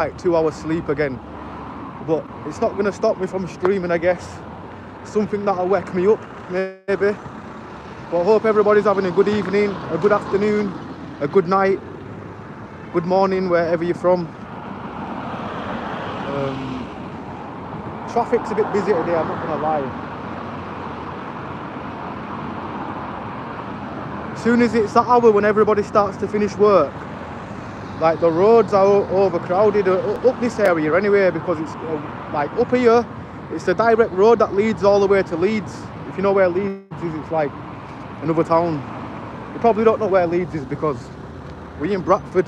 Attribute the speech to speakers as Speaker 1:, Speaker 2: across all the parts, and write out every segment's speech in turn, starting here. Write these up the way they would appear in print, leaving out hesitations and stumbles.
Speaker 1: like 2 hours sleep again. But it's not going to stop me from streaming, I guess. Something that'll wake me up, maybe. But I hope everybody's having a good evening, a good afternoon, a good night, good morning, wherever you're from. Traffic's a bit busy today, I'm not going to lie. As soon as it's that hour when everybody starts to finish work, like the roads are overcrowded up this area anyway, because it's like up here, it's a direct road that leads all the way to Leeds. If you know where Leeds is, it's like another town. You probably don't know where Leeds is because we're in Bradford.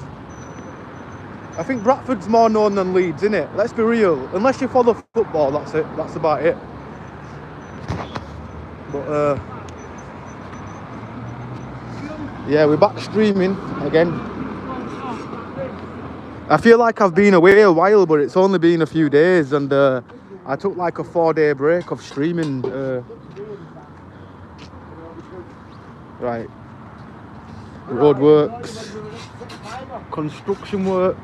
Speaker 1: I think Bradford's more known than Leeds, innit? Let's be real. Unless you follow football, that's it. That's about it. But yeah, we're back streaming again. I feel like I've been away a while, but it's only been a few days, and I took like a 4-day break of streaming. Right. Roadworks, construction work.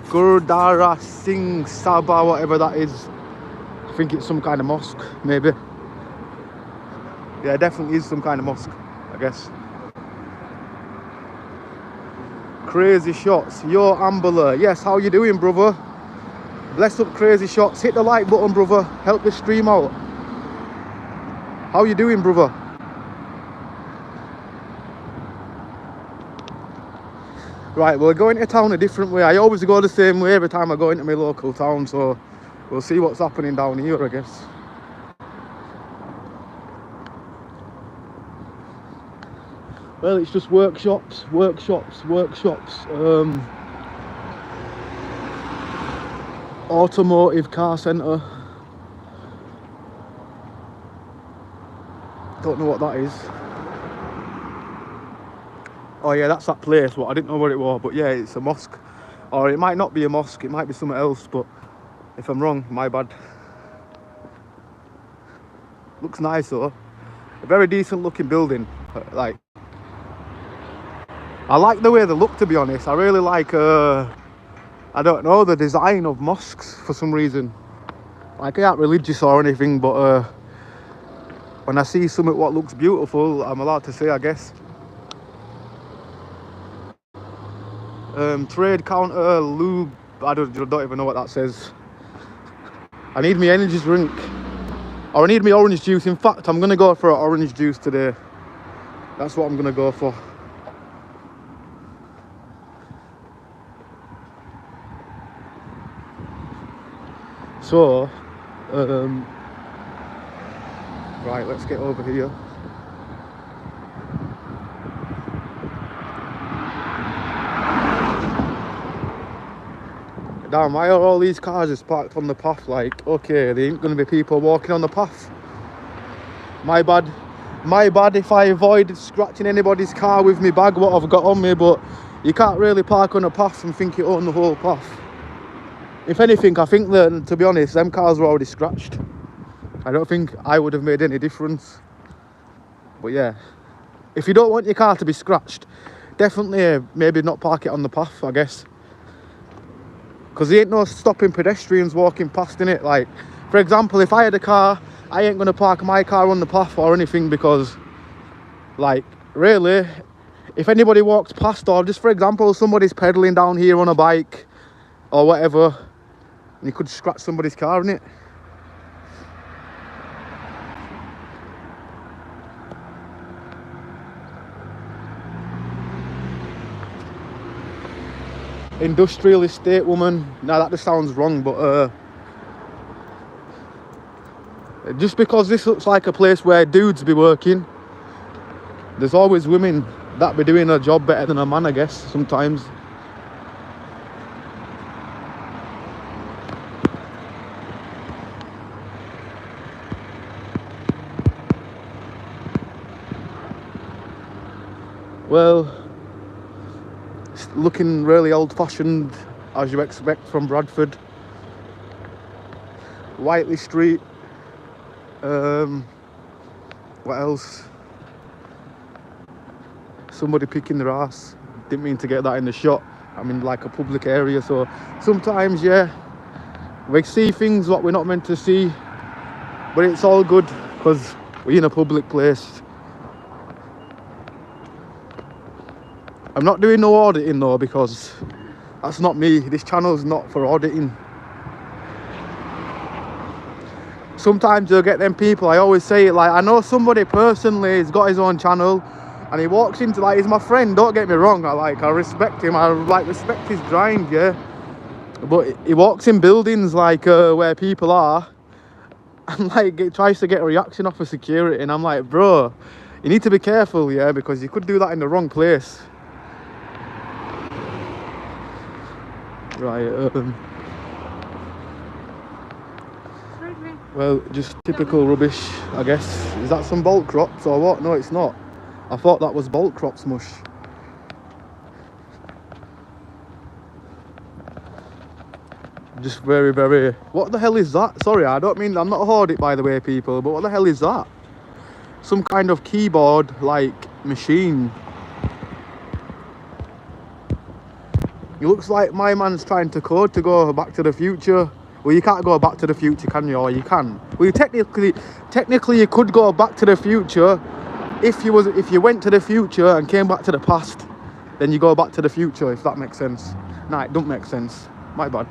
Speaker 1: Gurdwara Singh Sabha, whatever that is. I think it's some kind of mosque, maybe. Yeah, it definitely is some kind of mosque, I guess. Crazy shots. Yo, Ambler. Yes, how you doing, brother? Bless up, crazy shots. Hit the like button, brother. Help the stream out. How you doing, brother? Right, we're going to town a different way. I always go the same way every time I go into my local town, so we'll see what's happening down here, I guess. Well, it's just workshops. Automotive car centre. Don't know what that is. Oh yeah, that's that place. But I didn't know what it was, but yeah, it's a mosque. Or it might not be a mosque, it might be something else, but if I'm wrong, my bad. Looks nice though. A very decent looking building. Like, I like the way they look, to be honest. I really like, I don't know, the design of mosques for some reason. Like, I ain't religious or anything, but when I see something what looks beautiful, I'm allowed to say, I guess. Trade counter, lube, I don't even know what that says. I need my energy drink. Or I need my orange juice. In fact, I'm going to go for an orange juice today. That's what I'm going to go for. So, right, let's get over here. Damn, why are all these cars just parked on the path? Like, okay, there ain't going to be people walking on the path. My bad if I avoid scratching anybody's car with my bag, what I've got on me, but you can't really park on a path and think you own the whole path. If anything, I think that, to be honest, them cars were already scratched. I don't think I would have made any difference. But yeah, if you don't want your car to be scratched, definitely maybe not park it on the path, I guess. Because there ain't no stopping pedestrians walking past in it. Like, for example, if I had a car, I ain't going to park my car on the path or anything, because, like, really, if anybody walks past, or just for example, somebody's pedaling down here on a bike or whatever, you could scratch somebody's car in it. Industrial estate woman. Now that just sounds wrong, but just because this looks like a place where dudes be working, there's always women that be doing a job better than a man, I guess, sometimes. Well, it's looking really old-fashioned, as you expect from Bradford. Whiteley Street. What else? Somebody picking their ass. Didn't mean to get that in the shot. I'm in like a public area, so sometimes, yeah, we see things what we're not meant to see, but it's all good because we're in a public place. I'm not doing no auditing though, because that's not me. This channel's not for auditing. Sometimes you'll get them people, I always say it, like, I know somebody personally has got his own channel and he walks into, like, he's my friend, don't get me wrong, I respect him, I like respect his grind, yeah, but he walks in buildings like where people are, and like it tries to get a reaction off of security, and I'm like, bro, you need to be careful, yeah, because you could do that in the wrong place. Right, well, just typical rubbish, I guess. Is that some bolt crops or what? No, it's not. I thought that was bolt crops mush. Just very, very... What the hell is that? Sorry, I don't mean... I'm not a hoardit, by the way, people, but what the hell is that? Some kind of keyboard, like, machine. It looks like my man's trying to code to go Back to the Future. Well, you can't go back to the future, can you? Or you can. Well, you technically you could go back to the future if you went to the future and came back to the past. Then you go back to the future, if that makes sense. Nah, it don't make sense. My bad.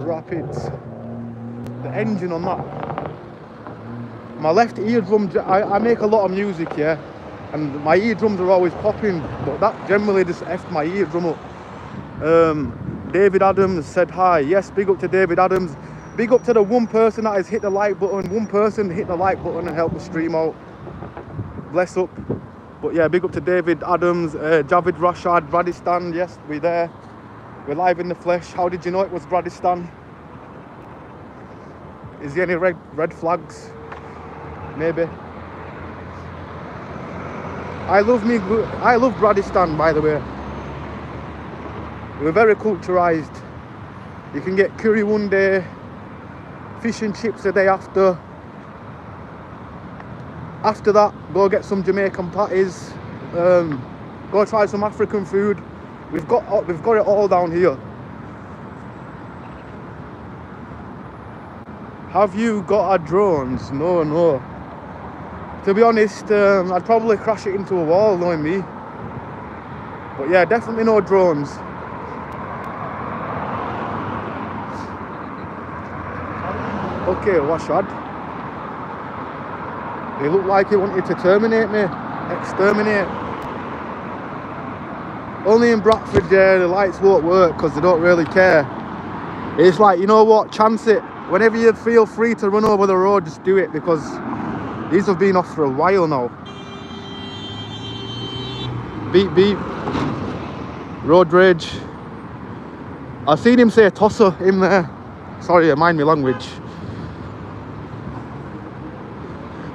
Speaker 1: Rapids. The engine on that. My left eardrum. I make a lot of music, yeah. And my eardrums are always popping, but that generally just effed my eardrum up. David Adams said hi. Yes, big up to David Adams. Big up to the one person that has hit the like button. One person hit the like button and helped the stream out. Bless up. But yeah, big up to David Adams, Javid Rashad, Bradistan. Yes, we're there. We're live in the flesh. How did you know it was Bradistan? Is there any red flags? Maybe. I love Bradistan, by the way. We're very culturised. You can get curry one day, fish and chips the day after. After that, go get some Jamaican patties. Go try some African food. We've got it all down here. Have you got our drones? No. To be honest, I'd probably crash it into a wall, knowing me. But yeah, definitely no drones. Okay, Washad. He looked like he wanted to terminate me, exterminate. Only in Bradford, yeah, the lights won't work because they don't really care. It's like, you know what, chance it. Whenever you feel free to run over the road, just do it, because these have been off for a while now. Beep beep. Road rage. I've seen him say tosser in there. Sorry, mind me language.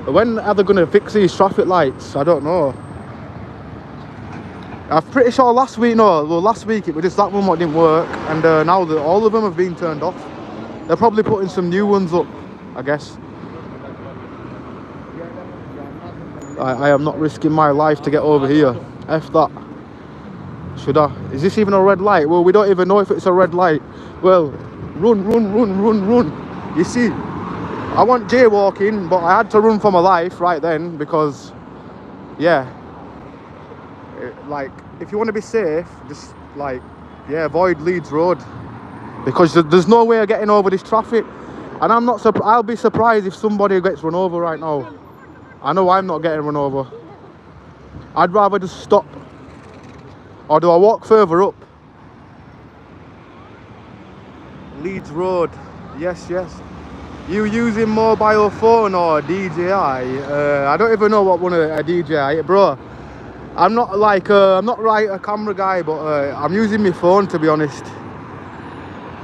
Speaker 1: When are they going to fix these traffic lights? I don't know. I'm pretty sure last week it was just that one what didn't work, and now all of them have been turned off. They're probably putting some new ones up, I guess. I am not risking my life to get over here. F that. Should I? Is this even a red light? Well, we don't even know if it's a red light. Well, run. You see, I want jaywalking, but I had to run for my life right then because, yeah, like, if you want to be safe, just, like, yeah, avoid Leeds Road, because there's no way of getting over this traffic. And I'll be surprised if somebody gets run over right now. I know I'm not getting run over. I'd rather just stop. Or do I walk further up? Leeds Road. Yes. You using mobile phone or DJI? I don't even know what one of a DJI, bro. I'm not like I'm not a camera guy, but I'm using my phone, to be honest.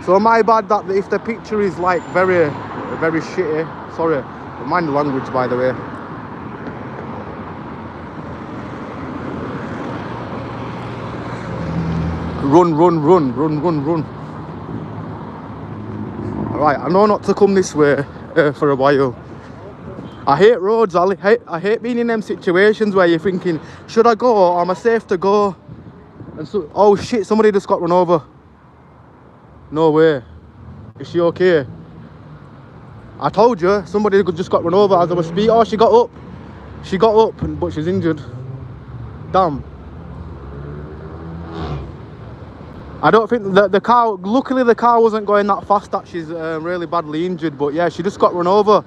Speaker 1: So my bad that if the picture is like very shitty. Sorry, mind the language, by the way. Run. Alright, I know not to come this way for a while. I hate roads. I hate being in them situations where you're thinking, should I go or am I safe to go? And so, oh shit, somebody just got run over. No way. Is she okay? I told you, somebody just got run over as I was speeding. Oh, she got up. She got up, but she's injured. Damn. I don't think the car, luckily the car wasn't going that fast that she's really badly injured. But yeah, she just got run over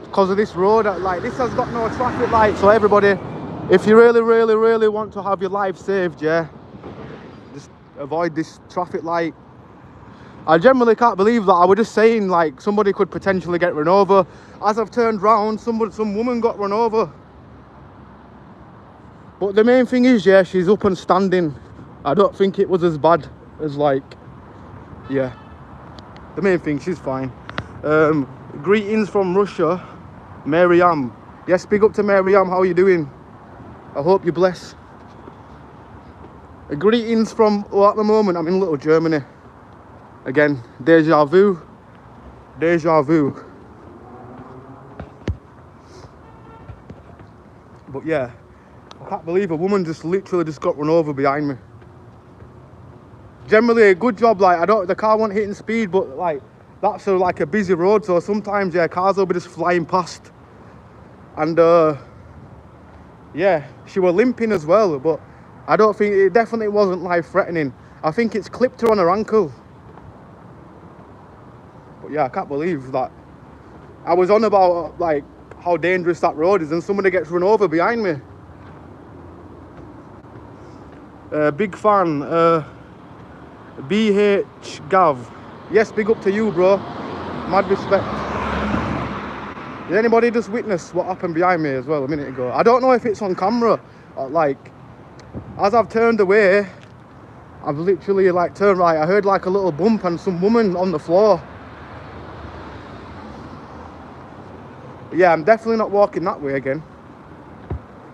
Speaker 1: because of this road. Like, this has got no traffic light. So everybody, if you really want to have your life saved, yeah, just avoid this traffic light. I generally can't believe that. I was just saying, like, somebody could potentially get run over. As I've turned round, some woman got run over. But the main thing is, yeah, she's up and standing. I don't think it was as bad as, like, yeah. The main thing, she's fine. Greetings from Russia, Maryam. Yes, big up to Maryam. How are you doing? I hope you're blessed. Greetings from, well, at the moment, I'm in Little Germany. Again, deja vu. Deja vu. But yeah, I can't believe a woman just literally just got run over behind me. Generally a good job, like, the car wasn't hitting speed, but like, that's like a busy road, so sometimes, yeah, cars will be just flying past. And yeah, she was limping as well, but I don't think, it definitely wasn't life-threatening. I think it's clipped her on her ankle. But yeah, I can't believe that. I was on about, like, how dangerous that road is, and somebody gets run over behind me. Big fan. BH Gav. Yes, big up to you, bro. Mad respect. Did anybody just witness what happened behind me as well a minute ago? I don't know if it's on camera. Like, as I've turned away, I've literally, like, turned right. I heard like a little bump and some woman on the floor. But yeah, I'm definitely not walking that way again.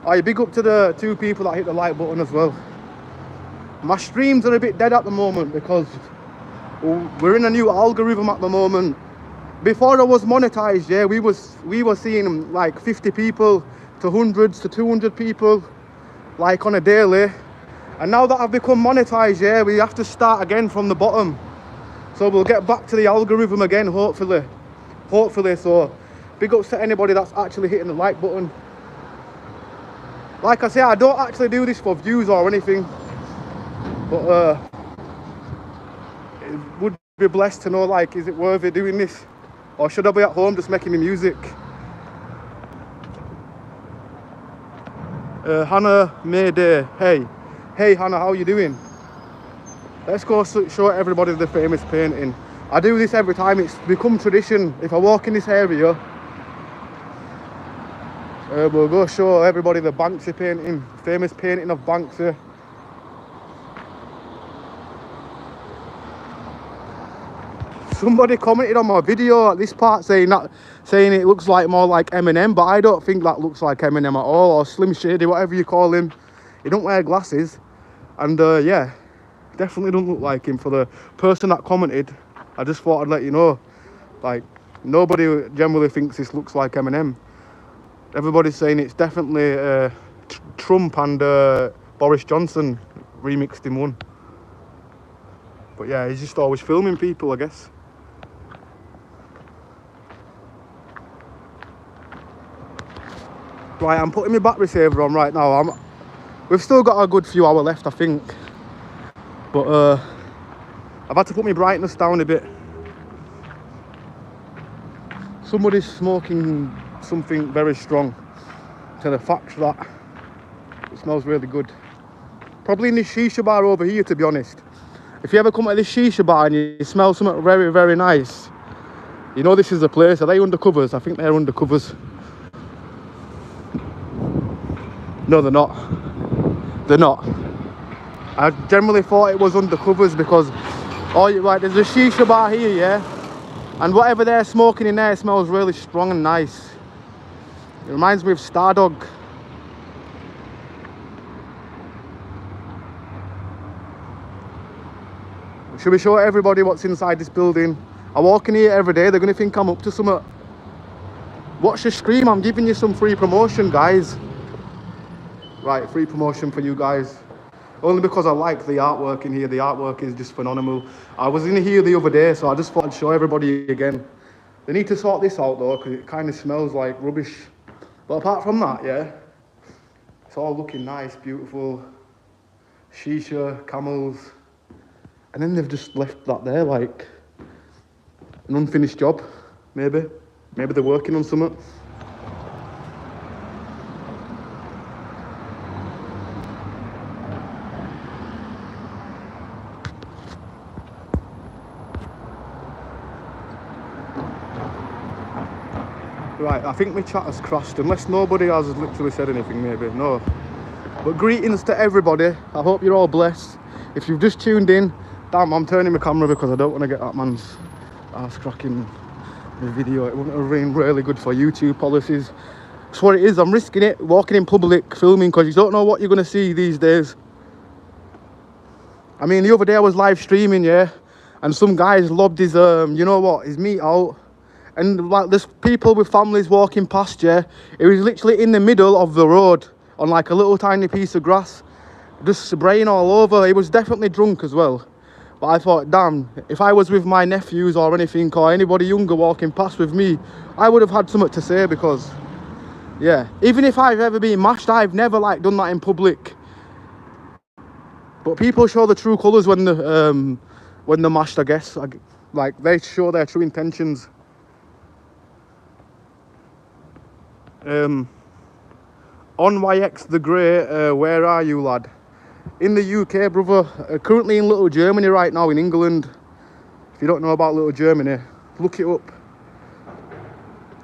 Speaker 1: Oh, you big up to the 2 people that hit the like button as well. My streams are a bit dead at the moment because we're in a new algorithm at the moment. Before I was monetized, yeah, we were seeing like 50 people to hundreds to 200 people, like, on a daily. And now that I've become monetized, yeah, we have to start again from the bottom. So we'll get back to the algorithm again, hopefully. So big ups to anybody that's actually hitting the like button. Like I say, I don't actually do this for views or anything. But it would be blessed to know, like, is it worth it doing this? Or should I be at home just making me music? Hannah Mayday. Hey Hannah, how you doing? Let's go show everybody the famous painting. I do this every time, it's become tradition. If I walk in this area, we'll go show everybody the Banksy painting, famous painting of Banksy. Somebody commented on my video at this part saying it looks like more like Eminem, but I don't think that looks like Eminem at all, or Slim Shady, whatever you call him. He don't wear glasses, and yeah, definitely don't look like him. For the person that commented, I just thought I'd let you know. Like, nobody generally thinks this looks like Eminem. Everybody's saying it's definitely Trump and Boris Johnson remixed in one. But yeah, he's just always filming people, I guess. Right, I'm putting my battery saver on right now. We've still got a good few hours left, I think. But I've had to put my brightness down a bit. Somebody's smoking something very strong, to the fact that it smells really good. Probably in this shisha bar over here, to be honest. If you ever come to this shisha bar and you smell something very, very nice, you know this is the place. Are they undercovers? I think they're undercovers. No, they're not. They're not. I generally thought it was undercovers because, oh, right, there's a shisha bar here, yeah? And whatever they're smoking in there smells really strong and nice. It reminds me of Stardog. Should we show everybody what's inside this building? I walk in here every day, they're going to think I'm up to something. Watch the stream. I'm giving you some free promotion, guys. Right, free promotion for you guys. Only because I like the artwork in here. The artwork is just phenomenal. I was in here the other day, so I just thought I'd show everybody again. They need to sort this out though, because it kind of smells like rubbish. But apart from that, yeah, it's all looking nice, beautiful. Shisha, camels. And then they've just left that there like an unfinished job, maybe. Maybe they're working on something. Right, I think my chat has crashed, unless nobody has literally said anything, maybe. No. But greetings to everybody. I hope you're all blessed. If you've just tuned in, damn, I'm turning my camera because I don't want to get that man's ass cracking the video. It wouldn't have been really good for YouTube policies. That's what it is. I'm risking it, walking in public, filming, because you don't know what you're going to see these days. I mean, the other day I was live streaming, yeah, and some guys lobbed his, you know what, his meat out. And like, there's people with families walking past, yeah. It was literally in the middle of the road on like a little tiny piece of grass, just spraying all over. He was definitely drunk as well. But I thought, damn, if I was with my nephews or anything, or anybody younger walking past with me, I would have had something to say, because, yeah, even if I've ever been mashed, I've never like done that in public. But people show the true colours when they're mashed, I guess. Like, they show their true intentions. On YX the Grey, where are you, lad? In the UK, brother. Currently in Little Germany right now, in England. If you don't know about Little Germany, look it up.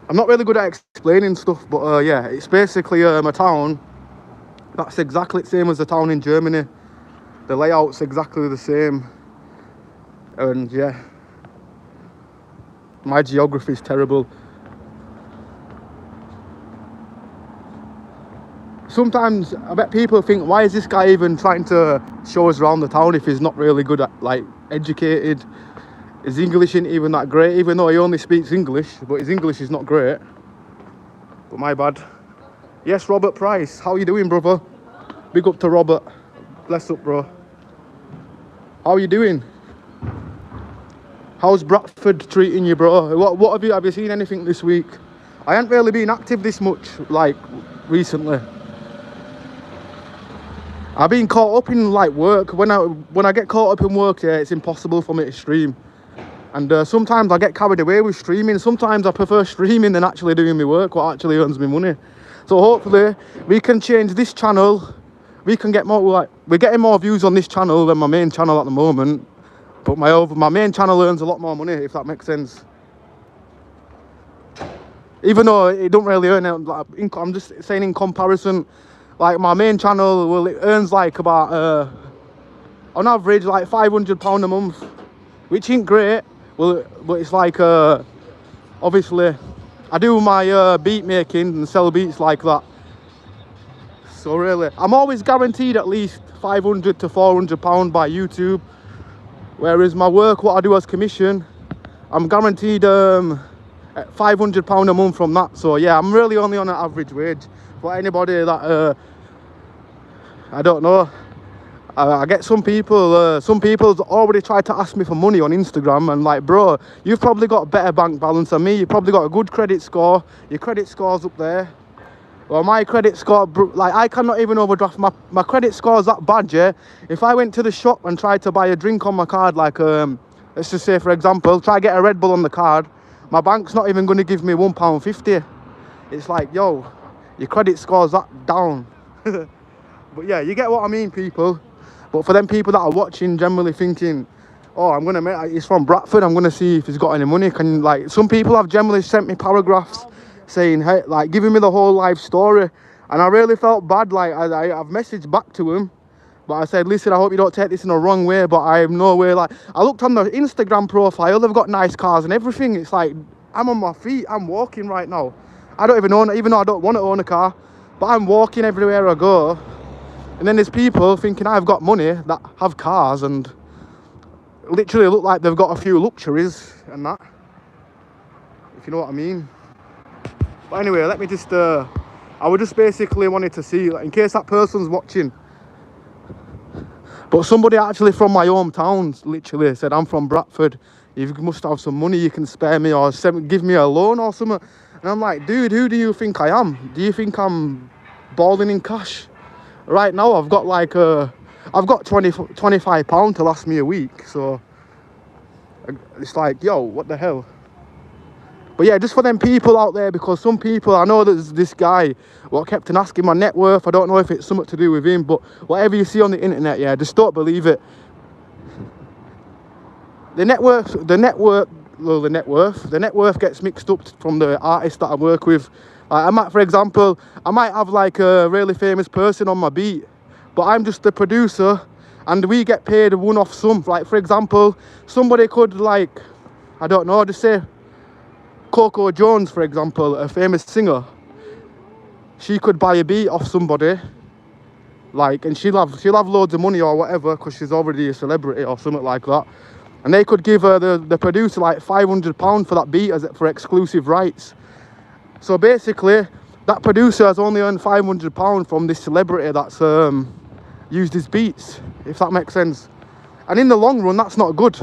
Speaker 1: I'm not really good at explaining stuff, but yeah, it's basically a town that's exactly the same as the town in Germany. The layout's exactly the same. And yeah, my geography is terrible. Sometimes I bet people think, why is this guy even trying to show us around the town if he's not really good at, like, educated? His English isn't even that great, even though he only speaks English, but his English is not great. But my bad. Yes, Robert Price, how you doing, brother? Big up to Robert. Bless up, bro. How are you doing? How's Bradford treating you, bro? What have you seen anything this week? I haven't really been active this much, like, recently. I've been caught up in like work. When I get caught up in work, yeah, it's impossible for me to stream. And sometimes I get carried away with streaming. Sometimes I prefer streaming than actually doing my work, what actually earns me money. So hopefully we can change this channel. We can get more, like, we're getting more views on this channel than my main channel at the moment. But my main channel earns a lot more money, if that makes sense. Even though it don't really earn, like, I'm just saying in comparison. Like, my main channel, well, it earns like about, on average, like £500 a month, which ain't great. Well, but it's like, obviously, I do my beat making and sell beats like that. So really, I'm always guaranteed at least £500 to £400 by YouTube. Whereas my work, what I do as commission, I'm guaranteed £500 a month from that. So yeah, I'm really only on an average wage. For anybody that I don't know, I get some people already tried to ask me for money on Instagram, and like, bro, you've probably got a better bank balance than me, you've probably got a good credit score, your credit score's up there. Well, my credit score, like, I cannot even overdraft. My credit score's that bad, yeah. If I went to the shop and tried to buy a drink on my card, like, let's just say, for example, try to get a Red Bull on the card, my bank's not even going to give me £1.50. It's like, yo, your credit score's that down. But yeah, you get what I mean, people. But for them people that are watching, generally thinking, oh, I'm gonna make, he's from Bradford, I'm gonna see if he's got any money. Can, like, some people have generally sent me paragraphs saying, hey, like, giving me the whole life story, and I really felt bad. Like, I've messaged back to him, but I said, listen, I hope you don't take this in a wrong way, but I am no way, like, I looked on the Instagram profile, they've got nice cars and everything. It's like, I'm on my feet, I'm walking right now. I don't even own, even though I don't want to own a car, but I'm walking everywhere I go. And then there's people thinking I've got money that have cars and literally look like they've got a few luxuries and that, if you know what I mean. But anyway, let me just I would just basically wanted to see, like, in case that person's watching, but somebody actually from my hometown literally said, I'm from Bradford, you must have some money you can spare me, or give me a loan or something. And I'm like, dude, who do you think I am? Do you think I'm balling in cash? Right now I've got like I've got 25 pounds to last me a week, so it's like, yo, what the hell? But yeah, just for them people out there, because some people, I know there's this guy what kept on asking my net worth. I don't know if it's something to do with him, but whatever you see on the internet, yeah, just don't believe it. The net worth gets mixed up from the artist that I work with. I might, for example, I might have like a really famous person on my beat, but I'm just the producer, and we get paid a one-off sum. Like, for example, somebody could, like, I don't know, just say Coco Jones, for example, a famous singer. She could buy a beat off somebody, like, and she'll have loads of money or whatever, because she's already a celebrity or something like that. And they could give her, the producer, like £500 for that beat for exclusive rights. So basically, that producer has only earned £500 from this celebrity that's used his beats, if that makes sense. And in the long run, that's not good.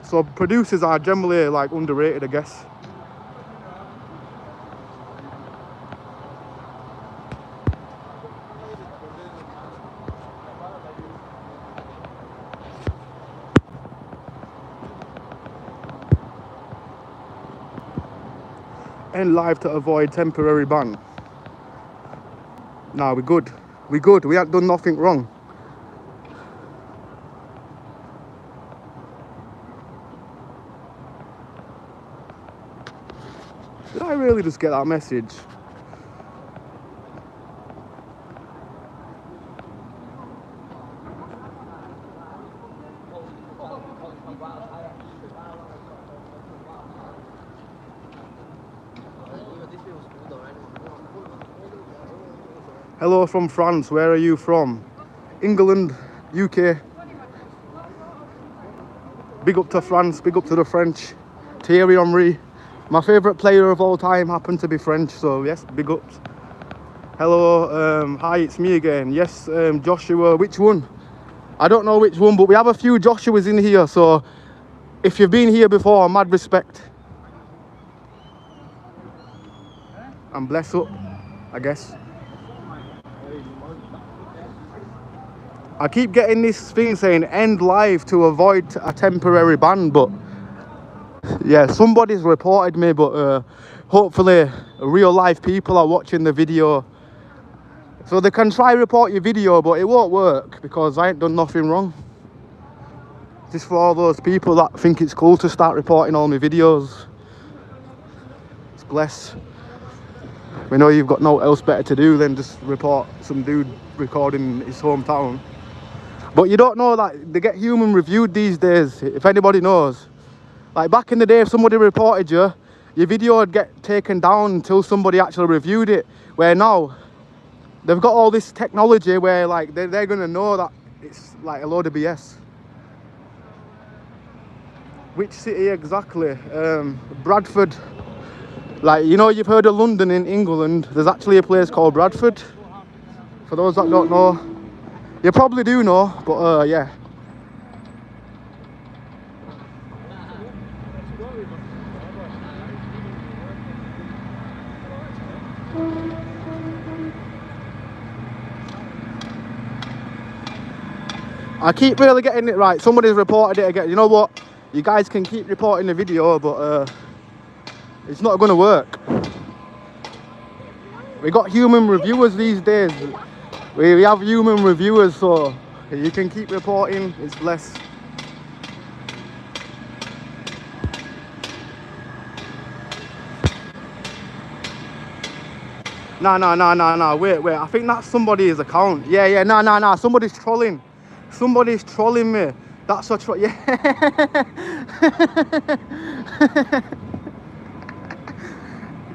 Speaker 1: So producers are generally like underrated, I guess. End live to avoid temporary ban. Nah, we're good. We're good. We haven't done nothing wrong. Did I really just get that message? Hello from France. Where are you from? England, UK. Big up to France, big up to the French. Thierry Henry. My favourite player of all time happened to be French, so yes, big ups. Hello, hi, it's me again. Yes, Joshua, which one? I don't know which one, but we have a few Joshuas in here, so if you've been here before, mad respect. And bless up, I guess. I keep getting this thing saying end live to avoid a temporary ban, but yeah, somebody's reported me, but hopefully real life people are watching the video, so they can try report your video, but it won't work because I ain't done nothing wrong. Just for all those people that think it's cool to start reporting all my videos. It's bless. We know you've got no else better to do than just report some dude recording in his hometown. But you don't know that they get human reviewed these days, if anybody knows. Like back in the day, if somebody reported you, your video would get taken down until somebody actually reviewed it. Where now, they've got all this technology where like they're gonna know that it's like a load of BS. Which city exactly? Bradford. Like, you know, you've heard of London in England. There's actually a place called Bradford. For those that don't know. You probably do know, but yeah. I keep really getting it right. Somebody's reported it again. You know what? You guys can keep reporting the video, but it's not going to work. We got human reviewers these days. We have human reviewers, so you can keep reporting. It's blessed. Nah. Wait. I think that's somebody's account. Yeah. Nah. Somebody's trolling. Somebody's trolling me. That's a troll. Yeah.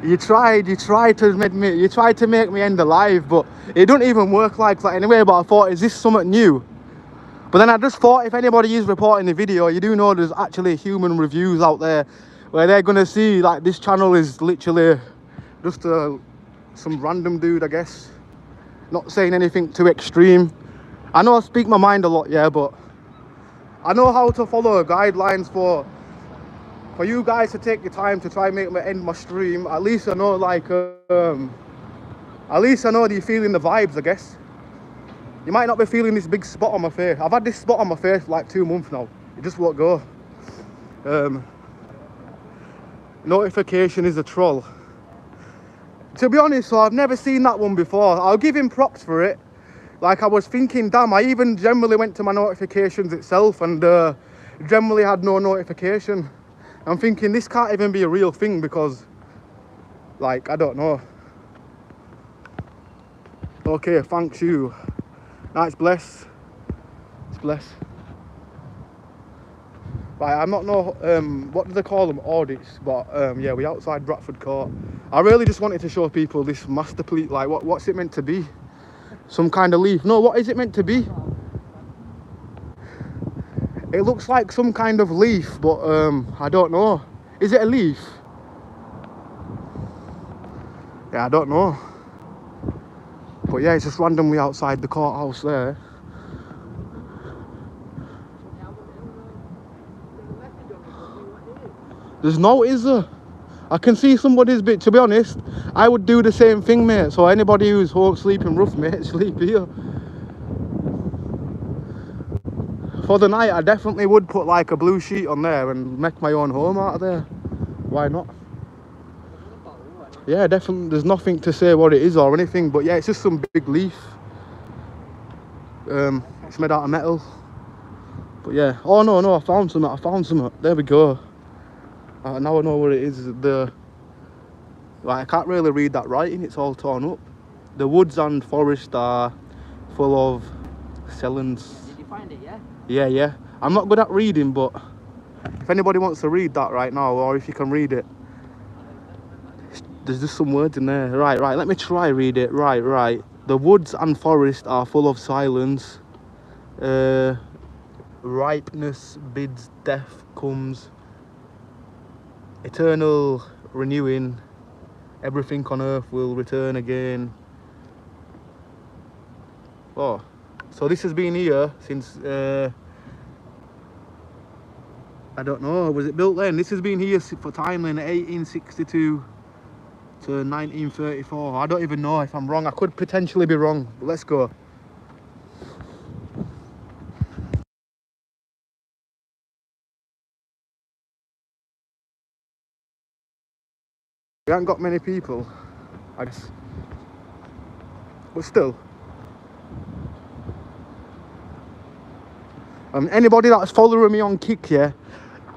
Speaker 1: You tried to make me end the live, but it don't even work like that anyway. But I thought, is this something new? But then I just thought, if anybody is reporting the video, you do know there's actually human reviews out there where they're gonna see like this channel is literally just some random dude, I guess. Not saying anything too extreme. I know I speak my mind a lot, yeah, but I know how to follow guidelines for you guys to take your time to try and make me end my stream. At least I know, like, at least I know that you're feeling the vibes, I guess. You might not be feeling this big spot on my face. I've had this spot on my face for like 2 months now. It just won't go. Notification is a troll. To be honest, so I've never seen that one before. I'll give him props for it. Like, I was thinking, damn, I even generally went to my notifications itself and generally had no notification. I'm thinking this can't even be a real thing because, like, I don't know. Okay, thanks you. Nice, bless. It's bless. Right, I'm not no, what do they call them? Audits. But yeah, we're outside Bradford Court. I really just wanted to show people this masterpiece. Like, what's it meant to be? Some kind of leaf. No, what is it meant to be? It looks like some kind of leaf, but I don't know. Is it a leaf? Yeah, I don't know. But yeah, it's just randomly outside the courthouse there. There's no, is there? I can see somebody's bit. To be honest, I would do the same thing, mate. So anybody who's home sleeping rough, mate, sleep here. For the night, I definitely would put like a blue sheet on there and make my own home out of there. Why not? Yeah, definitely. There's nothing to say what it is or anything, but yeah, it's just some big leaf. It's made out of metal. But yeah. Oh no, I found something. There we go. Now I know what it is. Like, I can't really read that writing, it's all torn up. The woods and forest are full of sellings.
Speaker 2: Did you find it, yeah?
Speaker 1: Yeah. I'm not good at reading, but if anybody wants to read that right now, or if you can read it, there's just some words in there. Right, let me try read it. Right. The woods and forest are full of silence. Ripeness bids death comes. Eternal renewing, everything on earth will return again. Oh, so this has been here since, I don't know, was it built then? This has been here for time then, 1862 to 1934. I don't even know if I'm wrong. I could potentially be wrong, but let's go. We haven't got many people, I guess, but still. Anybody that's following me on Kick, yeah,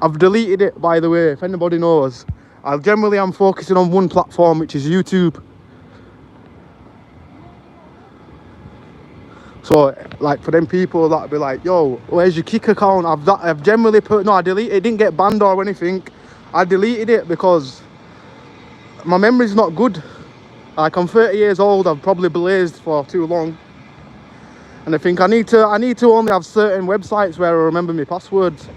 Speaker 1: I've deleted it, by the way, if anybody knows. I generally am focusing on one platform, which is YouTube. So, like, for them people that'll be like, yo, where's your Kick account? I've generally put, no, I deleted it. It didn't get banned or anything. I deleted it because my memory's not good. Like, I'm 30 years old, I've probably blazed for too long. And I think I need to only have certain websites where I remember my passwords.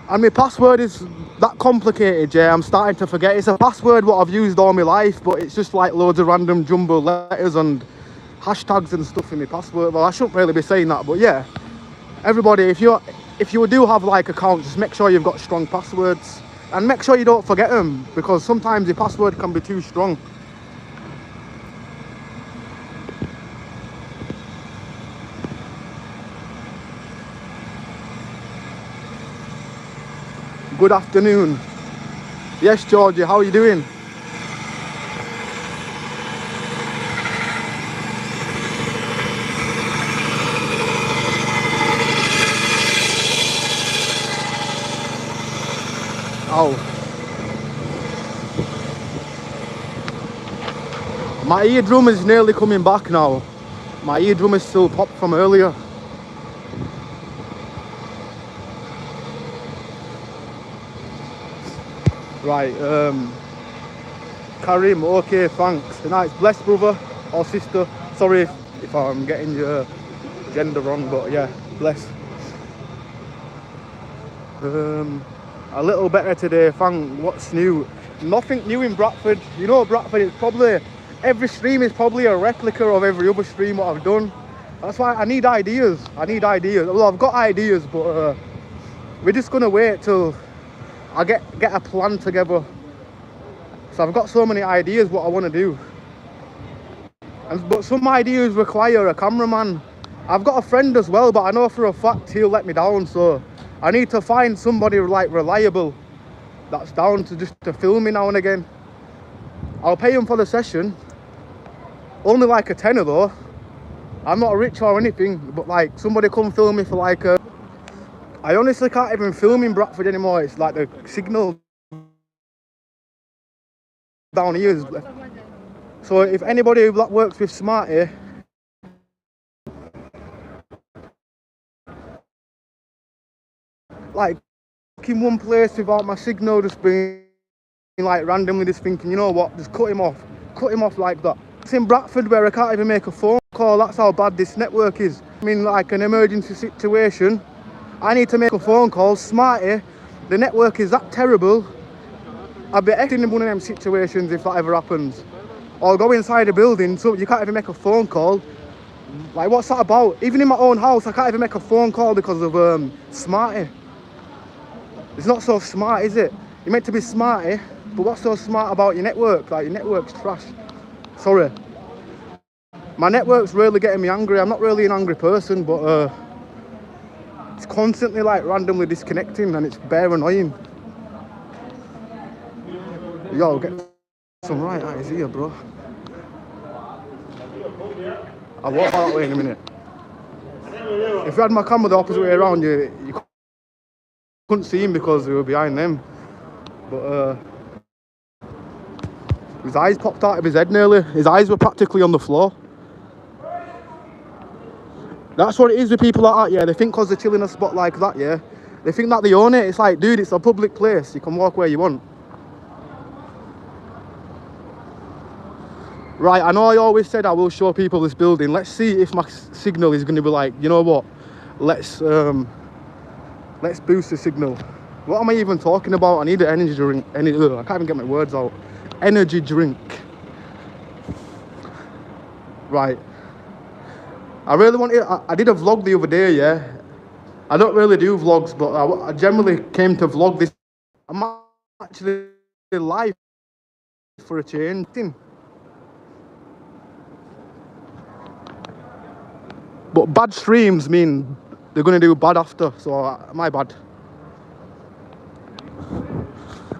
Speaker 1: And my password is that complicated, yeah, I'm starting to forget. It's a password what I've used all my life, but it's just like loads of random jumbo letters and hashtags and stuff in my password. Well, I shouldn't really be saying that, but yeah. Everybody, if you do have like accounts, just make sure you've got strong passwords. And make sure you don't forget them, because sometimes your password can be too strong. Good afternoon. Yes, Georgie, how are you doing? Oh. My eardrum is nearly coming back now. My eardrum is still popped from earlier. Right, Karim, okay, thanks. Nice, bless brother or sister. Sorry if I'm getting your gender wrong, but yeah, bless. A little better today, thank. What's new? Nothing new in Bradford. You know, Bradford is probably, every stream is probably a replica of every other stream what I've done. That's why I need ideas. I need ideas. Well, I've got ideas, but we're just gonna wait till I get a plan together. So I've got so many ideas what I want to do, but some ideas require a cameraman. I've got a friend as well, but I know for a fact he'll let me down, so I need to find somebody like reliable that's down to just to film me now and again. I'll pay him for the session, only like a tenner though. I'm not rich or anything, but like somebody come film me for like a... I honestly can't even film in Bradford anymore. It's like the signal down here is... So if anybody that works with Smarty, like in one place without my signal just being like randomly just thinking, you know what, just cut him off like that. It's in Bradford where I can't even make a phone call. That's how bad this network is. I mean, like an emergency situation, I need to make a phone call. Smarty, the network is that terrible. I'd be acting in one of them situations if that ever happens. Or go inside a building so you can't even make a phone call. Like, what's that about? Even in my own house, I can't even make a phone call because of Smarty. It's not so smart, is it? You're meant to be smarty, but what's so smart about your network? Like, your network's trash. Sorry. My network's really getting me angry. I'm not really an angry person, but it's constantly like randomly disconnecting and it's bare annoying. Yo, get some right eyes here, bro. I'll walk that way in a minute. If you had my camera the opposite way around, you couldn't see him because we were behind them. But his eyes popped out of his head nearly. His eyes were practically on the floor. That's what it is with people like that, yeah. They think because they're chilling in a spot like that, yeah, they think that they own it. It's like, dude, it's a public place. You can walk where you want. Right, I know I always said I will show people this building. Let's see if my signal is going to be like, you know what, let's boost the signal. What am I even talking about? I need an energy drink. I can't even get my words out. Energy drink. Right. I really wanted... I did a vlog the other day, yeah. I don't really do vlogs, but I generally came to vlog this. I'm actually live for a change. But bad streams mean they're going to do bad after, so my bad.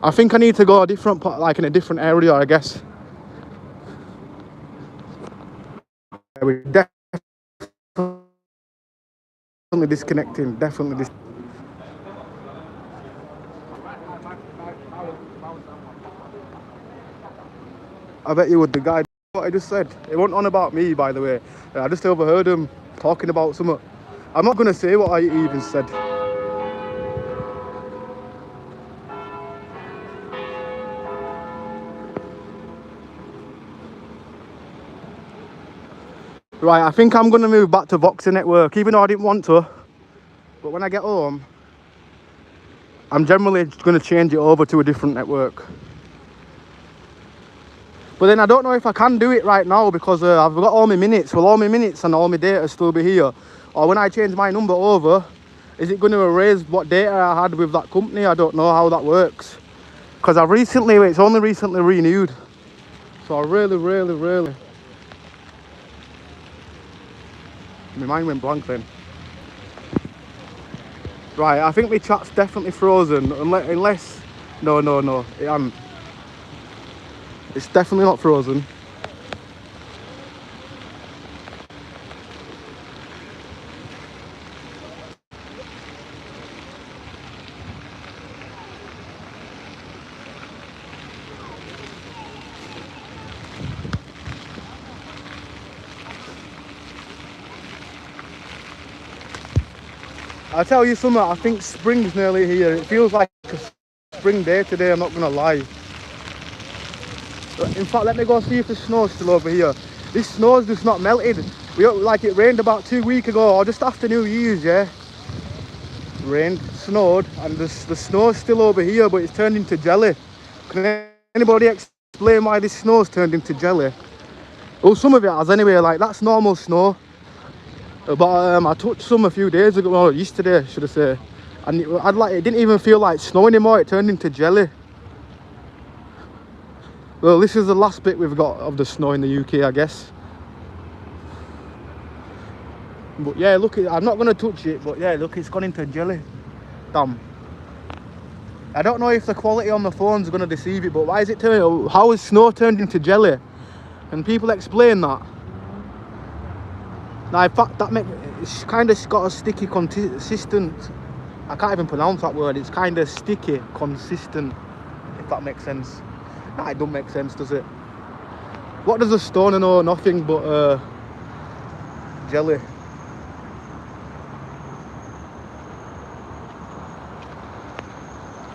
Speaker 1: I think I need to go a different, like in a different area, I guess. We're definitely disconnecting, definitely. I bet you would, the guy, what I just said. It wasn't on about me, by the way. I just overheard him talking about something. I'm not going to say what I even said. Right, I think I'm going to move back to Voxer Network, even though I didn't want to. But when I get home, I'm generally going to change it over to a different network. But then I don't know if I can do it right now because I've got all my minutes. Will all my minutes and all my data still be here? Or when I change my number over, is it going to erase what data I had with that company? I don't know how that works. Because it's only recently renewed. So I really... My mind went blank then. Right, I think my chat's definitely frozen. Unless... No, it hasn't. It's definitely not frozen. I'll tell you something, I think spring's nearly here. It feels like a spring day today, I'm not gonna lie. In fact, let me go see if the snow's still over here. This snow's just not melted. Like it rained about 2 weeks ago, or just after New Year's, yeah. Rained. snowed, and the snow's still over here, but it's turned into jelly. Can anybody explain why this snow's turned into jelly? Well, some of it has anyway, like that's normal snow. But I touched some a few days ago, or yesterday, should I say, and it didn't even feel like snow anymore. It turned into jelly. Well, this is the last bit we've got of the snow in the UK, I guess. But yeah, look, I'm not going to touch it, but yeah, look, it's gone into jelly. Damn. I don't know if the quality on the phone's going to deceive it, but why is it turning? How is snow turned into jelly? And people explain that. Now, in fact, it's kind of got a sticky consistent. I can't even pronounce that word. It's kind of sticky, consistent, if that makes sense. Nah, it don't make sense, does it? What does a stoner know? Nothing but jelly.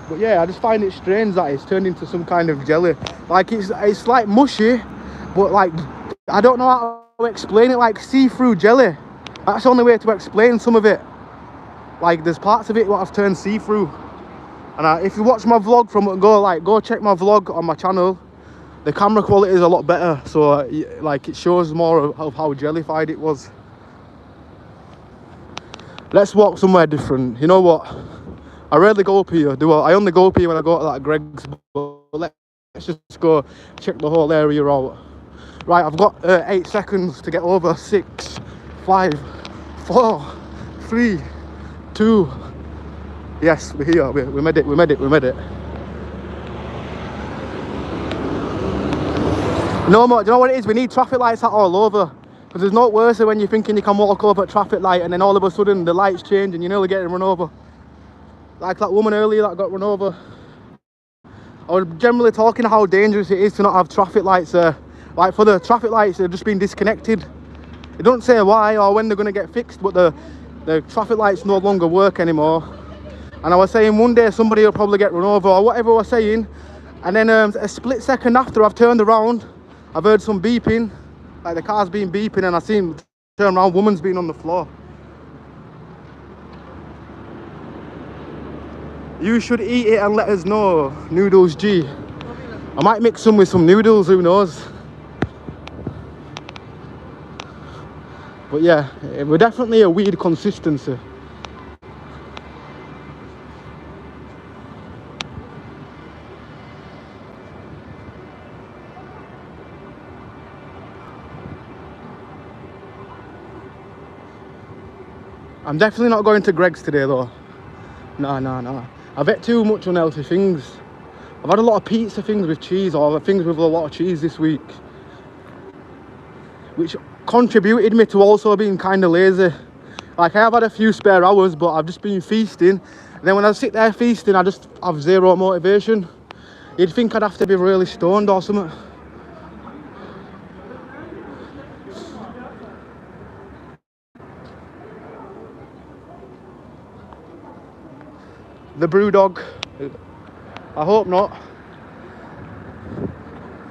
Speaker 1: But yeah, I just find it strange that it's turned into some kind of jelly. Like it's like mushy, but like I don't know how to explain it. Like see-through jelly. That's the only way to explain some of it. Like there's parts of it what I've turned see-through. And if you watch my vlog go check my vlog on my channel. The camera quality is a lot better, so like it shows more of how jellified it was. Let's walk somewhere different. You know what? I rarely go up here, I only go up here when I go to that Greg's, but let's just go check the whole area out. Right, I've got 8 seconds to get over. 6, 5, 4, 3, 2. Yes, we're here, we made it. No more, do you know what it is? We need traffic lights all over. Because there's no worse than when you're thinking you can walk over a traffic light and then all of a sudden the lights change and you're nearly getting run over. Like that woman earlier that got run over. I was generally talking how dangerous it is to not have traffic lights there. Like for the traffic lights, they've just been disconnected. It don't say why or when they're going to get fixed, but the traffic lights no longer work anymore. And I was saying one day somebody will probably get run over or whatever I was saying. And then a split second after I've turned around, I've heard some beeping. Like the car's been beeping and I seen turn around, woman's been on the floor. You should eat it and let us know. Noodles G. I might mix some with some noodles, who knows. But yeah, we're definitely a weird consistency. I'm definitely not going to Greg's today though. No. I've ate too much unhealthy things. I've had a lot of pizza things with cheese or things with a lot of cheese this week. Which contributed me to also being kind of lazy. Like I have had a few spare hours, but I've just been feasting. And then when I sit there feasting, I just have zero motivation. You'd think I'd have to be really stoned or something. The brew dog. I hope not.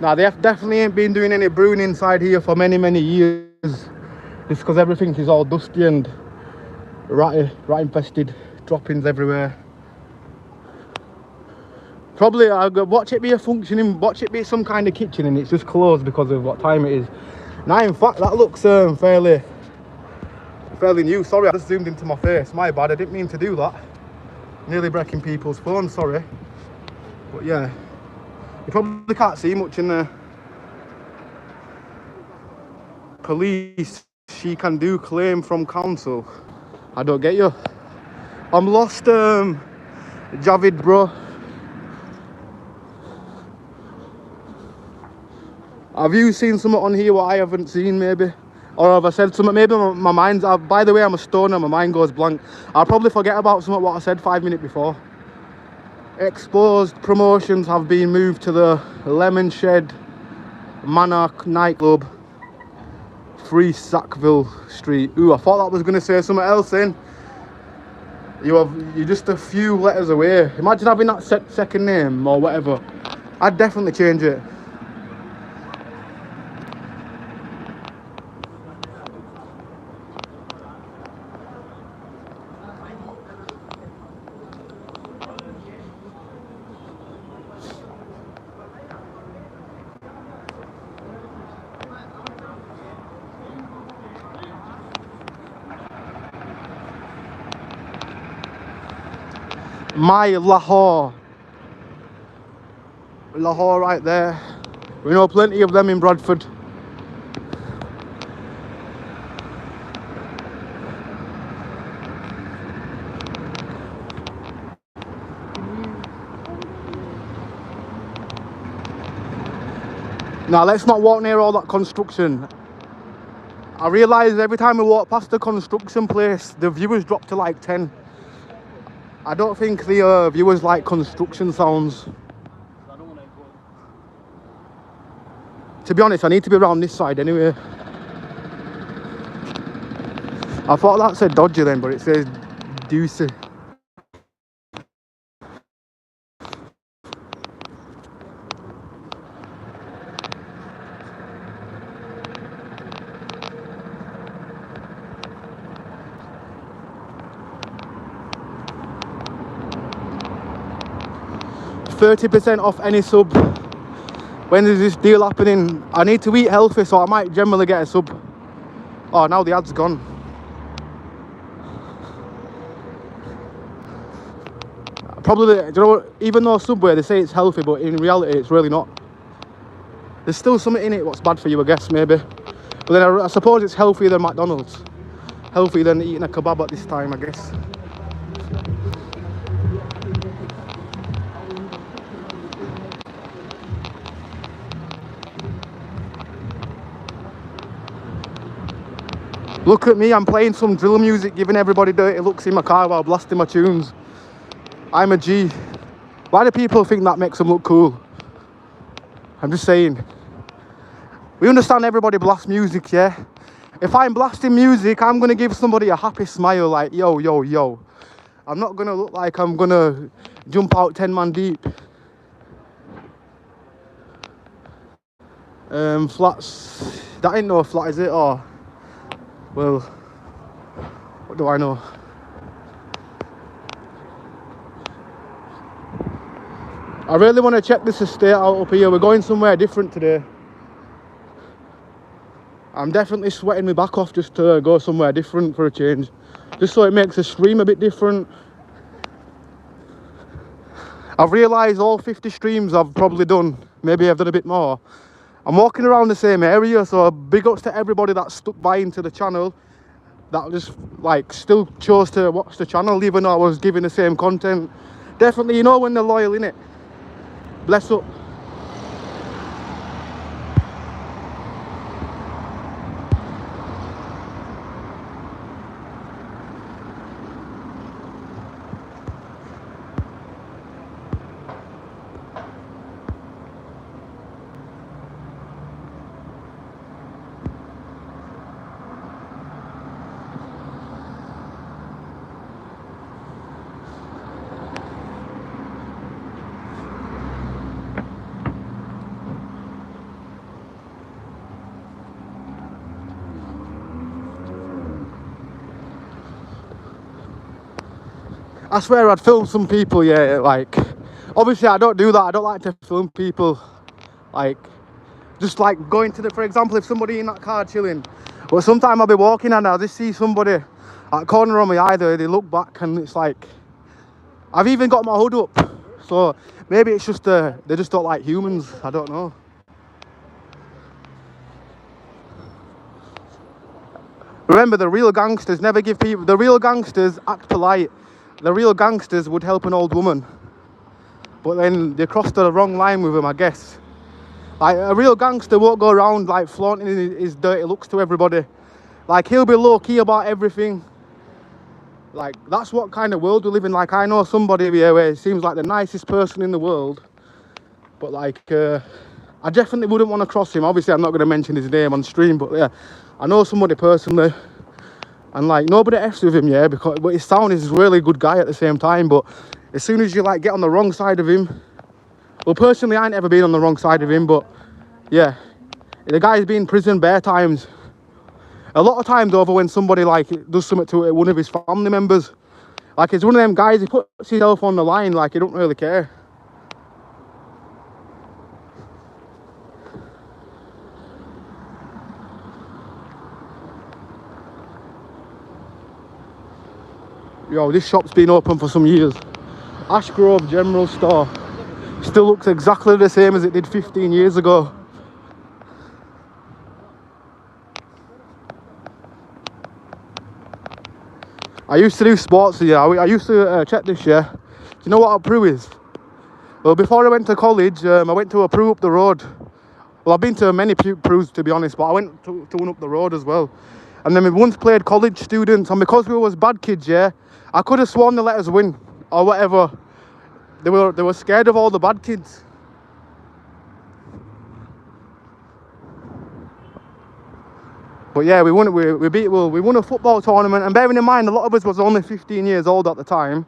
Speaker 1: Nah, they definitely ain't been doing any brewing inside here for many years. Just because everything is all dusty and rat infested, droppings everywhere. Probably I'll go watch it be some kind of kitchen and it's just closed because of what time it is. Now in fact that looks fairly new. Sorry, I just zoomed into my face. My bad, I didn't mean to do that. Nearly breaking people's phones, sorry. But yeah, you probably can't see much in there. Police, she can do claim from council. I don't get you. I'm lost, Javid, bro. Have you seen something on here what I haven't seen, maybe? Or have I said something? Maybe my mind's... by the way, I'm a stoner, my mind goes blank. I'll probably forget about something what I said 5 minutes before. Exposed promotions have been moved to the Lemon Shed Monarch nightclub, 3 Sackville Street. Ooh, I thought that was going to say something else then. You're just a few letters away. Imagine having that second name or whatever. I'd definitely change it. My Lahore. Lahore right there. We know plenty of them in Bradford. Now let's not walk near all that construction. I realise every time we walk past the construction place, the viewers drop to like 10. I don't think the viewers like construction sounds. To be honest, I need to be around this side anyway. I thought that said dodgy then, but it says deucey. %30 off any sub. When is this deal happening? I need to eat healthy, so I might generally get a sub. Oh, now the ad's gone. Probably, do you know what, even though Subway, they say it's healthy, but in reality it's really not. There's still something in it what's bad for you, I guess, maybe. But then I suppose it's healthier than McDonald's. Healthier than eating a kebab at this time, I guess. Look at me, I'm playing some drill music, giving everybody dirty looks in my car while blasting my tunes. I'm a G. Why do people think that makes them look cool? I'm just saying. We understand everybody blasts music, yeah? If I'm blasting music, I'm going to give somebody a happy smile, like, yo, yo, yo. I'm not going to look like I'm going to jump out 10 man deep. Flats. That ain't no flat, is it? Or, well, what do I know? I really want to check this estate out up here. We're going somewhere different today. I'm definitely sweating my back off just to go somewhere different for a change. Just so it makes the stream a bit different. I've realised all 50 streams I've probably done, maybe I've done a bit more. I'm walking around the same area, so big ups to everybody that stuck by into the channel. That just, like, still chose to watch the channel even though I was giving the same content. Definitely, you know when they're loyal, innit? Bless up. I swear I'd film some people, yeah, like, obviously I don't do that, I don't like to film people, like, just like going to the, for example, if somebody in that car chilling, but sometimes I'll be walking and I'll just see somebody at the corner of my eye, they look back and it's like, I've even got my hood up, so maybe it's just, they just don't like humans, I don't know. Remember, the real gangsters never give people, the real gangsters act polite. The real gangsters would help an old woman, but then they crossed the wrong line with them, I guess. Like, a real gangster won't go around like flaunting his dirty looks to everybody. Like, he'll be low key about everything. Like, that's what kind of world we live in. Like, I know somebody here where he seems like the nicest person in the world, but like, I definitely wouldn't want to cross him. Obviously, I'm not going to mention his name on stream, but yeah, I know somebody personally. And like, nobody F's with him, yeah, because, but his sound is a really good guy at the same time. But as soon as you like get on the wrong side of him, well, personally, I ain't ever been on the wrong side of him, but yeah, the guy's been in prison bare times. A lot of times over when somebody like does something to one of his family members. Like, it's one of them guys, he puts himself on the line, like he don't really care. Yo, this shop's been open for some years. Ashgrove General Store still looks exactly the same as it did 15 years ago. I used to do sports here. I used to check this, yeah. Do you know what a Prue is? Well, before I went to college, I went to a Prue up the road. Well, I've been to many Prues, to be honest, but I went to one up the road as well. And then we once played college students, and because we was bad kids, yeah, I could have sworn they let us win, or whatever. They were scared of all the bad kids. But yeah, we won a football tournament, and bearing in mind, a lot of us was only 15 years old at the time,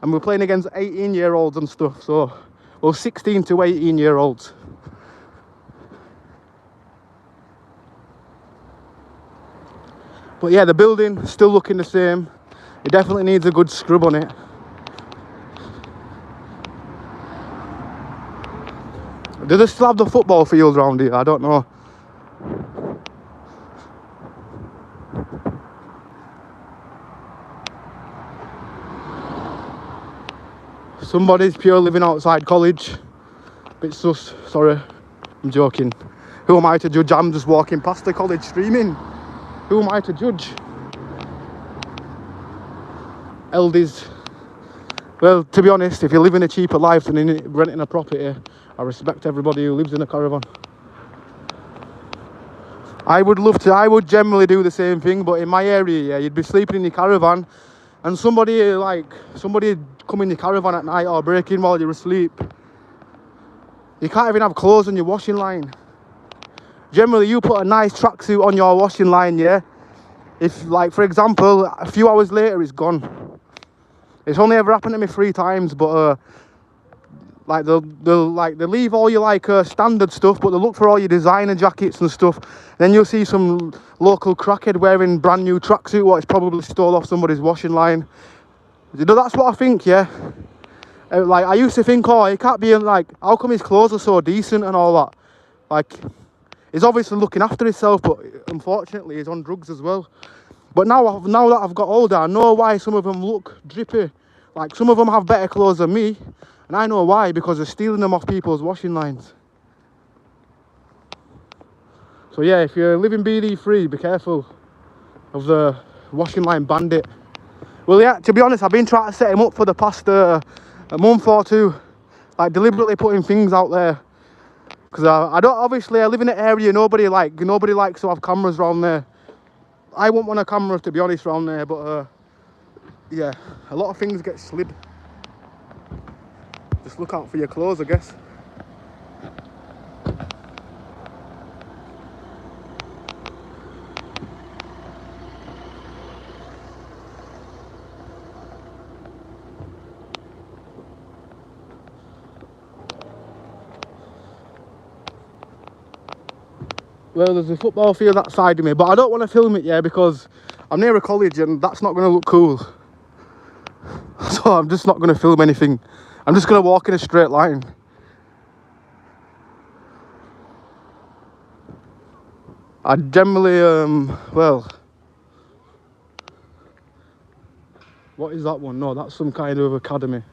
Speaker 1: and we were playing against 18-year-olds and stuff, so, well, 16 to 18-year-olds. But yeah, the building is still looking the same. It definitely needs a good scrub on it. Do they still have the football field around here? I don't know. Somebody's pure living outside college. Bit sus, sorry, I'm joking. Who am I to judge? I'm just walking past the college streaming. Who am I to judge? Eldies. Well, to be honest, if you're living a cheaper life than renting a property, I respect everybody who lives in a caravan. I would generally do the same thing, but in my area, yeah, you'd be sleeping in your caravan, and somebody come in your caravan at night or break in while you're asleep. You can't even have clothes on your washing line. Generally, you put a nice tracksuit on your washing line, yeah? If, like, for example, a few hours later, it's gone. It's only ever happened to me 3 times, but, like, they'll leave all your, standard stuff, but they'll look for all your designer jackets and stuff. Then you'll see some local crackhead wearing brand new tracksuit, what is probably stole off somebody's washing line. You know, that's what I think, yeah? Like, I used to think, oh, he can't be, like, how come his clothes are so decent and all that? Like, he's obviously looking after himself, but unfortunately he's on drugs as well. But now that I've got older, I know why some of them look drippy. Like, some of them have better clothes than me, and I know why, because they're stealing them off people's washing lines. So yeah, if you're living BD free, be careful of the washing line bandit. Well, yeah, to be honest, I've been trying to set him up for the past a month or 2, like deliberately putting things out there. Because I live in an area nobody likes to have cameras around there. I wouldn't want a camera, to be honest, around there, but yeah, a lot of things get slid. Just look out for your clothes, I guess. Well, there's a football field that side of me, but I don't want to film it, yeah, because I'm near a college and that's not going to look cool. So I'm just not going to film anything. I'm just going to walk in a straight line. I generally, well, what is that one? No, that's some kind of academy.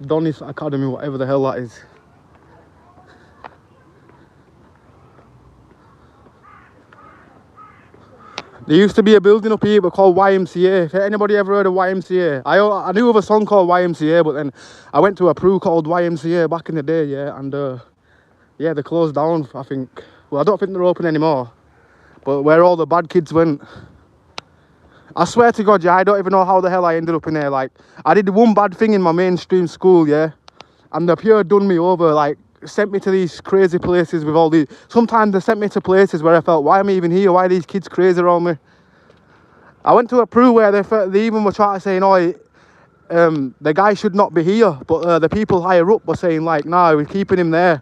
Speaker 1: Donis Academy, whatever the hell that is. There used to be a building up here called YMCA. If anybody ever heard of YMCA? I knew of a song called YMCA, but then I went to a Prue called YMCA back in the day, yeah, and yeah, they closed down, I think. Well, I don't think they're open anymore, but where all the bad kids went. I swear to God, yeah, I don't even know how the hell I ended up in there. Like, I did one bad thing in my mainstream school, yeah, and the pure done me over, like, sent me to these crazy places with all these. Sometimes they sent me to places where I felt, why am I even here? Why are these kids crazy around me? I went to a Prue where they even were trying to say, no, the guy should not be here, but the people higher up were saying, like, no, we're keeping him there.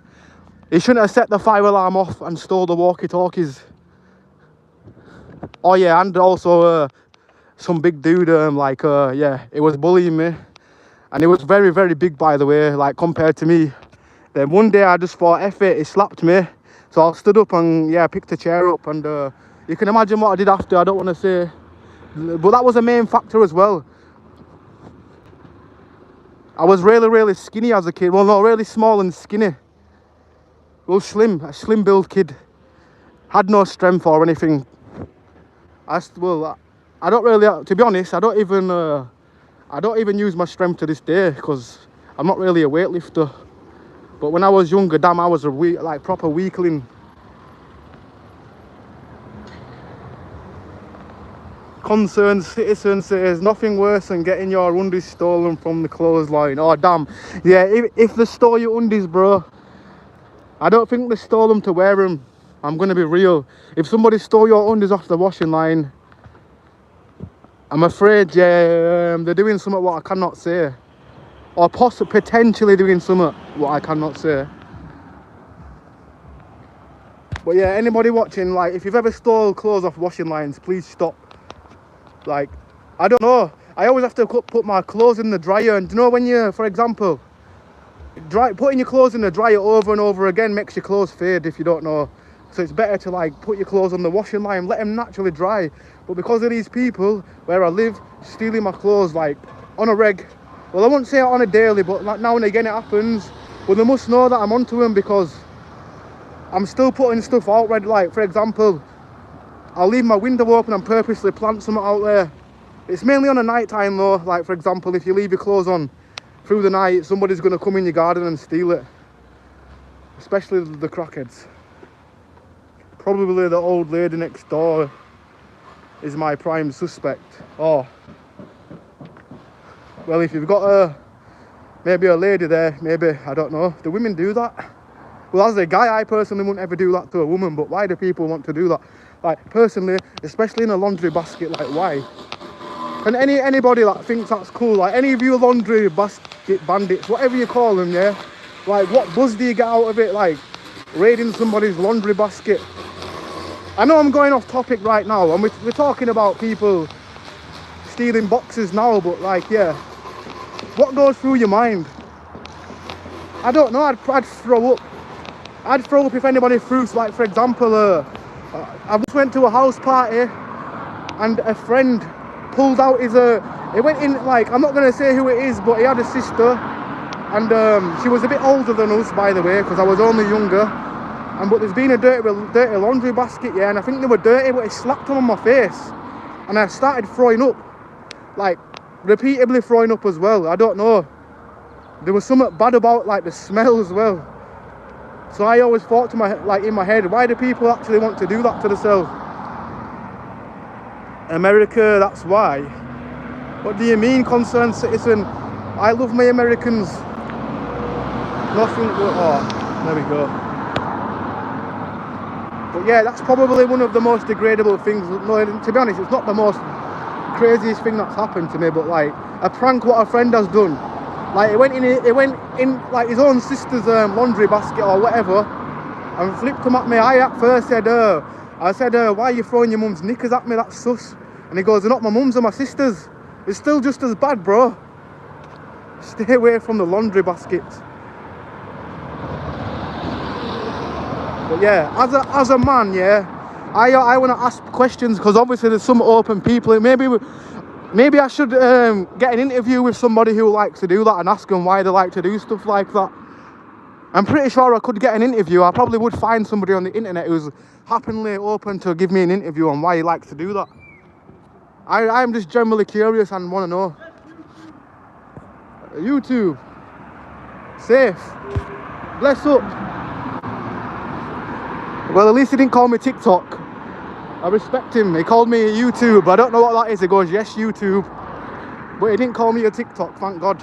Speaker 1: He shouldn't have set the fire alarm off and stole the walkie-talkies. Oh yeah, and also some big dude, yeah, he was bullying me, and he was very, very big, by the way, like, compared to me. Then one day I just thought, F it, he slapped me. So I stood up and, yeah, picked a chair up, and you can imagine what I did after. I don't want to say, but that was a main factor as well. I was really, really skinny as a kid. Well, not really small and skinny. Well, slim, a slim build kid. Had no strength or anything. I don't really, to be honest, I don't even use my strength to this day because I'm not really a weightlifter. But when I was younger, damn, I was a proper weakling. Concerned citizen says nothing worse than getting your undies stolen from the clothesline. Oh damn, yeah. If they stole your undies, bro, I don't think they stole them to wear them. I'm gonna be real. If somebody stole your undies off the washing line, I'm afraid, yeah, they're doing something what I cannot say, or potentially doing something what I cannot say. But yeah, anybody watching, like, if you've ever stole clothes off washing lines, please stop. Like, I don't know. I always have to put my clothes in the dryer. And you know when you, for example, putting your clothes in the dryer over and over again makes your clothes fade if you don't know. So it's better to like put your clothes on the washing line, let them naturally dry. But because of these people where I live, stealing my clothes like on a reg, well, I won't say it on a daily, but like now and again it happens. But they must know that I'm onto them because I'm still putting stuff out. Like, for example, I'll leave my window open and purposely plant something out there. It's mainly on a night time though. Like, for example, if you leave your clothes on through the night, somebody's going to come in your garden and steal it. Especially the crackheads. Probably the old lady next door is my prime suspect. Oh, well, if you've got maybe a lady there, maybe, I don't know. Do women do that? Well, as a guy, I personally wouldn't ever do that to a woman, but why do people want to do that? Like, personally, especially in a laundry basket, like, why? And anybody that thinks that's cool, like, any of you laundry basket bandits, whatever you call them, yeah? Like, what buzz do you get out of it, like, raiding somebody's laundry basket? I know I'm going off topic right now, and we're talking about people stealing boxes now, but, like, yeah, what goes through your mind? I don't know, I'd throw up. I'd throw up if anybody threw, like, for example, I just went to a house party and a friend pulled out his, he went in, like, I'm not going to say who it is, but he had a sister, and she was a bit older than us, by the way, because I was only younger, but there's been a dirty laundry basket, yeah, and I think they were dirty, but he slapped them on my face, and I started throwing up, like, repeatedly throwing up as well. I don't know, there was something bad about, like, the smell as well. So I always thought to in my head, why do people actually want to do that to themselves? America, that's why. What do you mean, concerned citizen? I love my Americans. Nothing, oh, there we go. But yeah, that's probably one of the most degradable things. No, to be honest, it's not the most craziest thing that's happened to me, but like a prank what a friend has done. Like, it went in like his own sister's laundry basket or whatever, and flipped them at me. I at first said, why are you throwing your mum's knickers at me? That's sus. And he goes, they're not my mum's, they're my sister's. It's still just as bad, bro. Stay away from the laundry baskets. But yeah, as a man, yeah, I want to ask questions, because obviously there's some open people. Maybe I should get an interview with somebody who likes to do that and ask them why they like to do stuff like that. I'm pretty sure I could get an interview. I probably would find somebody on the internet who's happily open to give me an interview on why he likes to do that. I'm just generally curious and want to know. YouTube. Safe. Bless up. Well, at least he didn't call me TikTok. I respect him. He called me YouTube. I don't know what that is. He goes, yes, YouTube. But he didn't call me a TikTok, thank God.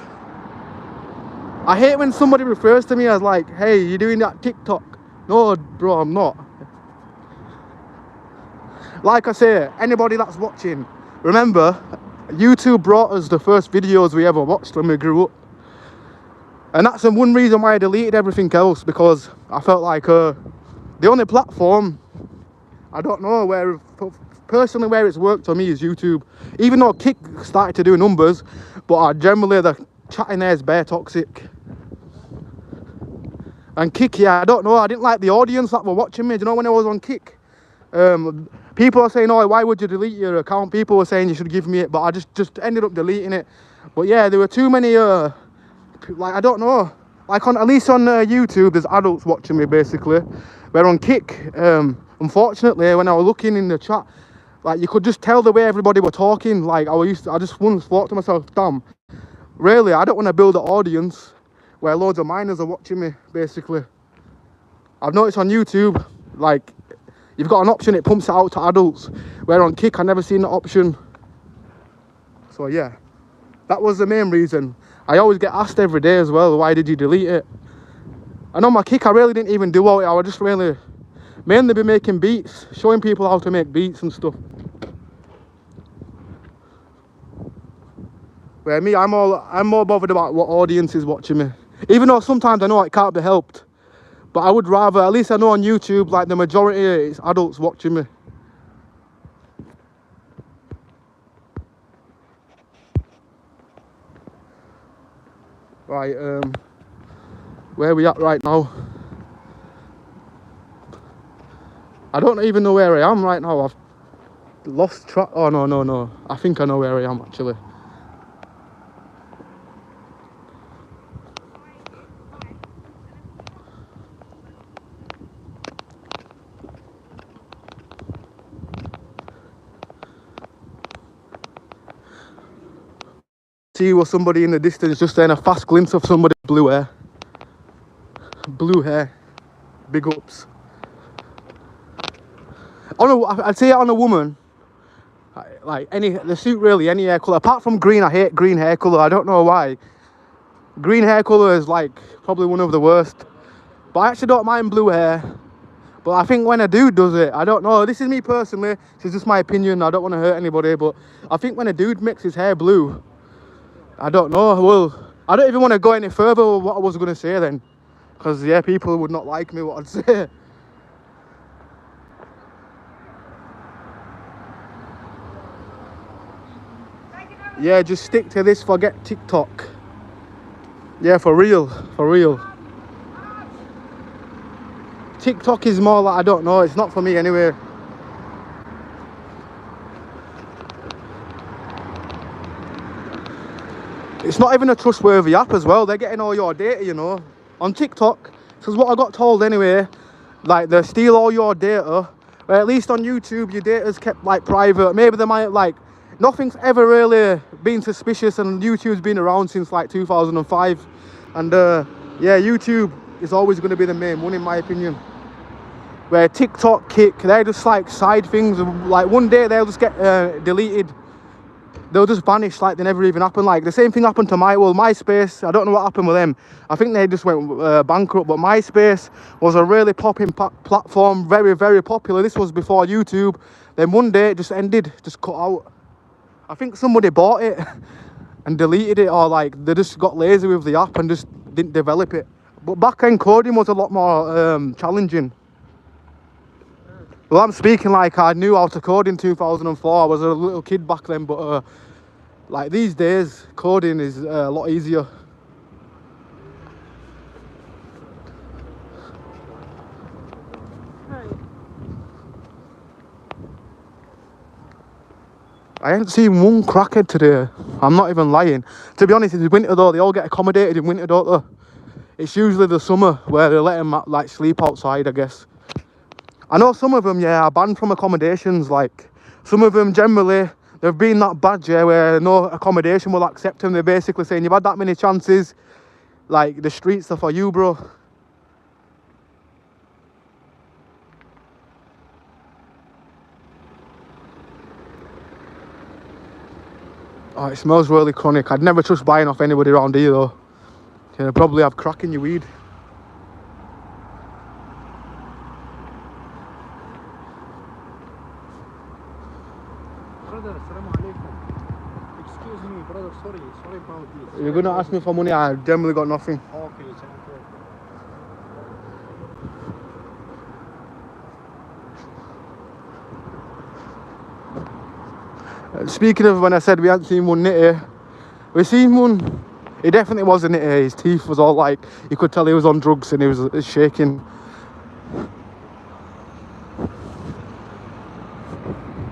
Speaker 1: I hate when somebody refers to me as like, hey, you doing that TikTok? No, bro, I'm not. Like I say, anybody that's watching, remember, YouTube brought us the first videos we ever watched when we grew up. And that's the one reason why I deleted everything else, because I felt like the only platform, I don't know, personally where it's worked for me is YouTube. Even though Kick started to do numbers, but generally the chatting there is bare toxic. And Kick, yeah, I don't know, I didn't like the audience that were watching me. Do you know when I was on Kick? People are saying, oh, why would you delete your account? People were saying you should give me it, but I just ended up deleting it. But yeah, there were too many like I don't know. Like at least on YouTube, there's adults watching me basically. Where on Kick, unfortunately, when I was looking in the chat, like you could just tell the way everybody were talking. Like I just once thought to myself, damn, really, I don't want to build an audience where loads of minors are watching me. Basically, I've noticed on YouTube, like you've got an option, it pumps it out to adults. Where on Kick, I never seen that option. So yeah, that was the main reason. I always get asked every day as well, why did you delete it? And on my Kick, I really didn't even do all it. I would just really mainly be making beats, showing people how to make beats and stuff. Where me, I'm more bothered about what audience is watching me. Even though sometimes I know it can't be helped, but I would rather, at least I know on YouTube, like the majority is adults watching me. Right, where are we at right now? I don't even know where I am right now. I've lost track. Oh, no. I think I know where I am, actually. See was somebody in the distance, just saying a fast glimpse of somebody with blue hair. Blue hair. Big ups. I'd say it on a woman. Like the suit really, any hair colour. Apart from green, I hate green hair colour. I don't know why. Green hair colour is like probably one of the worst. But I actually don't mind blue hair. But I think when a dude does it, I don't know. This is me personally. This is just my opinion. I don't want to hurt anybody. But I think when a dude makes his hair blue, I don't know. Well, I don't even want to go any further with what I was going to say then. Because, yeah, people would not like me what I'd say. Yeah, just stick to this. Forget TikTok. Yeah, for real. For real. TikTok is more like, I don't know. It's not for me anyway. It's not even a trustworthy app as well. They're getting all your data, you know. On TikTok, this is what I got told anyway. Like, they steal all your data. But at least on YouTube, your data's kept, like, private. Maybe they might, like... Nothing's ever really been suspicious, and YouTube's been around since, like, 2005. And, yeah, YouTube is always going to be the main one, in my opinion. Where TikTok, Kick, they're just, like, side things. Like, one day they'll just get deleted. They'll just vanish like they never even happened. Like the same thing happened to MySpace. I don't know what happened with them. I think they just went bankrupt. But MySpace was a really popping platform, very, very popular. This was before YouTube. Then one day it just ended, just cut out. I think somebody bought it and deleted it, or like they just got lazy with the app and just didn't develop it. But back then coding was a lot more challenging. Well, I'm speaking like I knew how to code in 2004. I was a little kid back then, but like these days, coding is a lot easier. I ain't seen one crackhead today. I'm not even lying. To be honest, it's winter though. They all get accommodated in winter, don't they? It's usually the summer where they let them like sleep outside, I guess. I know some of them, yeah, are banned from accommodations. Like, some of them generally, they've been that bad, yeah, where no accommodation will accept them. They're basically saying, you've had that many chances, like, the streets are for you, bro. Oh, it smells really chronic. I'd never trust buying off anybody around here, though. You'll probably have crack in your weed.
Speaker 2: Excuse me, brother, sorry about this.
Speaker 1: You're gonna ask me for money? I generally got nothing.
Speaker 2: Okay, thank you.
Speaker 1: Speaking of when I said we hadn't seen one nitty, we seen one. He definitely was a nitty. His teeth was all like, you could tell he was on drugs and he was shaking.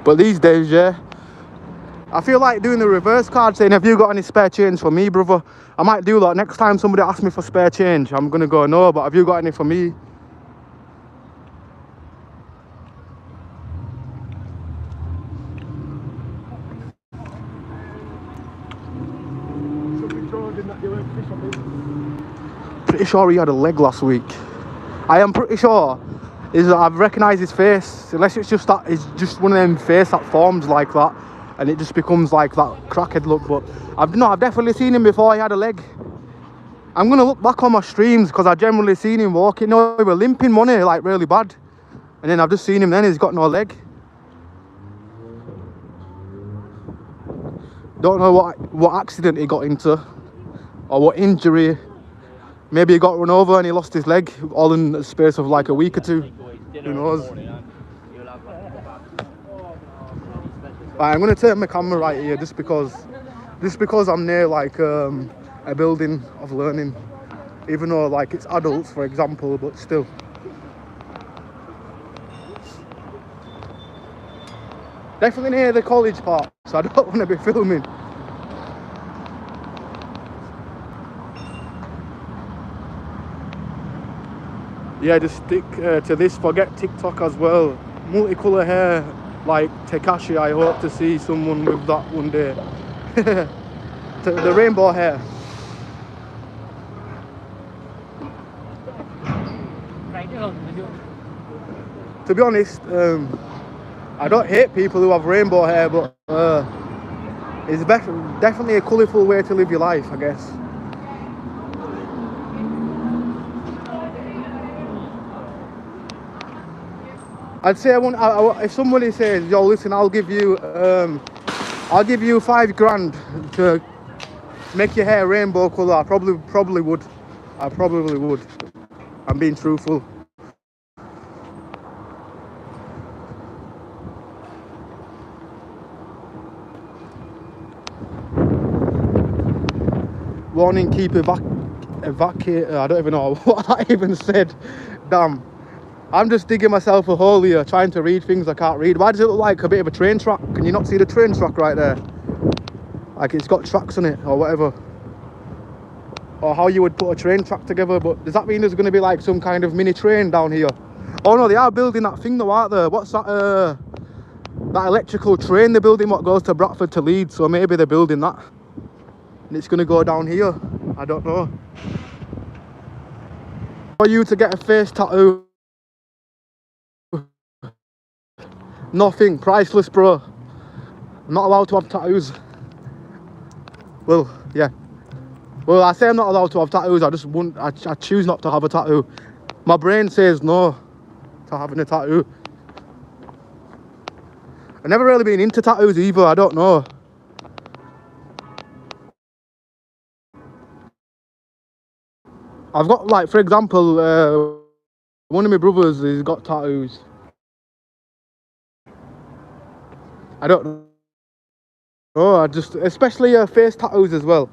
Speaker 1: But these days, yeah, I feel like doing the reverse card, saying, have you got any spare change for me, brother? I might do that. Next time somebody asks me for spare change, I'm going to go, no, but have you got any for me? Pretty sure he had a leg last week. I am pretty sure. I've recognised his face, unless it's just that it's just one of them face that forms like that, and it just becomes like that crackhead look. But I've definitely seen him before. He had a leg. I'm gonna look back on my streams because I generally seen him walking. No, he was limping money like really bad, and then I've just seen him. Then he's got no leg. Don't know what accident he got into or what injury. Maybe he got run over and he lost his leg all in the space of like a week or two. Who knows? Right, I'm gonna turn my camera right here just because I'm near like a building of learning, even though like it's adults, for example, but still. Definitely near the college part, so I don't want to be filming. Yeah, just stick to this. Forget TikTok as well. Multicolour hair, like Tekashi. I hope to see someone with that one day. The rainbow hair. To be honest, I don't hate people who have rainbow hair, but it's definitely a colourful way to live your life, I guess. I'd say if somebody says, "Yo, listen, I'll give you £5 grand to make your hair rainbow colour," I probably would. I probably would. I'm being truthful. Warning: keep evacuate. I don't even know what that even said. Damn. I'm just digging myself a hole here, trying to read things I can't read. Why does it look like a bit of a train track? Can you not see the train track right there? Like it's got tracks on it or whatever. Or how you would put a train track together. But does that mean there's going to be like some kind of mini train down here? Oh no, they are building that thing though, aren't they? What's that? That electrical train they're building, what goes to Bradford to Leeds. So maybe they're building that. And it's going to go down here. I don't know. For you to get a face tattoo. Nothing, priceless, bro. I'm not allowed to have tattoos. Well, yeah. Well, I say I'm not allowed to have tattoos. I choose not to have a tattoo. My brain says no to having a tattoo. I've never really been into tattoos either. I don't know. I've got, like, for example, one of my brothers has got tattoos. I don't know. Oh, especially face tattoos as well.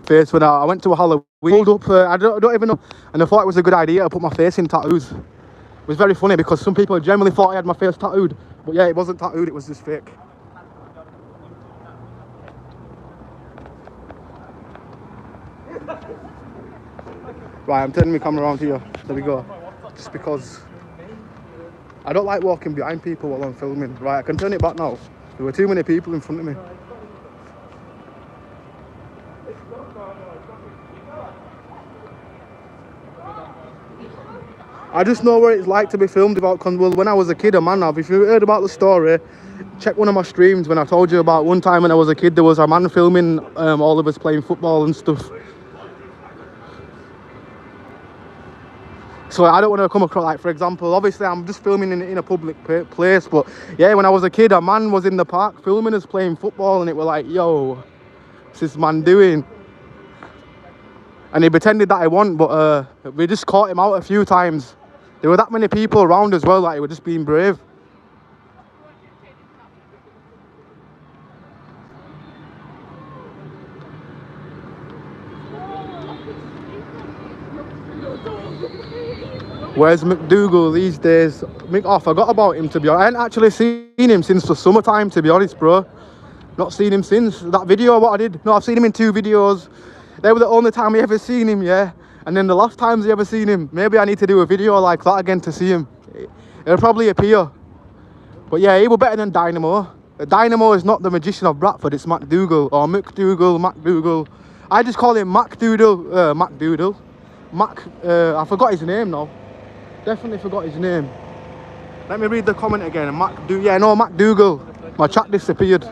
Speaker 1: Face when I went to a Halloween, pulled up, I don't even know, and I thought it was a good idea to put my face in tattoos. It was very funny because some people generally thought I had my face tattooed, but yeah, it wasn't tattooed, it was just fake. Right, I'm turning my camera around here. There we go. Just because I don't like walking behind people while I'm filming. Right, I can turn it back now. There were too many people in front of me. I just know what it's like to be filmed about. Well, when I was a kid, a man have. If you heard about the story, check one of my streams when I told you about one time when I was a kid, there was a man filming all of us playing football and stuff. So I don't want to come across, like, for example, obviously I'm just filming in a public place, but yeah, when I was a kid, a man was in the park filming us playing football, and it was like, yo, what's this man doing? And he pretended that he won, but we just caught him out a few times. There were that many people around as well, like, he was just being brave. Where's McDougal these days? I forgot about him, to be honest. I ain't actually seen him since the summertime, to be honest, bro. Not seen him since that video, what I did. No, I've seen him in 2 videos. They were the only time I ever seen him, yeah. And then the last times I ever seen him, maybe I need to do a video like that again to see him. It'll probably appear. But yeah, he was better than Dynamo. Dynamo is not the magician of Bradford, it's MacDougal, or McDougal. I just call him MacDougal. I forgot his name now. Definitely forgot his name. Let me read the comment again. MacDougal. My chat disappeared.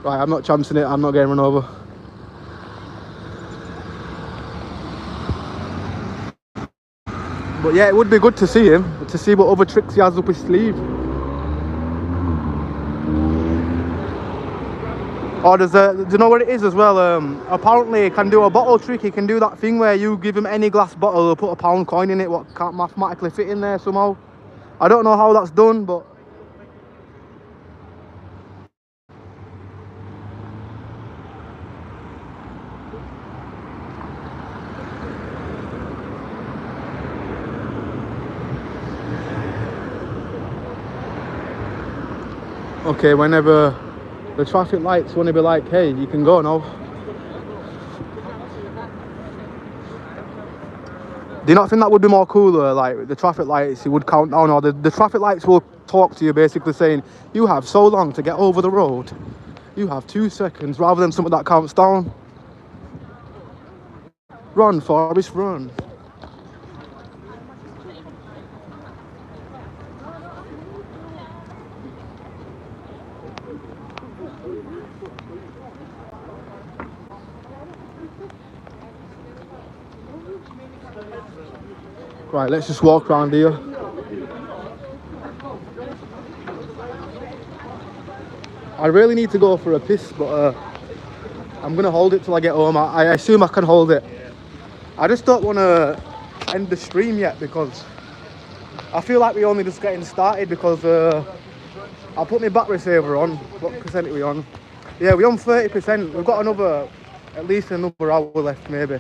Speaker 1: Right, I'm not chancing it, I'm not getting run over. But yeah, it would be good to see him, to see what other tricks he has up his sleeve. Or do you know what it is as well? Apparently he can do a bottle trick. He can do that thing where you give him any glass bottle or put a pound coin in it, what can't mathematically fit in there somehow. I don't know how that's done, but... Okay, whenever the traffic lights want to be like, hey, you can go now. Do you not think that would be more cooler? Like the traffic lights, it would count down, or the traffic lights will talk to you basically saying, you have so long to get over the road. You have 2 seconds, rather than something that counts down. Run, Forrest, run. Right, let's just walk around here. I really need to go for a piss, but I'm gonna hold it till I get home. I assume I can hold it. I just don't want to end the stream yet because I feel like we're only just getting started, because I put my battery saver on. What percent are we on? Yeah, we're on 30%. We've got at least another hour left maybe.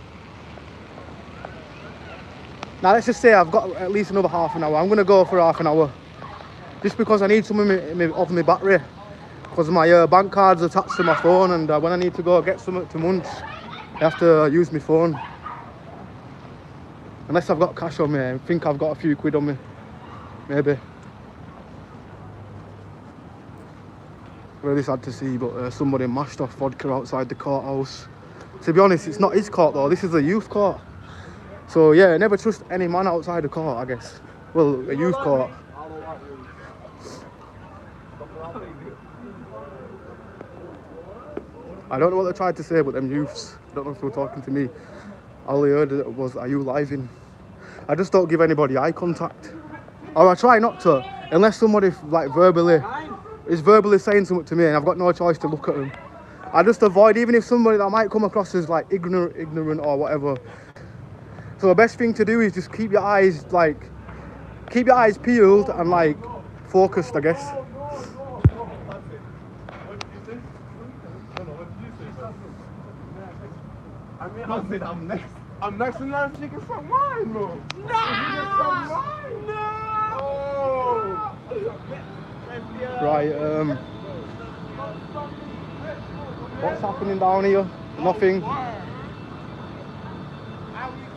Speaker 1: Now let's just say I've got at least another half an hour. I'm going to go for half an hour. Just because I need some of my battery. Because my bank card's attached to my phone, and when I need to go get something to munch, I have to use my phone. Unless I've got cash on me. I think I've got a few quid on me. Maybe. Really sad to see, but somebody mashed off vodka outside the courthouse. To be honest, it's not his court though. This is a youth court. So yeah, never trust any man outside the court, I guess. Well, a youth court. I don't know what they tried to say, but them youths, I don't know if they were talking to me. All I heard was, are you living? I just don't give anybody eye contact. Or I try not to, unless somebody like is verbally saying something to me and I've got no choice to look at them. I just avoid, even if somebody that might come across as like ignorant or whatever. So the best thing to do is just keep your eyes peeled and like focused, I guess.
Speaker 2: I'm next in line to get some wine, bro. No!
Speaker 1: Right, what's happening down here? Nothing.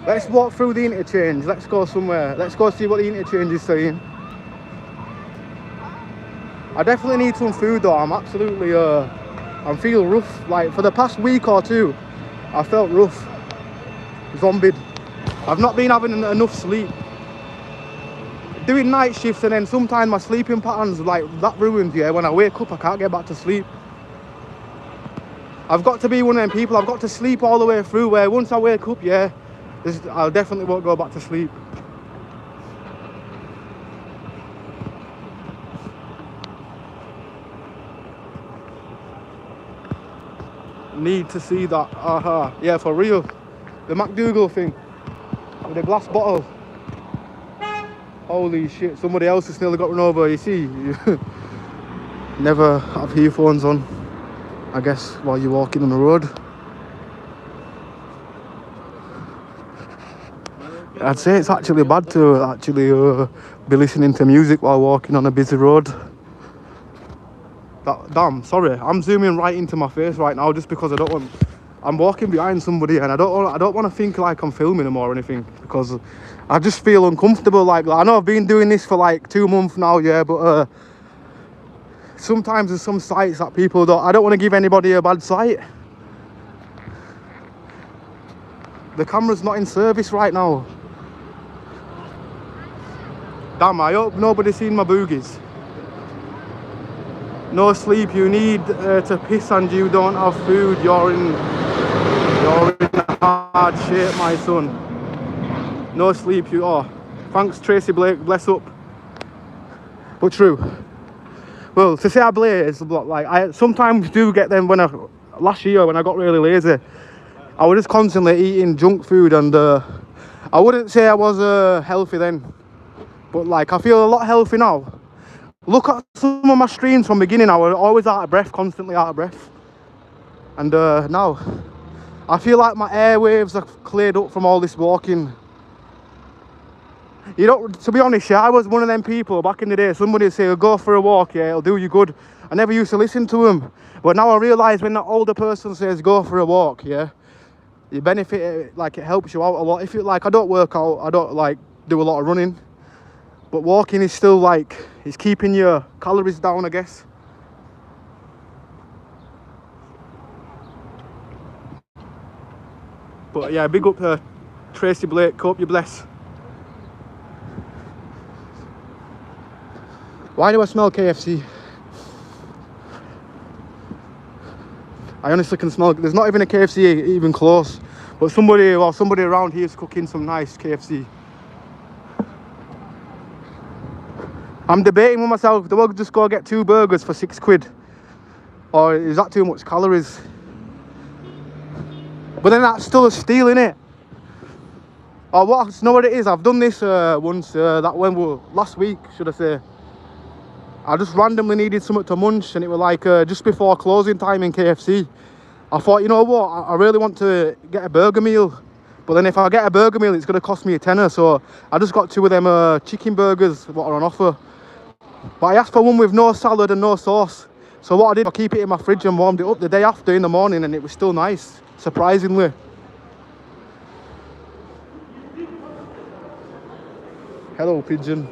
Speaker 1: Let's walk through the interchange. Let's go somewhere. Let's go see what the interchange is saying. I definitely need some food though. I'm absolutely, I'm feeling rough. Like for the past week or two, I felt rough. Zombied. I've not been having enough sleep. Doing night shifts, and then sometimes my sleeping patterns like that ruins, yeah. When I wake up, I can't get back to sleep. I've got to be one of them people. I've got to sleep all the way through, where once I wake up, yeah, I definitely won't go back to sleep. Need to see that. Aha. Yeah, for real. The MacDougal thing. With the glass bottle. Holy shit. Somebody else has nearly got run over. You see. Never have earphones on, I guess, while you're walking on the road. I'd say it's actually bad to actually be listening to music while walking on a busy road. Damn, sorry, I'm zooming right into my face right now just because I don't want. I'm walking behind somebody and I don't want to think like I'm filming them or anything because I just feel uncomfortable. Like I know I've been doing this for like 2 months now, yeah, but sometimes there's some sights that people don't. I don't want to give anybody a bad sight. The camera's not in service right now. Damn, I hope nobody's seen my boogies. No sleep, you need to piss and you don't have food. You're in hard shape, my son. No sleep, you. Oh, thanks Tracy Blake, bless up. But true. Well, to say I blaze, like I sometimes do get them when last year when I got really lazy, I was just constantly eating junk food and I wouldn't say I was healthy then, but like I feel a lot healthy now. Look at some of my streams from the beginning, I was always out of breath, constantly out of breath. And now, I feel like my airwaves are cleared up from all this walking. You know, to be honest, yeah, I was one of them people back in the day, somebody would say, go for a walk, yeah, it'll do you good. I never used to listen to them. But now I realise when that older person says, go for a walk, yeah, you benefit, like it helps you out a lot. If you like, I don't work out, I don't like do a lot of running. But walking is still like, it's keeping your calories down, I guess. But yeah, big up Tracy Blake, hope you bless. Why do I smell KFC? I honestly can smell, there's not even a KFC even close. But somebody around here is cooking some nice KFC. I'm debating with myself, do I just go get 2 burgers for £6? Or is that too much calories? But then that's still a steal, innit? Or what, you know what it is? I've done this once, last week, should I say. I just randomly needed something to munch and it was like just before closing time in KFC. I thought, you know what, I really want to get a burger meal. But then if I get a burger meal, it's going to cost me a tenner. So I just got 2 of them chicken burgers, what are on offer. But I asked for one with no salad and no sauce. So what I did, I keep it in my fridge and warmed it up the day after in the morning and it was still nice, surprisingly. Hello, pigeon.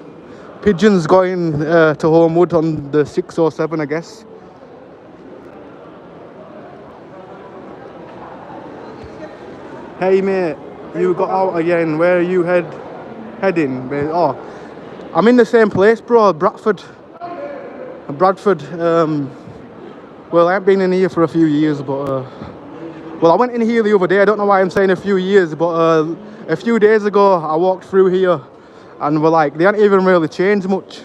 Speaker 1: Pigeon's going to Homewood on the 607, I guess. Hey mate, you got out again. Where are you heading? Oh, I'm in the same place, bro. Bradford. Well, I haven't been in here for a few years, but well, I went in here the other day. I don't know why I'm saying a few years, but a few days ago I walked through here, and we're like, they haven't even really changed much.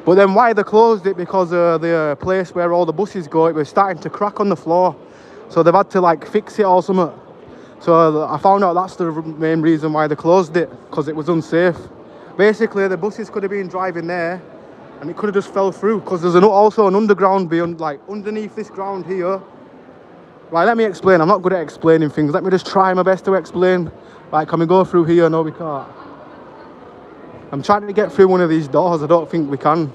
Speaker 1: But then why they closed it? Because the place where all the buses go, it was starting to crack on the floor, so they've had to like fix it or something. So I found out that's the main reason why they closed it, because it was unsafe. Basically, the buses could have been driving there, and it could have just fell through, because there's also an underground beyond, like underneath this ground here. Right, let me explain. I'm not good at explaining things. Let me just try my best to explain. Right, can we go through here? No, we can't. I'm trying to get through one of these doors. I don't think we can.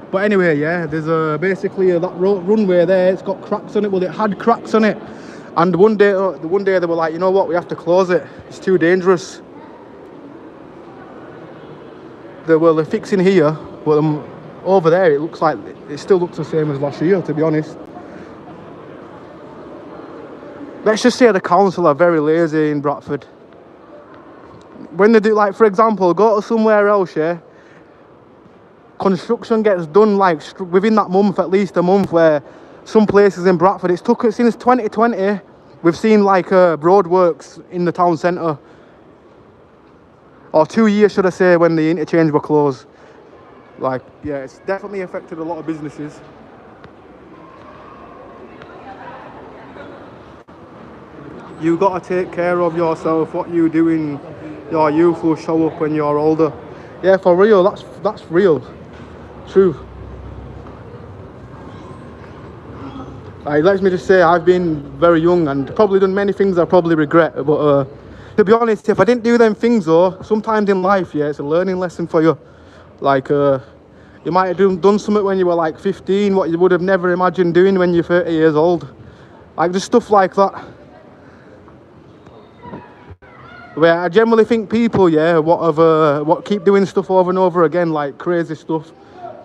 Speaker 1: But anyway, yeah, there's basically that runway there. It's got cracks on it. Well, it had cracks on it. And one day they were like, you know what, we have to close it. It's too dangerous. They're fixing here, but over there it looks like it still looks the same as last year, to be honest. Let's just say the council are very lazy in Bradford. When they do, like for example, go to somewhere else, yeah, construction gets done like within that month, at least a month, where some places in Bradford, it's took since 2020, we've seen like roadworks in the town centre. Or 2 years, should I say, when the interchange were closed. Like, yeah, it's definitely affected a lot of businesses. You gotta take care of yourself. What you do in your youth will show up when you're older. Yeah, for real, that's real. True. Let me just say, I've been very young and probably done many things I probably regret, but To be honest, if I didn't do them things though, sometimes in life, yeah, it's a learning lesson for you. Like, you might have done something when you were like 15, what you would have never imagined doing when you're 30 years old. Like, just stuff like that. Where I generally think people, yeah, what keep doing stuff over and over again, like crazy stuff,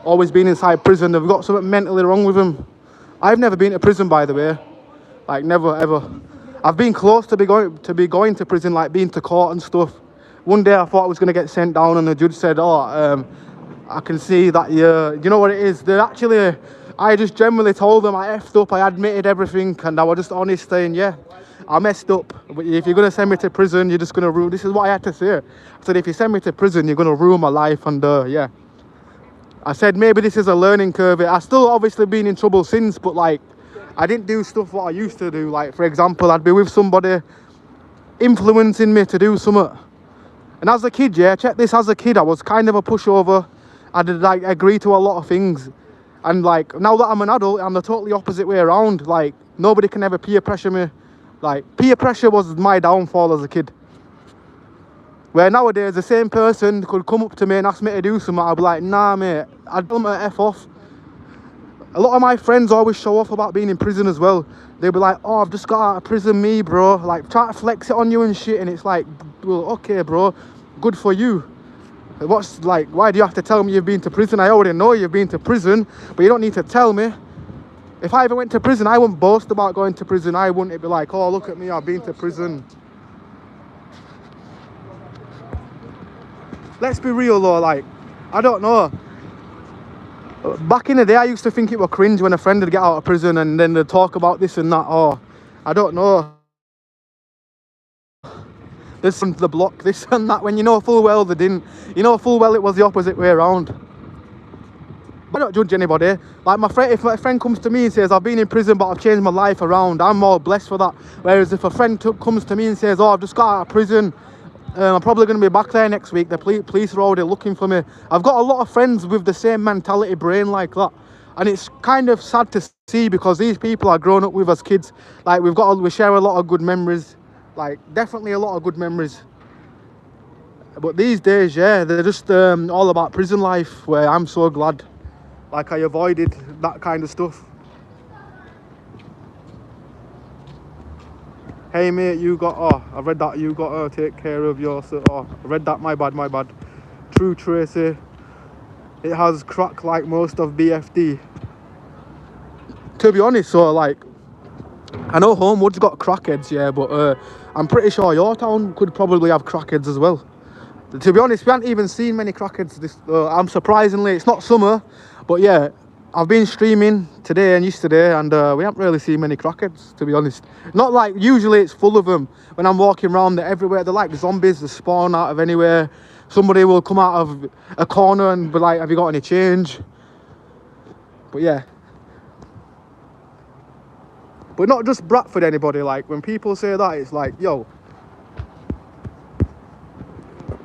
Speaker 1: always been inside prison, they've got something mentally wrong with them. I've never been to prison, by the way. Like, never, ever. I've been close to be going to prison, like being to court and stuff. One day I thought I was going to get sent down and the judge said, oh, I can see that you know what it is? They're actually, I just generally told them I effed up, I admitted everything, and I was just honest saying, yeah, I messed up. But if you're going to send me to prison, you're just going to ruin, this is what I had to say. I said, if you send me to prison, you're going to ruin my life, and yeah. I said, maybe this is a learning curve. I still obviously been in trouble since, but like, I didn't do stuff what I used to do. Like, for example, I'd be with somebody influencing me to do something. And as a kid, yeah, check this, as a kid, I was kind of a pushover. I did like agree to a lot of things. And like, now that I'm an adult, I'm the totally opposite way around. Like, nobody can ever peer pressure me. Like, peer pressure was my downfall as a kid. Where nowadays, the same person could come up to me and ask me to do something, I'd be like, nah, mate, I'd tell them to F off. A lot of my friends always show off about being in prison as well. They'll be like, oh, I've just got out of prison, me, bro. Like, try to flex it on you and shit, and it's like, well, okay, bro, good for you. What's like, why do you have to tell me you've been to prison? I already know you've been to prison, but you don't need to tell me. If I ever went to prison, I wouldn't boast about going to prison. I wouldn't be like, oh, look at me, I've been to prison. Let's be real though, like, I don't know. Back in the day, I used to think it was cringe when a friend would get out of prison and then they'd talk about this and that. Oh, I don't know. This and the block, this and that, when you know full well they didn't. You know full well it was the opposite way around. I don't judge anybody. Like, my friend, if my friend comes to me and says, I've been in prison but I've changed my life around, I'm more blessed for that. Whereas if a friend comes to me and says, oh, I've just got out of prison, I'm probably going to be back there next week, the police are already looking for me. I've got a lot of friends with the same mentality brain like that. And it's kind of sad to see because these people are grown up with as kids. Like, we share a lot of good memories. Like, definitely a lot of good memories. But these days, yeah, they're just all about prison life, where I'm so glad. Like, I avoided that kind of stuff. Hey mate, I read that, you got to take care of your, I read that, my bad. True Tracy, it has crack like most of BFD. To be honest, so like, I know Homewood's got crackheads, yeah, but I'm pretty sure your town could probably have crackheads as well. To be honest, we haven't even seen many crackheads I'm surprisingly, it's not summer, but yeah, I've been streaming today and yesterday and we haven't really seen many crackheads, to be honest. Not like, usually it's full of them. When I'm walking around, they're everywhere. They're like zombies, they spawn out of anywhere. Somebody will come out of a corner and be like, have you got any change? But yeah. But not just Bradford, anybody. Like, when people say that, it's like, yo,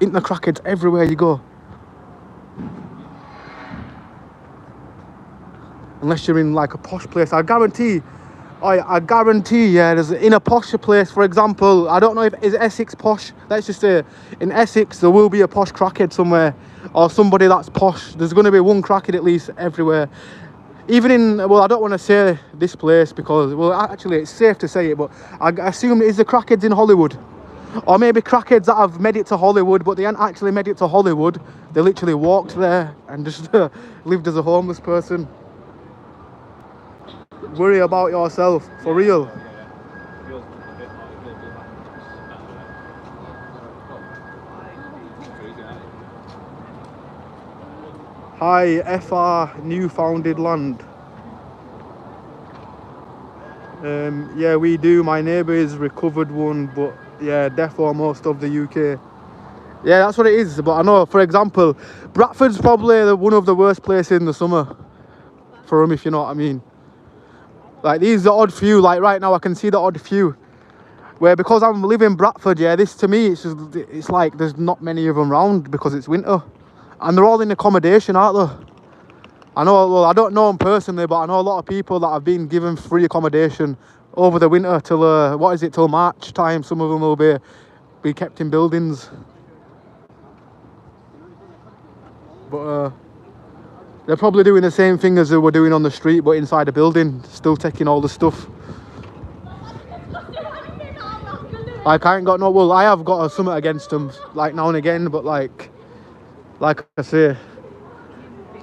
Speaker 1: ain't the crackheads everywhere you go? Unless you're in like a posh place, I guarantee, yeah, there's in a posh place, for example, I don't know if is Essex posh, let's just say in Essex there will be a posh crackhead somewhere, or somebody that's posh. There's going to be one crackhead at least everywhere. Even in, well, I don't want to say this place because, well, actually it's safe to say it, but I assume it is the crackheads in Hollywood. Or maybe crackheads that have made it to Hollywood, but they ain't actually made it to Hollywood. They literally walked there and just lived as a homeless person. Worry about yourself, for real. Hi, FR Newfounded Land. Yeah, we do. My neighbour is recovered one, but yeah, defo most of the UK. Yeah, that's what it is. But I know, for example, Bradford's probably one of the worst places in the summer for them, if you know what I mean. Like, these are the odd few. Like, right now I can see the odd few where, because I'm living in Bradford, yeah, this to me, it's like there's not many of them around because it's winter. And they're all in accommodation, aren't they? I know, well, I don't know them personally, but I know a lot of people that have been given free accommodation over the winter till, till March time. Some of them will be be kept in buildings. But they're probably doing the same thing as they were doing on the street, but inside a building, still taking all the stuff. Like, I ain't got no, well, I have got a something against them, like, now and again, but like I say,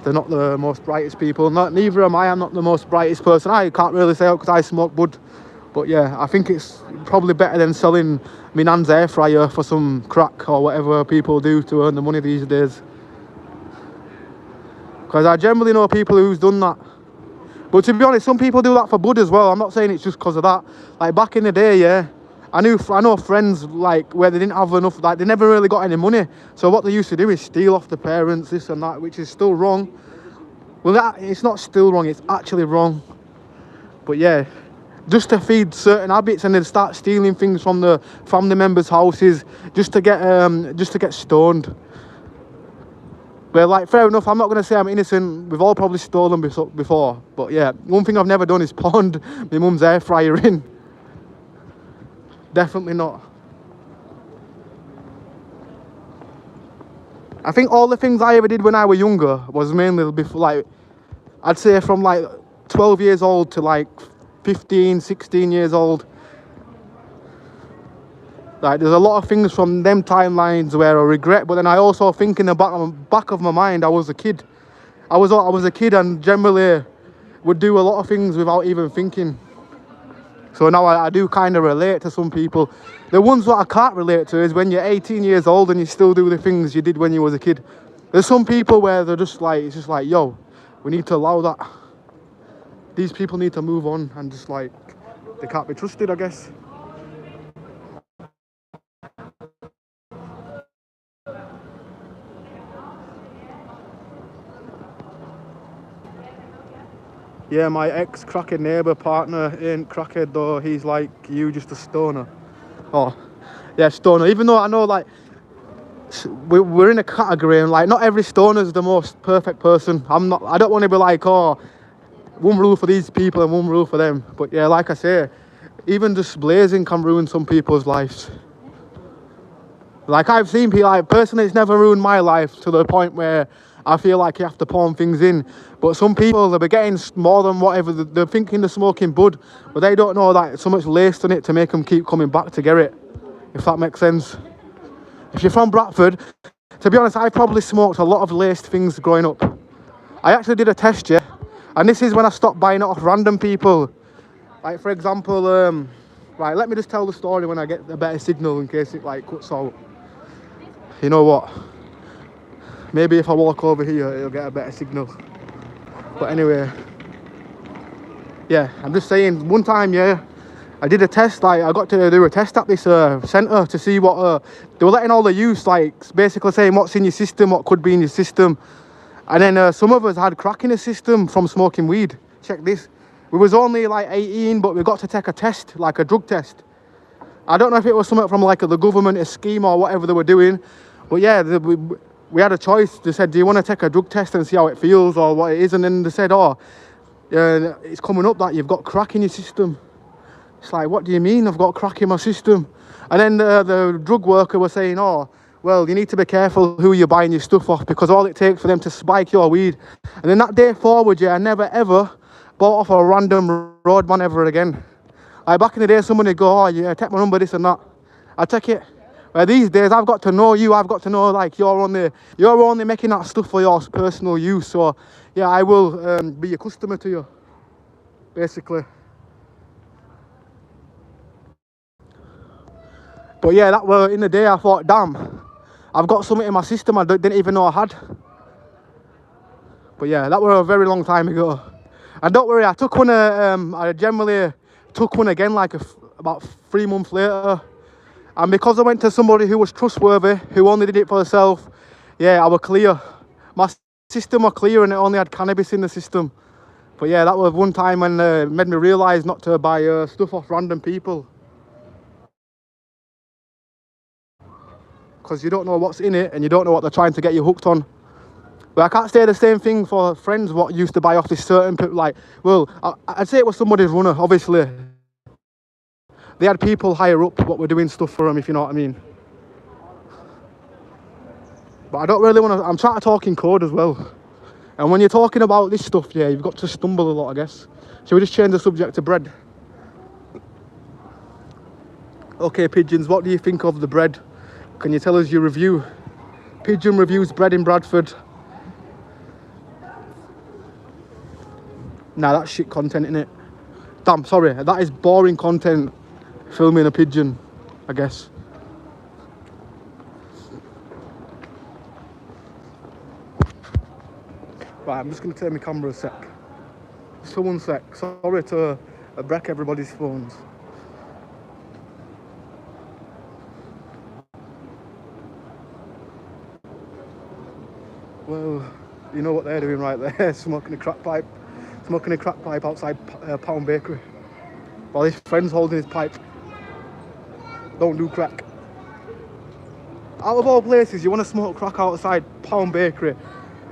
Speaker 1: they're not the most brightest people. Neither am I. I'm not the most brightest person. I can't really say it because I smoke bud. But yeah, I think it's probably better than selling my nan's air fryer for some crack or whatever people do to earn the money these days. Because I generally know people who's done that. But to be honest, some people do that for bud as well. I'm not saying it's just because of that. Like back in the day, yeah, I know friends like where they didn't have enough, like they never really got any money. So what they used to do is steal off the parents, this and that, which is still wrong. Well, it's not still wrong, it's actually wrong. But yeah, just to feed certain habits, and then start stealing things from the family members' houses just to get stoned. But like, fair enough, I'm not going to say I'm innocent. We've all probably stolen before. But yeah, one thing I've never done is pawned my mum's air fryer in. Definitely not. I think all the things I ever did when I was younger was mainly before, like, I'd say from like 12 years old to like 15, 16 years old. Like, there's a lot of things from them timelines where I regret, but then I also think in the back of my mind, I was a kid. I was a kid and generally would do a lot of things without even thinking. So now I do kind of relate to some people. The ones that I can't relate to is when you're 18 years old and you still do the things you did when you was a kid. There's some people where they're just like, it's just like, yo, we need to allow that. These people need to move on, and just like, they can't be trusted, I guess. Yeah, my ex-crackhead neighbour partner ain't crackhead though. He's like you, just a stoner. Oh, yeah, stoner. Even though I know, like, we're in a category, and like, not every stoner is the most perfect person. I don't want to be like, oh, one rule for these people and one rule for them. But yeah, like I say, even just blazing can ruin some people's lives. Like, I've seen people, like, personally, it's never ruined my life to the point where I feel like you have to pawn things in. But some people, they'll be getting more than whatever. They're thinking they're smoking bud, but they don't know that so much laced on it to make them keep coming back to get it, if that makes sense. If you're from Bradford, to be honest, I probably smoked a lot of laced things growing up. I actually did a test, yeah, and this is when I stopped buying it off random people. Like, for example, right, let me just tell the story when I get a better signal in case it like cuts out. You know what? Maybe if I walk over here, it'll get a better signal. But anyway, yeah, I'm just saying, one time, yeah, I did a test. Like, I got to do a test at this centre to see what they were letting all the youths, like, basically saying what's in your system, what could be in your system. And then some of us had crack in the system from smoking weed. Check this. We was only like 18, but we got to take a test, like a drug test. I don't know if it was something from like the government, a scheme or whatever they were doing. But yeah, we had a choice. They said, do you want to take a drug test and see how it feels or what it is? And then they said, oh, it's coming up that you've got crack in your system. It's like, what do you mean I've got crack in my system? And then the drug worker was saying, oh, well, you need to be careful who you're buying your stuff off, because all it takes for them to spike your weed. And then that day forward, yeah, I never ever bought off a random roadman ever again. Like, back in the day, someone would go, oh yeah, take my number, this and that. I take it. Where these days, I've got to know you. I've got to know, like, you're only making that stuff for your personal use. So yeah, I will be a customer to you, basically. But yeah, that were in the day. I thought, damn, I've got something in my system I didn't even know I had. But yeah, that were a very long time ago. And don't worry, I took one. I generally took one again, like about 3 months later. And because I went to somebody who was trustworthy, who only did it for herself, yeah, I was clear. My system was clear and it only had cannabis in the system. But yeah, that was one time when it made me realise not to buy stuff off random people. Because you don't know what's in it and you don't know what they're trying to get you hooked on. But I can't say the same thing for friends what used to buy off this certain people. Like, well, I'd say it was somebody's runner, obviously. They had people higher up what were doing stuff for them, if you know what I mean. But I don't really want to, I'm trying to talk in code as well. And when you're talking about this stuff, yeah, you've got to stumble a lot, I guess. Shall we just change the subject to bread? Okay, pigeons, what do you think of the bread? Can you tell us your review? Pigeon reviews bread in Bradford. Nah, that's shit content, innit? Damn, sorry, that is boring content. Filming a pigeon, I guess. Right, I'm just going to turn my camera a sec. Just for 1 sec. Sorry to wreck everybody's phones. Well, you know what they're doing right there, smoking a crack pipe. Smoking a crack pipe outside Pound Bakery. While his friend's holding his pipe. Don't do crack. Out of all places, you want to smoke crack outside Pound Bakery.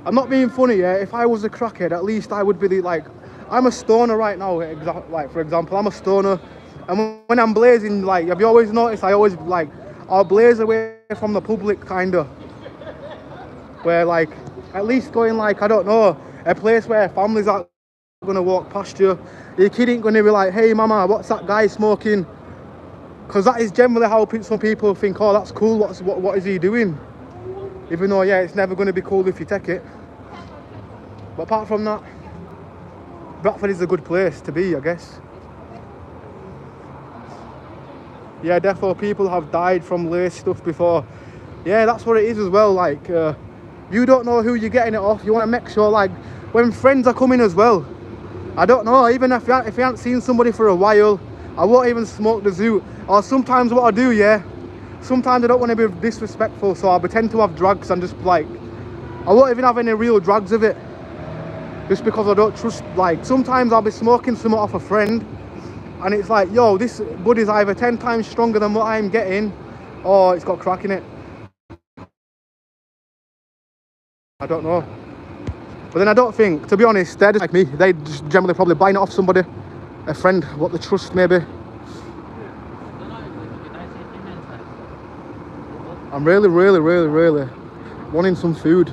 Speaker 1: I'm not being funny, yeah. If I was a crackhead, at least I would be the, like, I'm a stoner right now, like, for example, I'm a stoner. And when I'm blazing, like, have you always noticed, I always, like, I'll blaze away from the public, kind of. Where, like, at least going, like, I don't know, a place where families are going to walk past you. Your kid ain't going to be like, hey, mama, what's that guy smoking? Because that is generally how some people think, oh, that's cool, what is he doing? Even though, yeah, it's never going to be cool if you take it. But apart from that, Bradford is a good place to be, I guess. Yeah, therefore people have died from lace stuff before. Yeah, that's what it is as well. Like, you don't know who you're getting it off. You want to make sure, like, when friends are coming as well. I don't know, even if you haven't seen somebody for a while, I won't even smoke the zoo. Or sometimes what I do, yeah, sometimes I don't want to be disrespectful, so I'll pretend to have drugs and just, like, I won't even have any real drugs of it. Just because I don't trust, like, sometimes I'll be smoking something off a friend, and it's like, yo, this bud is either 10 times stronger than what I'm getting, or it's got crack in it. I don't know. But then I don't think, to be honest, they're just like me. They just generally probably buying it off somebody, a friend, what they trust maybe. I'm really wanting some food.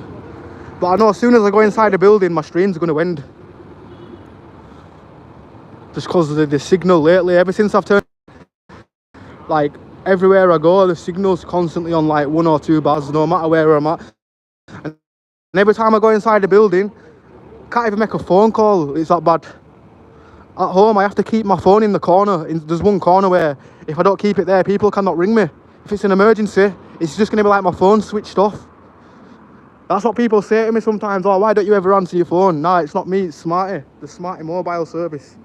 Speaker 1: But I know as soon as I go inside the building, my streams are going to end. Just because of the signal lately, ever since I've turned, like, everywhere I go, the signal's constantly on like 1 or 2 bars, no matter where I'm at. And every time I go inside the building, can't even make a phone call, it's that bad. At home, I have to keep my phone in the corner. There's one corner where, if I don't keep it there, people cannot ring me. If it's an emergency, it's just going to be like my phone switched off. That's what people say to me sometimes. Oh, why don't you ever answer your phone? Nah, it's not me, it's Smarty. The Smarty mobile service.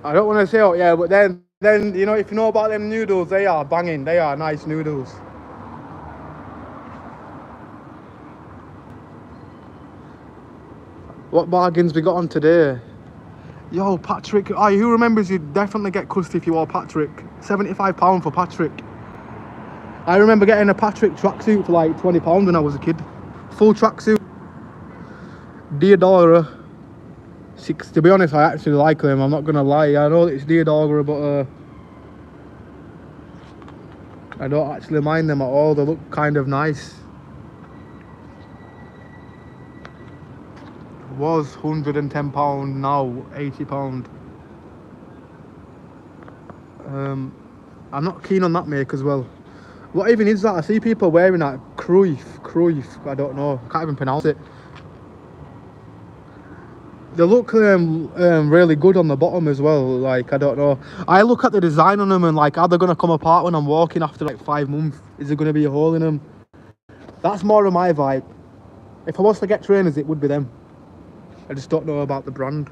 Speaker 1: I don't want to say, oh yeah, but then, you know, if you know about them noodles, they are banging. They are nice noodles. What bargains we got on today? Yo, Patrick. Who remembers you definitely get cussed if you wore Patrick? £75 for Patrick. I remember getting a Patrick tracksuit for like £20 when I was a kid. Full tracksuit. Deodora. To be honest, I actually like them. I'm not gonna lie. I know it's Deodora, but I don't actually mind them at all. They look kind of nice. Was £110, now £80. I'm not keen on that make as well. What even is that? I see people wearing that Cruyff, I don't know, can't even pronounce it. They look really good on the bottom as well. Like, I don't know, I look at the design on them and like, are they gonna come apart when I'm walking after like 5 months? Is there gonna be a hole in them? That's more of my vibe. If I was to get trainers, it would be them. I just don't know about the brand.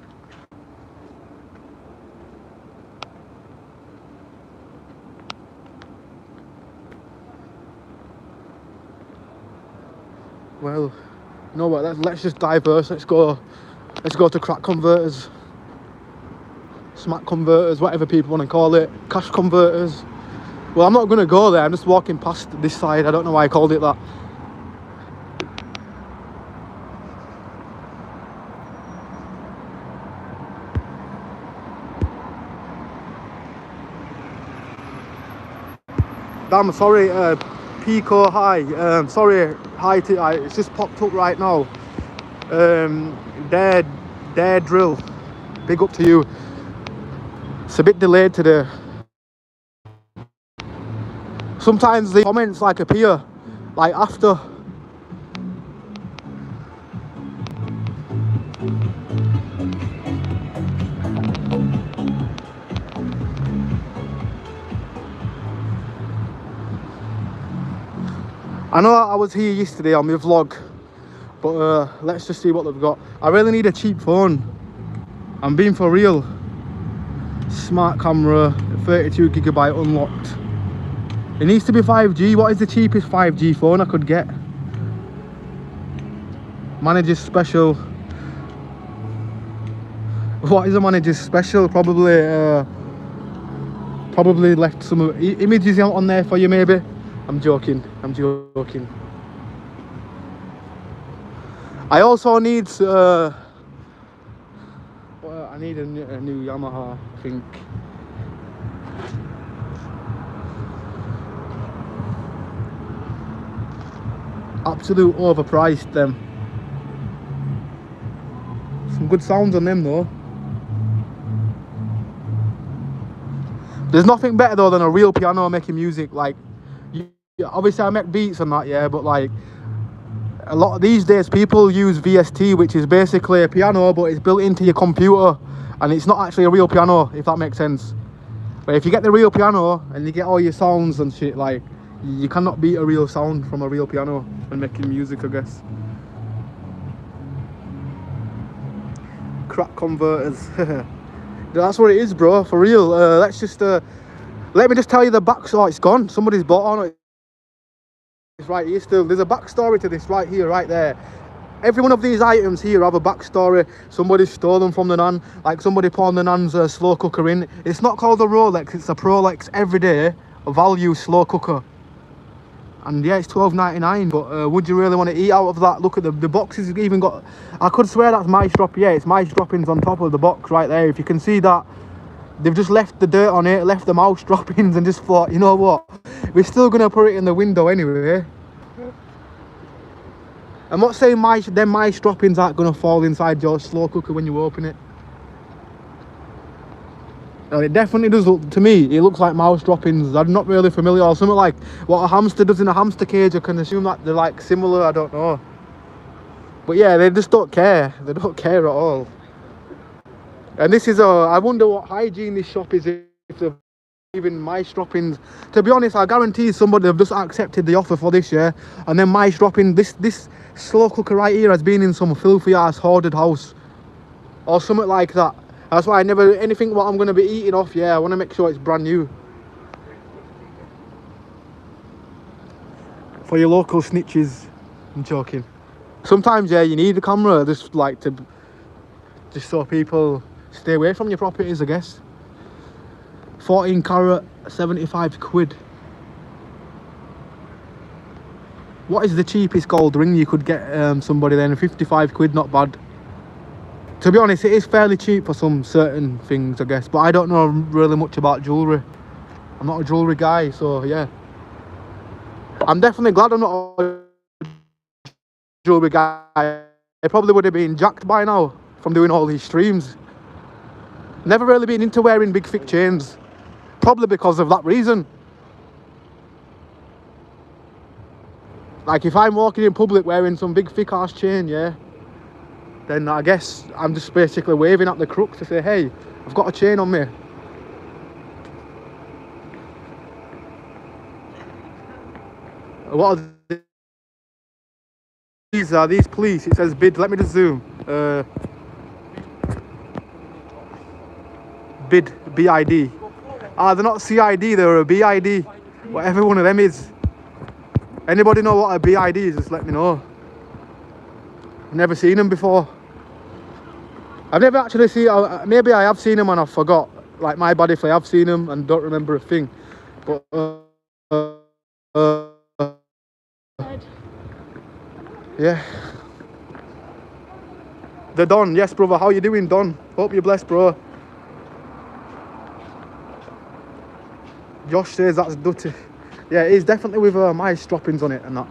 Speaker 1: Well, you know what, let's just diverse. Let's go to crack converters, smack converters, whatever people want to call it, cash converters. Well, I'm not going to go there, I'm just walking past this side. I don't know why I called it that. Damn, sorry, Pico, hi. Sorry, hi to, it's just popped up right now. Dare Drill, big up to you. It's a bit delayed today. Sometimes the comments like appear, like after. I know I was here yesterday on my vlog, but let's just see what they've got. I really need a cheap phone. I'm being for real. Smart camera, 32GB unlocked. It needs to be 5G. What is the cheapest 5G phone I could get? Manager's special. What is a manager's special? Probably left some images on there for you maybe. I'm joking. I also need I need a new Yamaha, I think. Absolute overpriced them. Some good sounds on them though. There's nothing better though than a real piano making music. Like, obviously I make beats and that, yeah, but like a lot of these days people use VST, which is basically a piano but it's built into your computer, and it's not actually a real piano, if that makes sense. But if you get the real piano and you get all your sounds and shit, like, you cannot beat a real sound from a real piano when making music, I guess. Crack converters. That's what it is, bro, for real. Let's just let me just tell you the back. Oh, it's gone. Somebody's bought on it. It's right here still. There's a backstory to this right here, right there. Every one of these items here have a backstory. Somebody stole them from the nan. Like somebody pawned the nan's slow cooker in. It's not called a Rolex. It's a Prolex everyday value slow cooker. And yeah, it's $12.99. But would you really want to eat out of that? Look at the boxes. Even got. I could swear that's my strop. Yeah, it's my droppings on top of the box right there. If you can see that, they've just left the dirt on it, left the mouse droppings, and just thought, you know what? We're still gonna put it in the window anyway. I'm not saying my droppings aren't gonna fall inside your slow cooker when you open it. No, it definitely does look, to me, it looks like mouse droppings. I'm not really familiar, or something like what a hamster does in a hamster cage. I can assume that they're like similar, I don't know. But yeah, they just don't care. They don't care at all. And this is I wonder what hygiene this shop is, if they've even mice droppings. To be honest, I guarantee somebody have just accepted the offer for this year, and then mice dropping. This slow cooker right here has been in some filthy ass hoarded house or something like that. That's why I never, anything what I'm going to be eating off, yeah, I want to make sure it's brand new. For your local snitches. I'm joking. Sometimes, yeah, you need a camera just like to, just so people stay away from your properties, I guess. 14 carat, 75 quid. What is the cheapest gold ring you could get somebody then? 55 quid, not bad. To be honest, it is fairly cheap for some certain things, I guess. But I don't know really much about jewellery. I'm not a jewellery guy, so yeah. I'm definitely glad I'm not a jewellery guy. I probably would have been jacked by now from doing all these streams. Never really been into wearing big thick chains. Probably because of that reason. Like if I'm walking in public wearing some big thick ass chain, yeah, then I guess I'm just basically waving at the crook to say, hey, I've got a chain on me. What are these? Are these police? It says bid. Let me just zoom. Bid, BID. Ah, they're not CID, they're a BID. Whatever one of them is. Anybody know what a BID is? Just let me know. I've never seen them before. I've never actually seen, maybe I have seen them and I forgot. Like my bad if I have seen them and don't remember a thing. But yeah. The Don, yes brother, how you doing Don? Hope you're blessed bro. Josh says that's dirty. Yeah, it is definitely with mice droppings on it and that.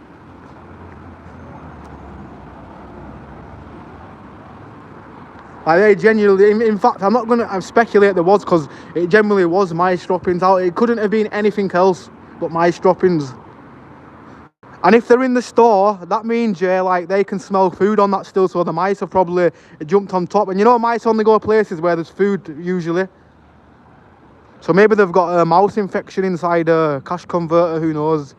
Speaker 1: They genuinely, in fact, I'm not going to speculate there was, because it generally was mice droppings out. It couldn't have been anything else but mice droppings. And if they're in the store, that means, yeah, like they can smell food on that still, so the mice have probably jumped on top. And you know, mice only go places where there's food usually. So maybe they've got a mouse infection inside a cash converter, who knows.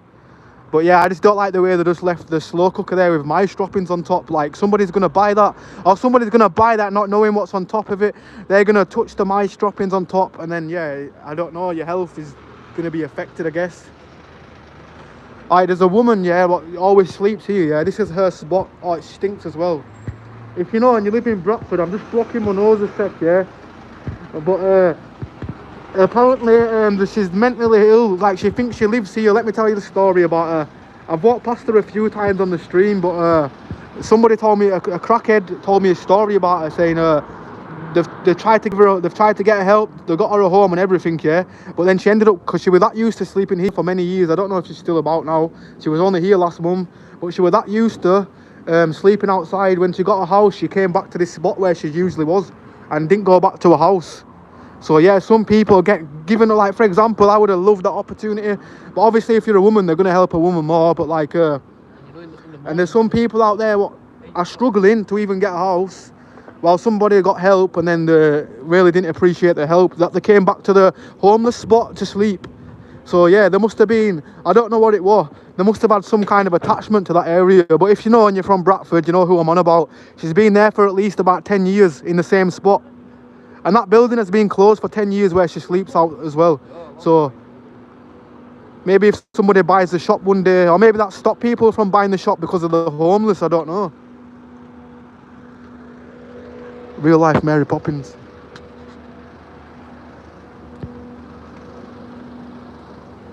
Speaker 1: But yeah, I just don't like the way they just left the slow cooker there with mice droppings on top. Like, somebody's going to buy that, or somebody's going to buy that not knowing what's on top of it. They're going to touch the mice droppings on top, and then, yeah, I don't know, your health is going to be affected, I guess. Alright, there's a woman, yeah, what always sleeps here, yeah. This is her spot. Oh, it stinks as well. If you know and you live in Bradford, I'm just blocking my nose a sec, yeah. But, apparently, she's mentally ill. Like, she thinks she lives here. Let me tell you the story about her. I've walked past her a few times on the stream, but somebody told me, a crackhead told me a story about her, saying they've tried to give her, they've tried to get her help, they got her a home and everything, yeah. But then she ended up, because she was that used to sleeping here for many years. I don't know if she's still about now. She was only here last month, but she was that used to sleeping outside. When she got a house, she came back to this spot where she usually was and didn't go back to her house. So yeah, some people get given, like, for example, I would have loved that opportunity, but obviously if you're a woman, they're going to help a woman more. But like, and there's some people out there what are struggling to even get a house, while somebody got help and then they really didn't appreciate the help, that they came back to the homeless spot to sleep. So yeah, there must have been, I don't know what it was, they must have had some kind of attachment to that area. But if you know and you're from Bradford, you know who I'm on about. She's been there for at least about 10 years in the same spot. And that building has been closed for 10 years where she sleeps out as well. So maybe if somebody buys the shop one day, or maybe that stopped people from buying the shop because of the homeless, I don't know. Real life Mary Poppins.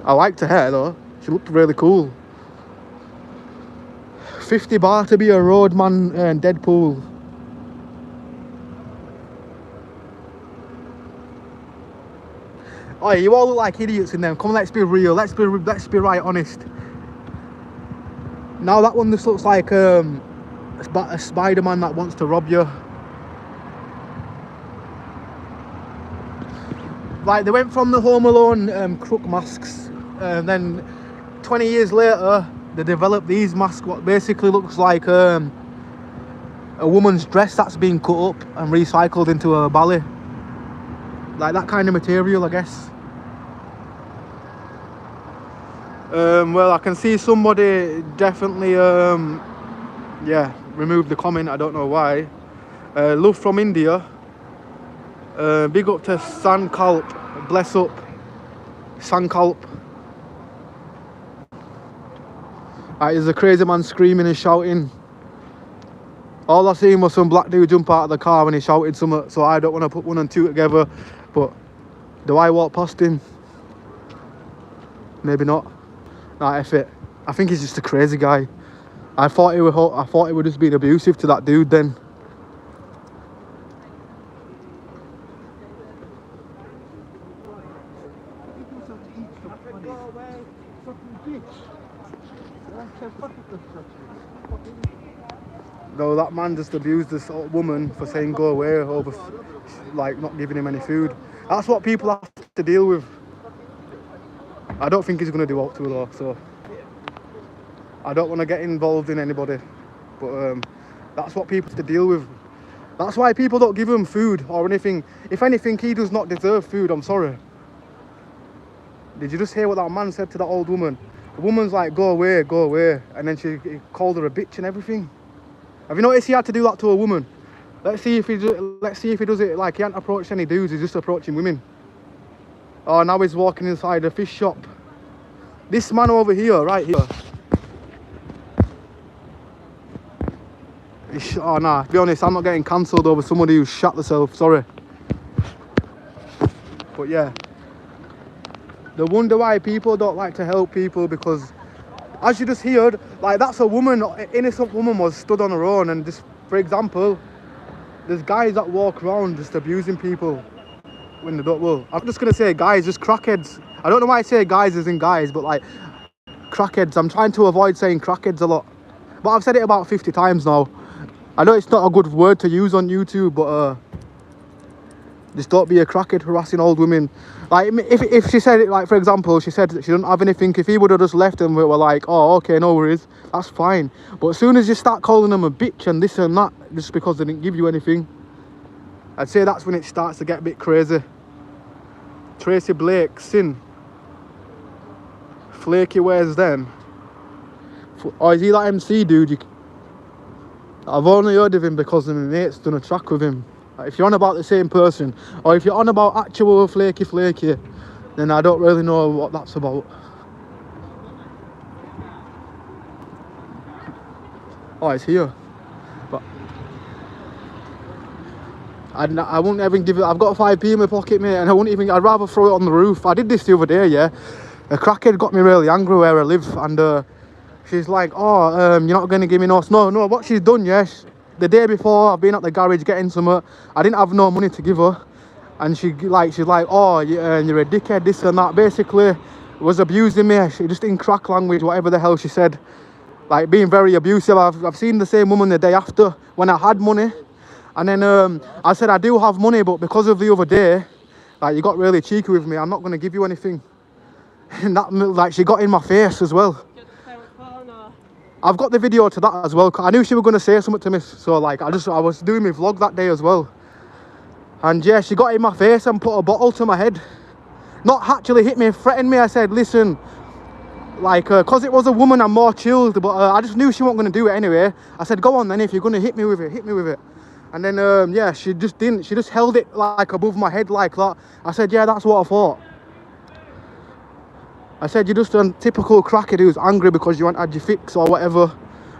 Speaker 1: I liked her hair though. She looked really cool. 50 bar to be a roadman and Deadpool. Oh, you all look like idiots in them. Come on, let's be real. Let's be right honest. Now that one just looks like a Spider-Man that wants to rob you. Like, they went from the Home Alone crook masks, and then 20 years later they developed these masks, what basically looks like a woman's dress that's been cut up and recycled into a ballet. Like that kind of material, I guess. Well, I can see somebody definitely yeah, removed the comment. I don't know why. Love from India. Big up to Sankalp. Bless up Sankalp. There's a crazy man screaming and shouting. All I seen was some black dude jump out of the car when he shouted something, so I don't want to put one and two together. But do I walk past him? Maybe not. Nah, F it. I think he's just a crazy guy. I thought he would just be abusive to that dude then. No, that man just abused this woman for saying go away over, like, not giving him any food. That's what people have to deal with. I don't think he's going to do out to her though, so I don't want to get involved in anybody. But that's what people have to deal with. That's why people don't give him food or anything. If anything, he does not deserve food, I'm sorry. Did you just hear what that man said to that old woman? The woman's like, go away, and then he called her a bitch and everything. Have you noticed he had to do that to a woman? Let's see if he does it like he hasn't approached any dudes, he's just approaching women. Oh, now he's walking inside a fish shop. This man over here, right here. Oh nah, to be honest, I'm not getting cancelled over somebody who shot themselves, sorry. But yeah. They wonder why people don't like to help people, because as you just heard, like, that's a woman, innocent woman was stood on her own, and just, for example, there's guys that walk around just abusing people when they don't, well, I'm just gonna say guys, just crackheads. I don't know why I say guys as in guys, but like, crackheads. I'm trying to avoid saying crackheads a lot, but I've said it about 50 times now. I know it's not a good word to use on YouTube, but just don't be a crackhead harassing old women. Like, if she said it, like, for example, she said that she didn't have anything, if he would have just left and we were like, oh, okay, no worries, that's fine. But as soon as you start calling them a bitch and this and that, just because they didn't give you anything, I'd say that's when it starts to get a bit crazy. Tracy Blake, Sin. Flaky, where's them? Oh, is he that MC dude? I've only heard of him because my mate's done a track with him. Like, if you're on about the same person, or if you're on about actual flaky, then I don't really know what that's about. Oh, it's here. But I wouldn't even give it. I've got 5p in my pocket, mate, and I wouldn't even. I'd rather throw it on the roof. I did this the other day, yeah. A crackhead got me really angry where I live, and she's like, "Oh, you're not going to give me no." No. What she's done, yeah. The day before, I've been at the garage getting some. I didn't have no money to give her, and she's like, "Oh, you're a dickhead, this and that." Basically, was abusing me. She just in crack language, whatever the hell she said, like being very abusive. I've seen the same woman the day after when I had money, and then I said I do have money, but because of the other day, like, you got really cheeky with me. I'm not going to give you anything. And that, like, she got in my face as well. I've got the video to that as well. I knew she was going to say something to me, so like I was doing my vlog that day as well. And yeah, she got in my face and put a bottle to my head. Not actually hit me, threatened me. I said, listen, like, because it was a woman, I'm more chilled, but I just knew she wasn't going to do it anyway. I said, go on then, if you're going to hit me with it, hit me with it. And then yeah, she just didn't. She just held it like above my head like that. I said, yeah, that's what I thought. I said, you're just a typical crackhead who's angry because you haven't had your fix or whatever.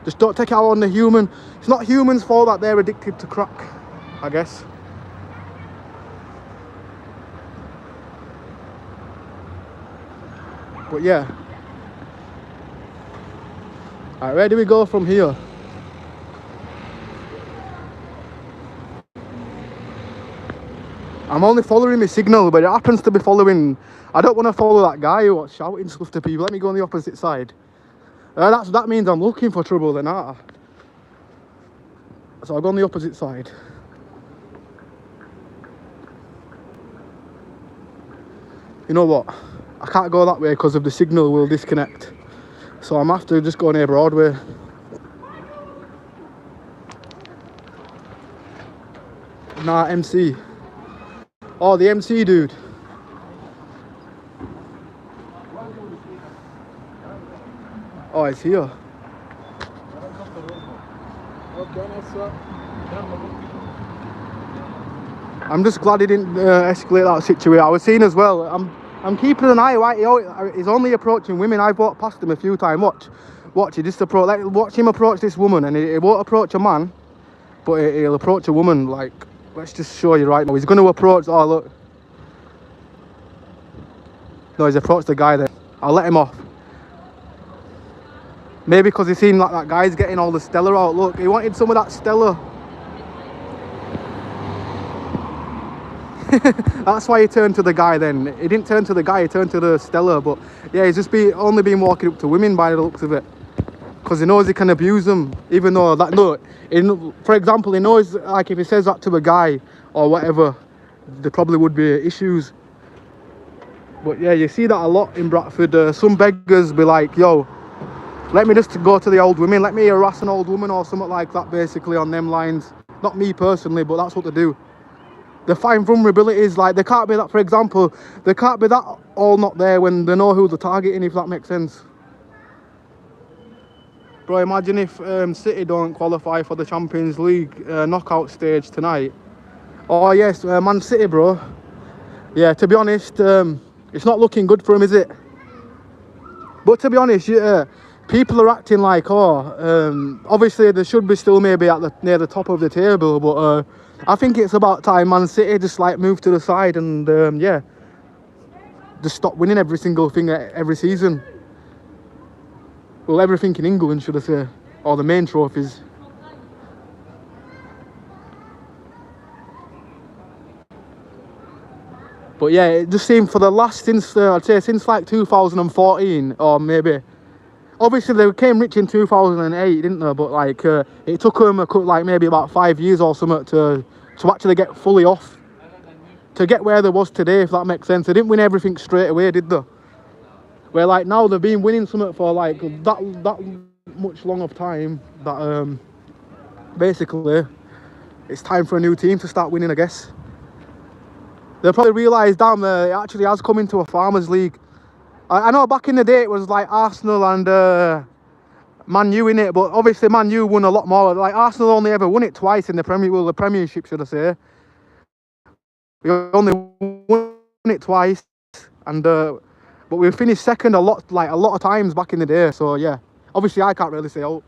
Speaker 1: Just don't take it out on the human. It's not humans' fault that they're addicted to crack, I guess. But yeah. Alright, where do we go from here? I'm only following my signal, but it happens to be following. I don't want to follow that guy who was shouting stuff to people. Let me go on the opposite side. That means I'm looking for trouble then, aren't I? So I'll go on the opposite side. You know what? I can't go that way because of the signal will disconnect. So I'm after just go near Broadway. Nah, MC. Oh, the MC dude. Oh, it's here. I'm just glad he didn't escalate that situation. I was seeing as well. I'm keeping an eye. Right? He's only approaching women. I've walked past him a few times. Watch. He just watch him approach this woman, and he won't approach a man, but he'll approach a woman. Like, let's just show you right now. He's going to approach. Oh look. No, he's approached the guy there. I'll let him off. Maybe because he's seen like that guy's getting all the Stella out. Look, he wanted some of that Stella. That's why he turned to the guy then. He didn't turn to the guy, he turned to the Stella. But yeah, he's just only been walking up to women by the looks of it. Because he knows he can abuse them. Even though that, no, for example, he knows like if he says that to a guy or whatever, there probably would be issues. But yeah, you see that a lot in Bradford. Some beggars be like, yo, let me just go to the old women, let me harass an old woman or something like that, basically on them lines. Not me personally, but that's what they do. They find vulnerabilities, like they can't be that, for example, they can't be that all not there when they know who they're targeting, if that makes sense. Bro, imagine if City don't qualify for the Champions League knockout stage tonight. Oh yes, Man City, bro. Yeah, to be honest, it's not looking good for him, is it? But to be honest, people are acting like, obviously they should be still maybe at near the top of the table, but I think it's about time Man City just like move to the side and yeah, just stop winning every single thing every season. Well, everything in England, should I say, or the main trophies. But yeah, it just seemed for the last, since I'd say since like 2014 or maybe obviously they became rich in 2008, didn't they? But like it took them like maybe about 5 years or something to actually get fully off, to get where they was today, if that makes sense. They didn't win everything straight away, did they? Where like now they've been winning something for like that much long of time that basically it's time for a new team to start winning, I guess. They'll probably realise down there it actually has come into a farmers league. I know back in the day it was like Arsenal and Man U in it, but obviously Man U won a lot more. Like Arsenal only ever won it twice in the the Premiership, should I say? We only won it twice, and but we finished second a lot of times back in the day. So yeah, obviously I can't really say out.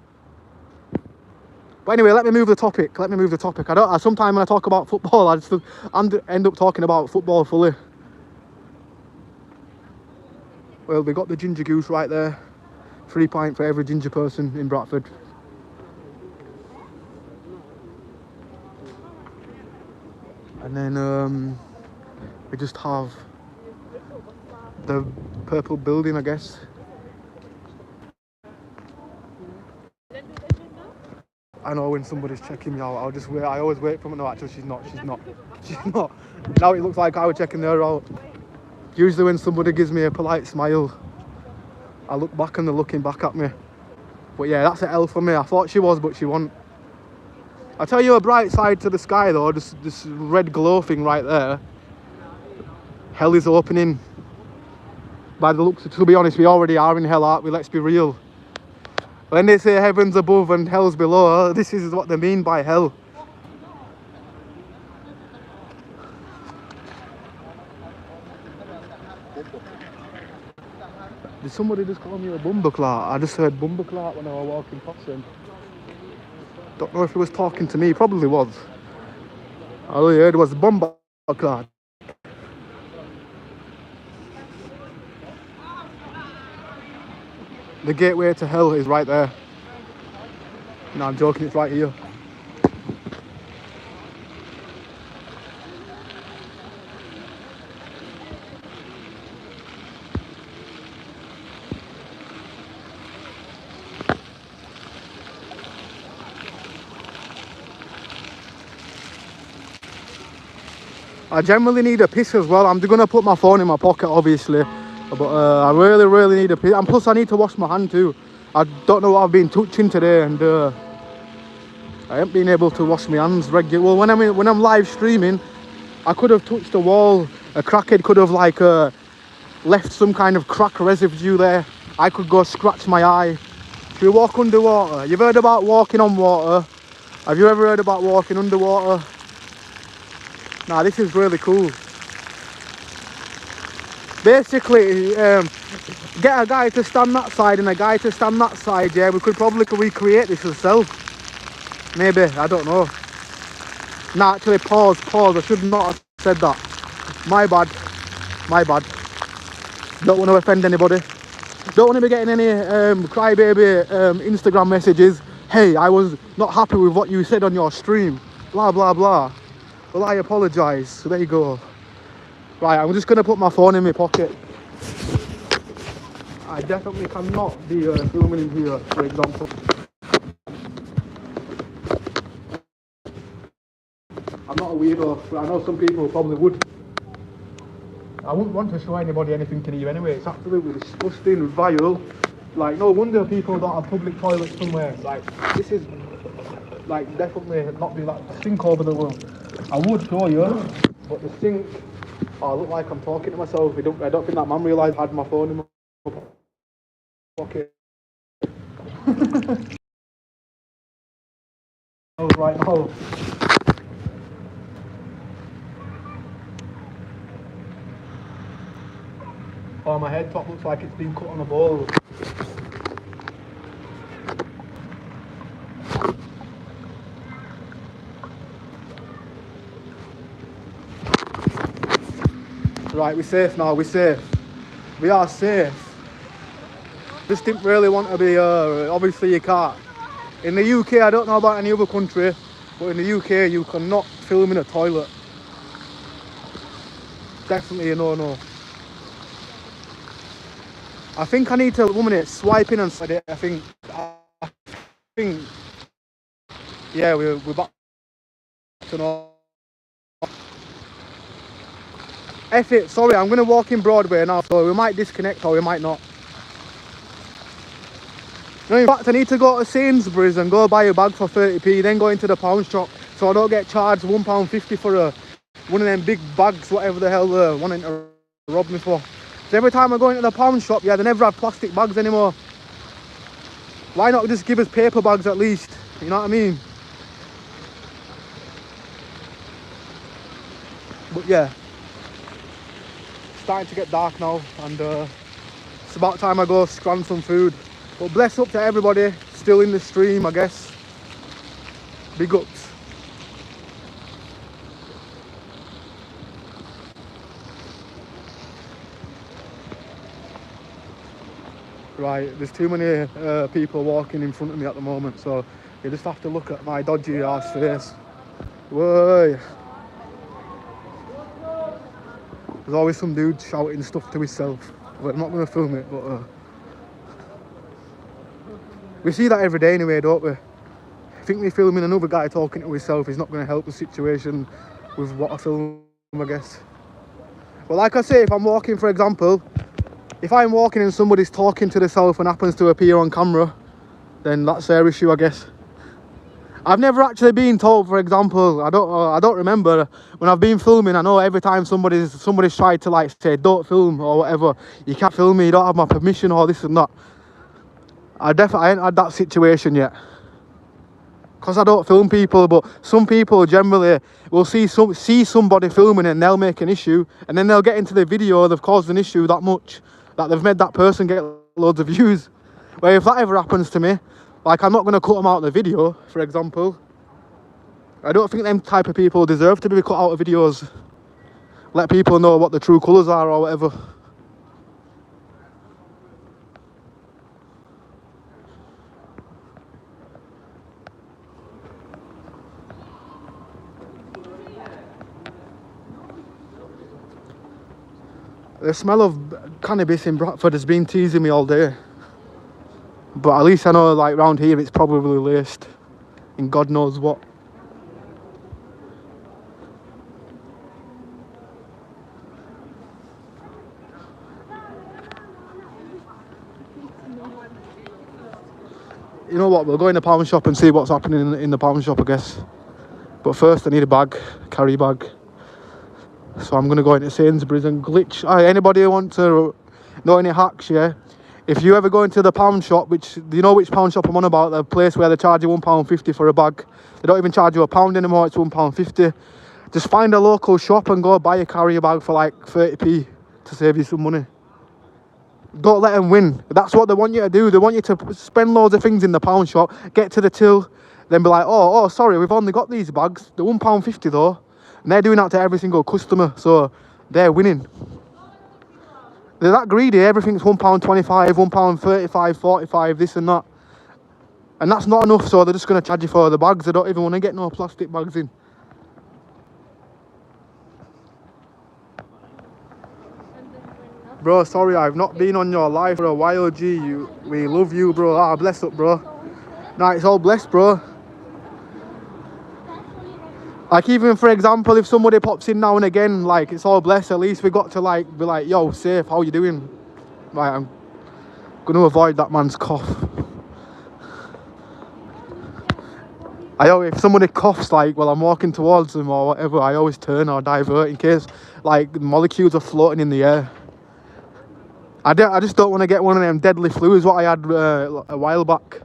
Speaker 1: But anyway, let me move the topic. Sometimes when I talk about football, I just end up talking about football fully. Well, we got the ginger goose right there. 3 pints for every ginger person in Bradford. And then we just have the purple building, I guess. I know when somebody's checking me out, I'll just wait. I always wait for them. No, actually, she's not. Now it looks like I was checking her out. Usually when somebody gives me a polite smile, I look back and they're looking back at me. But yeah, that's an L for me. I thought she was, but she wasn't. I'll tell you a bright side to the sky though, this red glow thing right there. Hell is opening. By the looks, to be honest, we already are in hell, aren't we? Let's be real. When they say heaven's above and hell's below, this is what they mean by hell. Did somebody just call me a bumbleclart? I just heard bumbleclart when I was walking past him. Don't know if he was talking to me, probably was. All I heard was bumbleclart. The gateway to hell is right there. No, I'm joking, it's right here. I generally need a piss as well. I'm going to put my phone in my pocket, obviously. But I really need a piss. And plus I need to wash my hand too. I don't know what I've been touching today, and I haven't been able to wash my hands regularly. Well, when I'm live streaming, I could have touched a wall. A crackhead could have like left some kind of crack residue there. I could go scratch my eye. Should we walk underwater? You've heard about walking on water. Have you ever heard about walking underwater? Nah, this is really cool. Basically, get a guy to stand that side and a guy to stand that side, yeah, we could probably recreate this ourselves. Maybe, I don't know. Nah, actually, pause, I should not have said that. My bad. Don't want to offend anybody. Don't want to be getting any crybaby Instagram messages. Hey, I was not happy with what you said on your stream. Blah, blah, blah. Well, I apologise. So there you go. Right, I'm just going to put my phone in my pocket. I definitely cannot be filming in here, for example. I'm not a weirdo, but I know some people probably would. I wouldn't want to show anybody anything to you anyway. It's absolutely disgusting, vile. Like, no wonder people don't have public toilets somewhere. Like, this is, like, definitely not be like a sink over the world. I would show you, but the sink, oh, I look like I'm talking to myself. I don't think that man realised I had my phone in my pocket. Oh, right now. Oh, my head top looks like it's been cut on a bowl. Right, we're safe now, we're safe. We are safe. Just didn't really want to be, obviously you can't. In the UK, I don't know about any other country, but in the UK you cannot film in a toilet. Definitely a no-no. I think I need to, 1 minute, swipe in and slide it. I think, yeah, we're back to normal. F it, sorry, I'm going to walk in Broadway now, so we might disconnect or we might not. No, in fact, I need to go to Sainsbury's and go buy a bag for 30p, then go into the pound shop, so I don't get charged £1.50 for one of them big bags, whatever the hell they're wanting to rob me for. So every time I go into the pound shop, yeah, they never have plastic bags anymore. Why not just give us paper bags at least? You know what I mean? But yeah, it's starting to get dark now, and it's about time I go scran some food. But bless up to everybody still in the stream, I guess. Big ups. Right, there's too many people walking in front of me at the moment, so you just have to look at my dodgy ass face. Whoa. There's always some dude shouting stuff to himself. But I'm not going to film it, but we see that every day anyway, don't we? I think me filming another guy talking to himself is not going to help the situation with what I film, I guess. But like I say, if I'm walking, for example, if I'm walking and somebody's talking to themselves and happens to appear on camera, then that's their issue, I guess. I've never actually been told, for example, I don't remember when I've been filming. I know every time somebody's tried to like say don't film or whatever, you can't film me, you don't have my permission or this and that. I ain't had that situation yet, because I don't film people. But some people generally will see somebody filming and they'll make an issue, and then they'll get into the video, they've caused an issue that much that they've made that person get loads of views. Where if that ever happens to me, like, I'm not going to cut them out of the video, for example. I don't think them type of people deserve to be cut out of videos. Let people know what the true colours are or whatever. The smell of cannabis in Bradford has been teasing me all day. But at least I know, like, round here it's probably laced in God knows what. You know what, we'll go in the pound shop and see what's happening in the pound shop, I guess. But first I need a bag, carry bag. So I'm going to go into Sainsbury's and glitch. Anybody who want to know any hacks, yeah? If you ever go into the pound shop, do you know which pound shop I'm on about? The place where they charge you £1.50 for a bag. They don't even charge you £1 anymore, it's £1.50. Just find a local shop and go buy a carrier bag for like 30p to save you some money. Don't let them win. That's what they want you to do. They want you to spend loads of things in the pound shop, get to the till, then be like, oh, sorry, we've only got these bags. They're £1.50 though. And they're doing that to every single customer, so they're winning. They're that greedy, everything's £1.25, £1.35, 45, this and that. And that's not enough, so they're just going to charge you for the bags. They don't even want to get no plastic bags in. Bro, sorry, I've not been on your live for a while, G. We love you, bro. Bless up, bro. Nah, it's all blessed, bro. Like, even for example, if somebody pops in now and again, like, it's all blessed. At least we got to like be like, yo, safe, how you doing? Like, I'm gonna avoid that man's cough. If somebody coughs, like, while I'm walking towards them or whatever, I always turn or divert in case like molecules are floating in the air. I just don't want to get one of them deadly flus what I had a while back.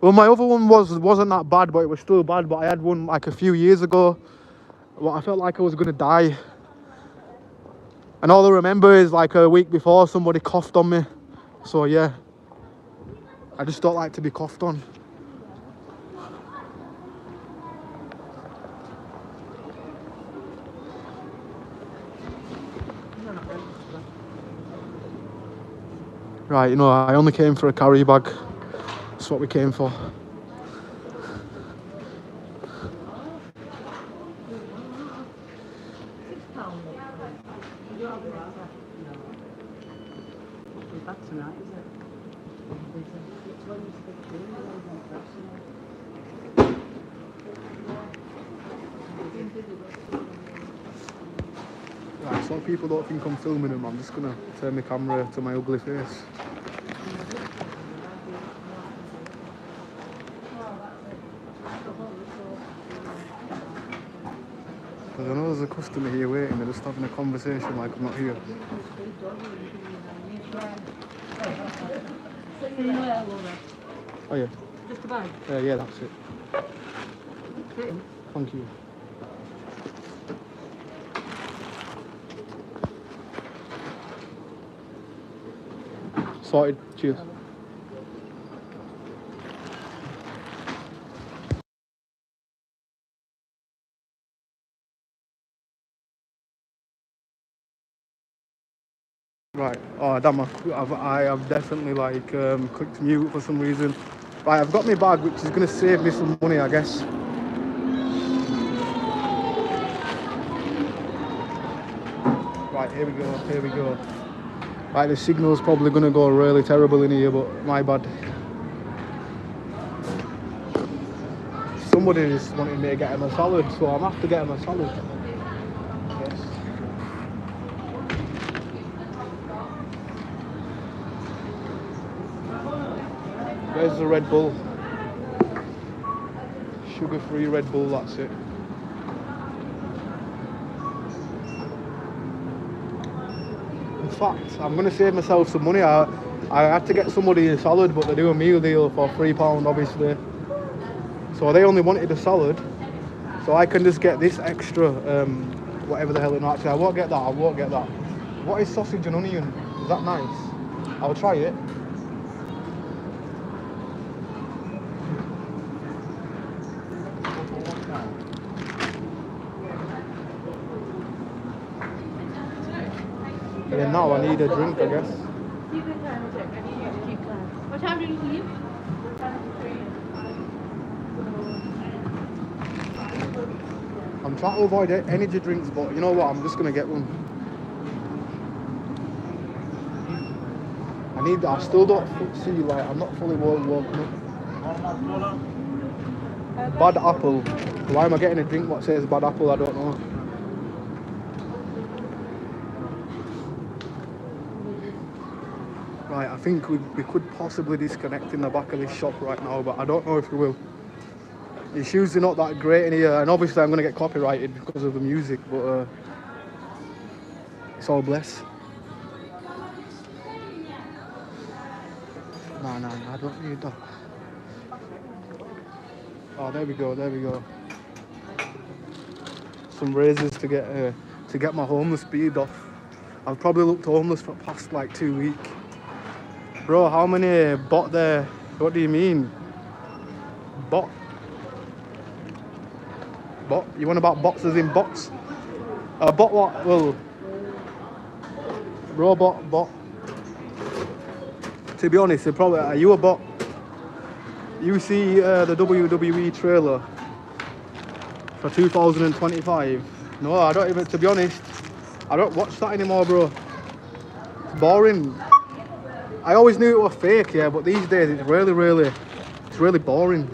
Speaker 1: Well, my other one wasn't that bad, but it was still bad. But I had one like a few years ago. Well, I felt like I was gonna die, and all I remember is like a week before somebody coughed on me. So yeah, I just don't like to be coughed on. Right, you know, I only came for a carry bag. That's what we came for.
Speaker 3: bad tonight, is it?
Speaker 1: Right, so people don't think I'm filming them, I'm just gonna turn my camera to my ugly face. Because I know there's a customer here waiting, they're just having a conversation like I'm not here. Oh yeah.
Speaker 3: Just a bag?
Speaker 1: Yeah, that's it. Thank you. Sorted. Cheers. Right. Oh damn! I have definitely like clicked mute for some reason. Right, I've got my bag, which is gonna save me some money, I guess. Right, here we go. Here we go. Right, the signal's probably gonna go really terrible in here, but my bad. Somebody just wanted me to get him a salad, so I'm have to get him a salad. Yes. Where's the Red Bull? Sugar-free Red Bull, that's it. In fact, I'm going to save myself some money. I had to get somebody a salad, but they do a meal deal for £3, obviously. So they only wanted a salad, so I can just get this extra, whatever the hell it is. Actually, I won't get that, What is sausage and onion? Is that nice? I'll try it. And then now I need a drink, I guess.
Speaker 3: What time do you leave?
Speaker 1: I'm trying to avoid energy drinks, but you know what? I'm just gonna get one. I still don't see, like, I'm not fully woken up. Bad apple. Why am I getting a drink what says bad apple? I don't know. Right, I think we could possibly disconnect in the back of this shop right now, but I don't know if we will. The shoes are not that great in here, and obviously I'm going to get copyrighted because of the music, but it's all bless. No, I don't need that. Oh, there we go. Some razors to get my homeless beard off. I've probably looked homeless for the past like 2 weeks. Bro, how many bot there? What do you mean? Bot? Bot? You want about bots as in bots? Bot what? Well, robot, bot. To be honest, probably, are you a bot? You see the WWE trailer for 2025? No, I don't even, to be honest, I don't watch that anymore, bro. It's boring. I always knew it was fake, yeah, but these days it's really boring.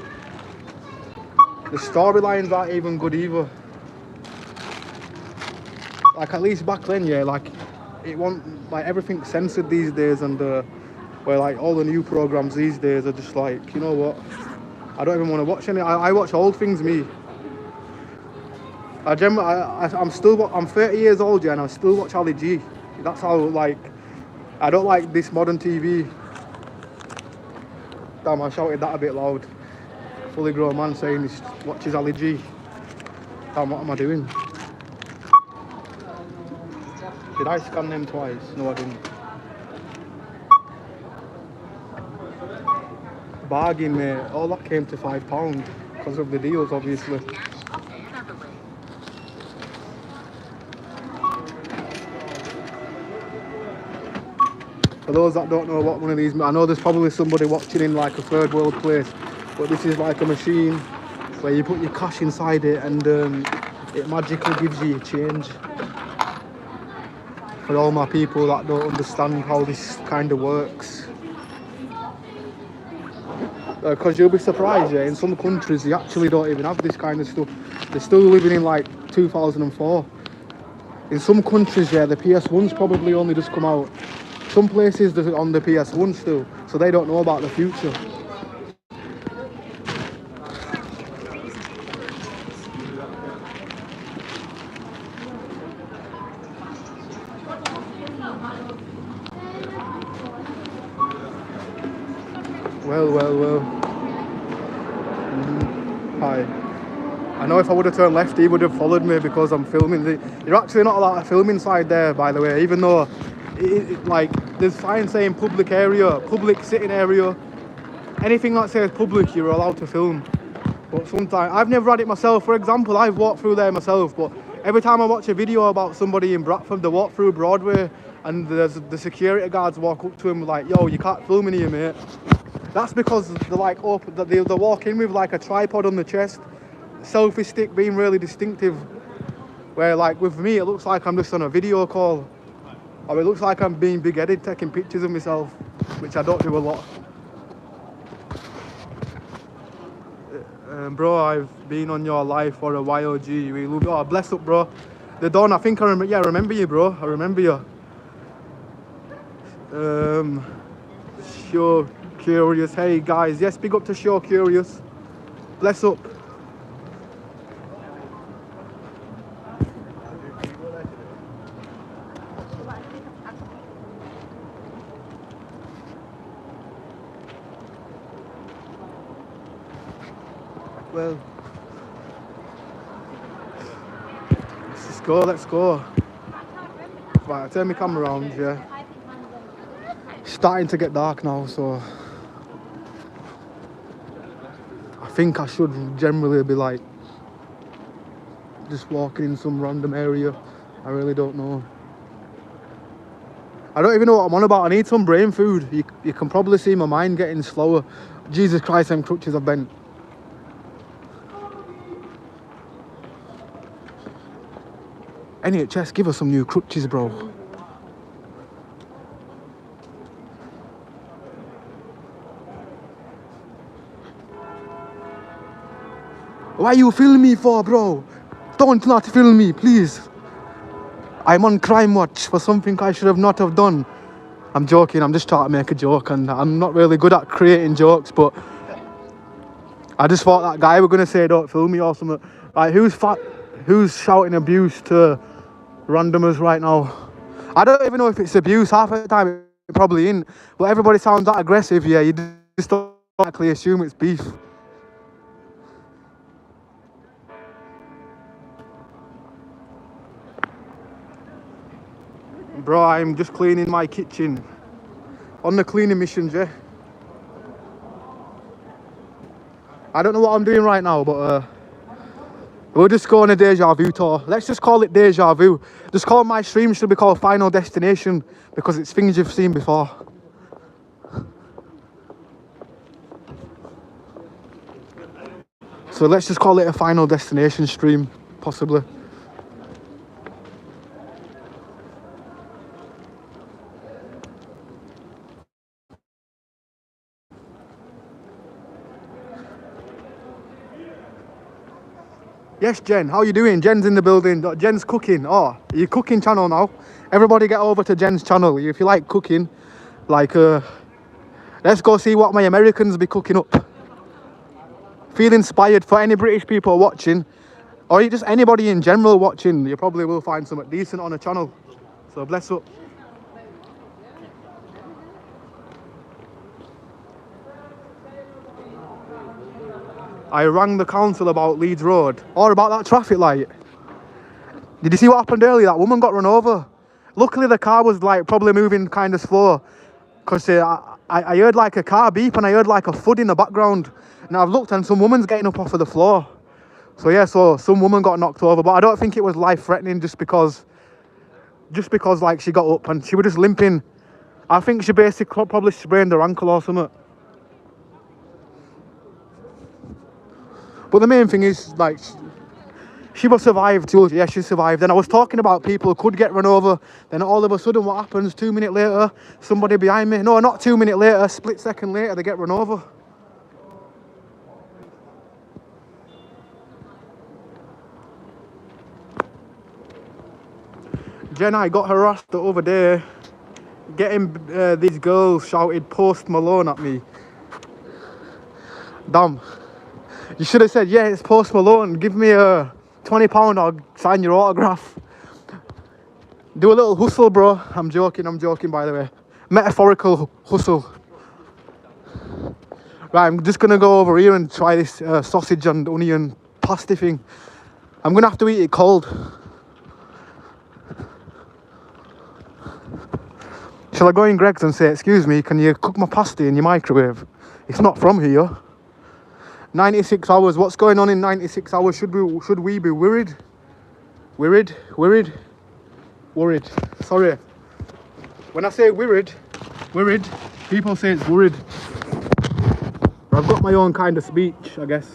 Speaker 1: The storylines aren't even good either. Like, at least back then, yeah, like, it wasn't, like, everything's censored these days, and where, like, all the new programs these days are just like, you know what, I don't even want to watch any. I watch old things, me. I'm 30 years old, yeah, and I still watch Ali G. That's how, like, I don't like this modern TV. Damn, I shouted that a bit loud. Fully grown man saying he watches Ali G. Damn, what am I doing? Did I scan them twice? No, I didn't. Bargain, mate. All that came to £5 because of the deals, obviously. For those that don't know what one of these, I know there's probably somebody watching in like a third world place, but this is like a machine where you put your cash inside it, and it magically gives you change for all my people that don't understand how this kind of works. Because you'll be surprised, yeah, in some countries they actually don't even have this kind of stuff. They're still living in like 2004. In some countries, yeah, the PS1's probably only just come out. Some places they're on the PS1 still, so they don't know about the future. Well. Hi. I know if I would have turned left, he would have followed me because I'm filming. You're actually not allowed to film inside there, by the way, even though, like, there's signs saying public area, public sitting area. Anything that says public, you're allowed to film. But sometimes, I've never had it myself. For example, I've walked through there myself, but every time I watch a video about somebody in Bradford, they walk through Broadway and the security guards walk up to him like, yo, you can't film in here, mate. That's because they're like open, they walk in with like a tripod on the chest, selfie stick being really distinctive. Where like with me, it looks like I'm just on a video call, or it looks like I'm being big-headed taking pictures of myself, which I don't do a lot. Bro, I've been on your live for a while, G. We love you. Oh, bless up, bro. The Don, I think I remember. Yeah, I remember you, bro. I remember you. Sure. Curious, hey guys, yes, big up to Show Curious. Bless up. Well, let's go. Right, I'll turn my camera around, yeah. It's starting to get dark now, so I think I should generally be like just walking in some random area. I really don't know. I don't even know what I'm on about. I need some brain food. You can probably see my mind getting slower. Jesus Christ, them crutches are bent. NHS, give us some new crutches, bro. Why are you filming me for, bro? Don't not film me, please. I'm on crime watch for something I should have not have done. I'm joking, I'm just trying to make a joke, and I'm not really good at creating jokes, but I just thought that guy were gonna say don't film me or something. Like, who's shouting abuse to randomers right now? I don't even know if it's abuse. Half the time it probably ain't, but everybody sounds that aggressive. Yeah, you just automatically assume it's beef. Bro, I'm just cleaning my kitchen. On the cleaning missions, yeah. I don't know what I'm doing right now, but we'll just go on a deja vu tour. Let's just call it deja vu. Just call my stream should be called Final Destination, because it's things you've seen before. So let's just call it a Final Destination stream, possibly. Yes, Jen, how you doing? Jen's in the building. Jen's cooking. Oh, your cooking channel now. Everybody get over to Jen's channel. If you like cooking, like, let's go see what my Americans be cooking up. Feel inspired for any British people watching, or just anybody in general watching. You probably will find something decent on a channel. So bless up. I rang the council about Leeds Road, or about that traffic light. Did you see what happened earlier? That woman got run over. Luckily the car was like probably moving kind of slow, because I heard like a car beep and I heard like a thud in the background. And I've looked and some woman's getting up off of the floor. So yeah, so some woman got knocked over, but I don't think it was life threatening, just because like she got up and she was just limping. I think she basically probably sprained her ankle or something. But the main thing is, like, She was survived too. Yeah, she survived. And I was talking about people who could get run over. Then all of a sudden, what happens? 2 minutes later, somebody behind me. No, not 2 minutes later. Split second later, they get run over. Jen, I got harassed the other day. Getting these girls shouted Post Malone at me. Damn. You should have said, yeah, it's Post Malone. Give me a £20, I'll sign your autograph. Do a little hustle, bro. I'm joking, by the way. Metaphorical hustle. Right, I'm just gonna go over here and try this sausage and onion pasty thing. I'm gonna have to eat it cold. Shall I go in Greg's and say, excuse me, can you cook my pasty in your microwave? It's not from here. 96 hours, what's going on in 96 hours? Should we be worried? Worried? Sorry. When I say worried, people say it's worried. I've got my own kind of speech, I guess.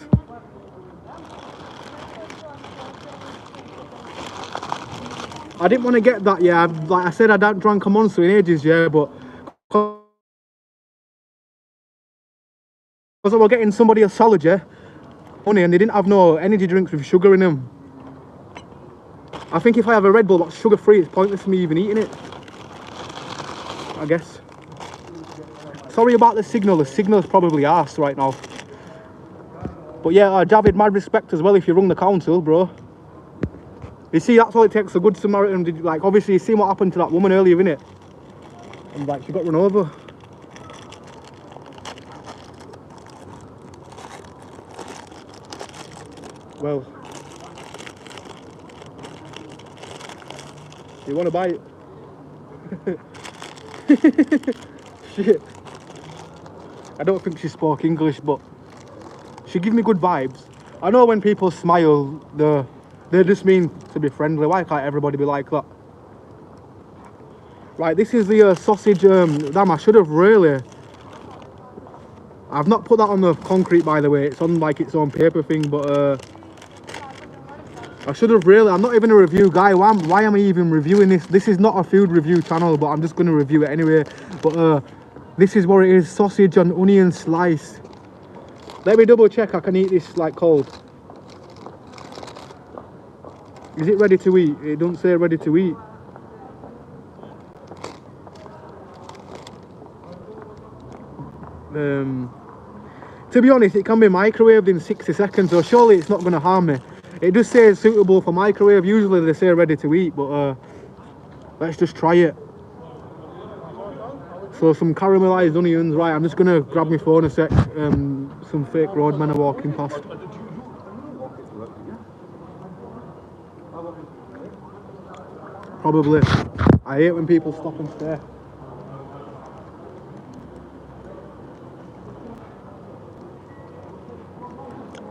Speaker 1: I didn't want to get that, yeah. Like I said, I don't drank a monster in ages, yeah, but because I was getting somebody a salad, yeah, money, and they didn't have no energy drinks with sugar in them. I think if I have a Red Bull that's sugar-free, it's pointless me even eating it, I guess. Sorry about the signal's probably arse right now. But yeah, Javid, mad respect as well if you rung the council, bro. You see, that's all it takes, a good Samaritan. Like, obviously, you see what happened to that woman earlier, innit? And like, she got run over. Well, you want to buy it? Shit. I don't think she spoke English, but she gave me good vibes. I know when people smile, they just mean to be friendly. Why can't everybody be like that? Right, this is the sausage. Damn, I should have really. I've not put that on the concrete, by the way. It's on like its own paper thing, but I should have really. I'm not even a review guy. Why am I even reviewing this? This is not a food review channel, but I'm just going to review it anyway. But this is what it is: sausage and onion slice. Let me double check. I can eat this like cold. Is it ready to eat? It don't say ready to eat. To be honest, it can be microwaved in 60 seconds, so surely it's not going to harm me. It just says suitable for microwave. Usually they say ready to eat, but let's just try it. So some caramelized onions. Right, I'm just going to grab my phone a sec. Some fake roadmen are walking past. Probably. I hate when people stop and stare.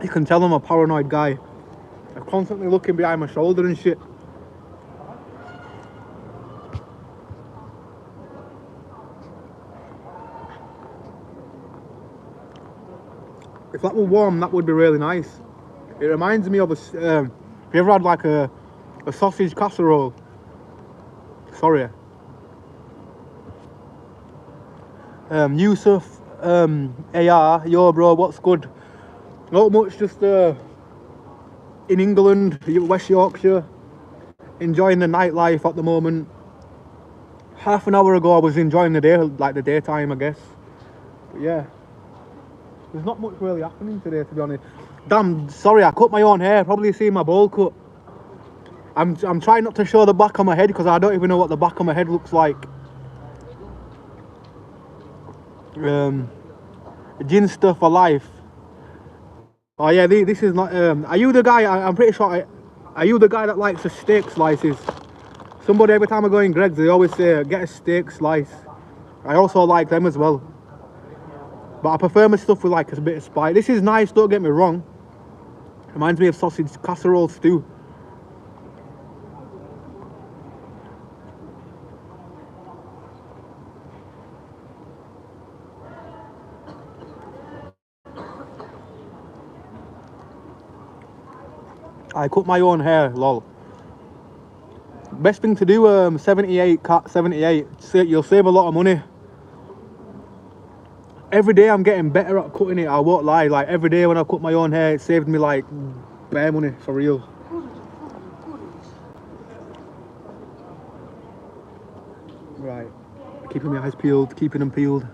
Speaker 1: You can tell I'm a paranoid guy. I'm constantly looking behind my shoulder and shit. If that were warm, that would be really nice. It reminds me of a. Have you ever had like a sausage casserole? Sorry. Yusuf, AR, yo bro, what's good? Not much, just in England, West Yorkshire, enjoying the nightlife at the moment. Half an hour ago I was enjoying the day, like the daytime, I guess. But yeah, there's not much really happening today, to be honest. Damn, sorry, I cut my own hair, probably see my bowl cut. I'm trying not to show the back of my head because I don't even know what the back of my head looks like. Gin stuff for life. Oh yeah, this is not. Are you the guy? I'm pretty sure. Are you the guy that likes the steak slices? Somebody every time I go in Greg's, they always say get a steak slice. I also like them as well, but I prefer my stuff with like a bit of spice. This is nice. Don't get me wrong. Reminds me of sausage casserole stew. I cut my own hair, lol. Best thing to do, 78, cat 78. You'll save a lot of money. Every day I'm getting better at cutting it, I won't lie. Like every day when I cut my own hair, it saved me like bare money, for real. Right, keeping my eyes peeled, keeping them peeled.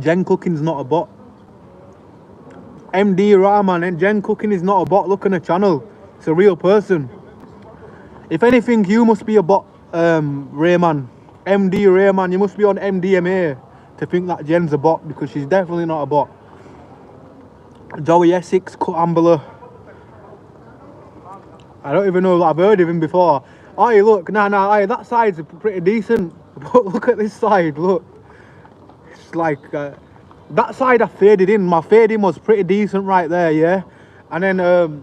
Speaker 1: Jen Cooking's not a bot. MD Rahman and Jen Cooking is not a bot. Look on the channel, it's a real person. If anything, you must be a bot, Rayman. MD Rayman, you must be on MDMA to think that Jen's a bot, because she's definitely not a bot. Joey Essex, cut Ambler. I don't even know, I've heard of him before. Aye, look, aye, that side's pretty decent. But look at this side, look. It's like, that side I faded in. My fading was pretty decent right there, yeah. And then,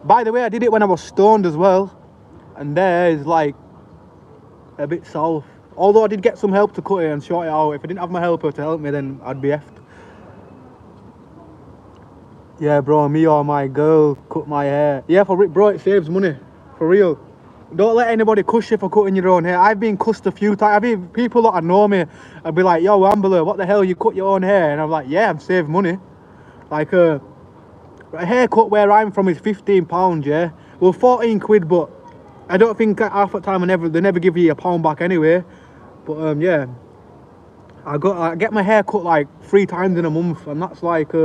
Speaker 1: by the way, I did it when I was stoned as well. And there is like a bit south. Although I did get some help to cut it and short it out. If I didn't have my helper to help me, then I'd be effed. Yeah, bro, me or my girl cut my hair. Yeah, bro, it saves money. For real. Don't let anybody cuss you for cutting your own hair. I've been cussed a few times. People that know me, I'd be like, yo, Ambler, what the hell, you cut your own hair? And I'm like, yeah, I'm saving money. Like, a haircut where I'm from is £15, yeah? Well, 14 quid, but I don't think half the time they never give you a pound back anyway. But yeah, I get my hair cut like 3 times in a month, and that's like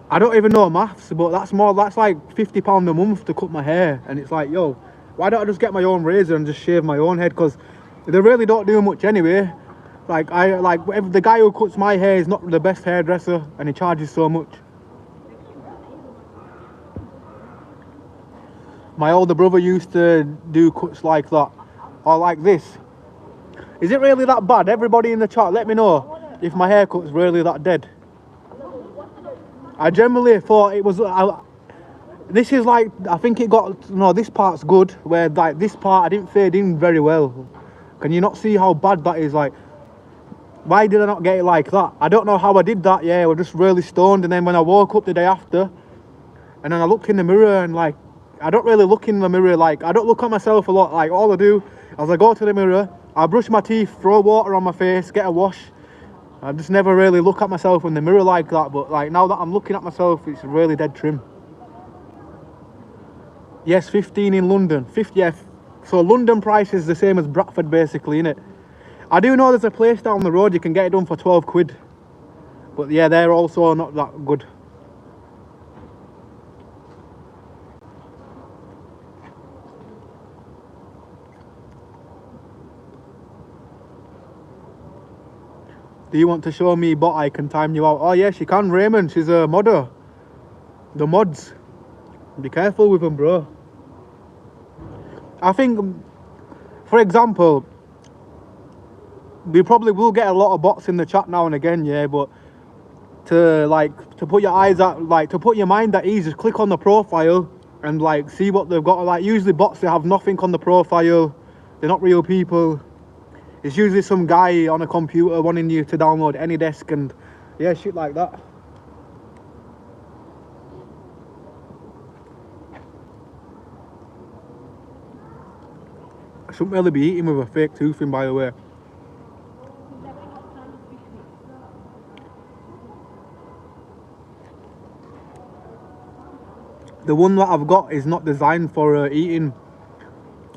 Speaker 1: I don't even know maths, but that's like £50 a month to cut my hair. And it's like, yo, why don't I just get my own razor and just shave my own head? Because they really don't do much anyway. Like the guy who cuts my hair is not the best hairdresser, and he charges so much. My older brother used to do cuts like that, or like this. Is it really that bad? Everybody in the chat, let me know if my haircut's really that dead. I generally thought it was. This is like, I think it got, no, this part's good, where like this part I didn't fade in very well. Can you not see how bad that is? Like, why did I not get it like that? I don't know how I did that. Yeah, I was just really stoned, and then when I woke up the day after, and then I looked in the mirror, and like, I don't really look in the mirror, like, I don't look at myself a lot. Like, all I do is I go to the mirror, I brush my teeth, throw water on my face, get a wash. I just never really look at myself in the mirror like that. But like, now that I'm looking at myself, it's really dead trim. Yes, 15 in London. 50, yeah. So London price is the same as Bradford, basically, innit? I do know there's a place down the road you can get it done for 12 quid. But yeah, they're also not that good. Do you want to show me bot I can time you out? Oh yeah, she can, Raymond. She's a modder. The mods. Be careful with them, bro. I think, for example, we probably will get a lot of bots in the chat now and again, yeah, but to put your eyes at, like, to put your mind at ease, just click on the profile and like see what they've got. Like, usually bots, they have nothing on the profile. They're not real people. It's usually some guy on a computer wanting you to download any desk and yeah, shit like that. I shouldn't really be eating with a fake tooth in, by the way. The one that I've got is not designed for eating.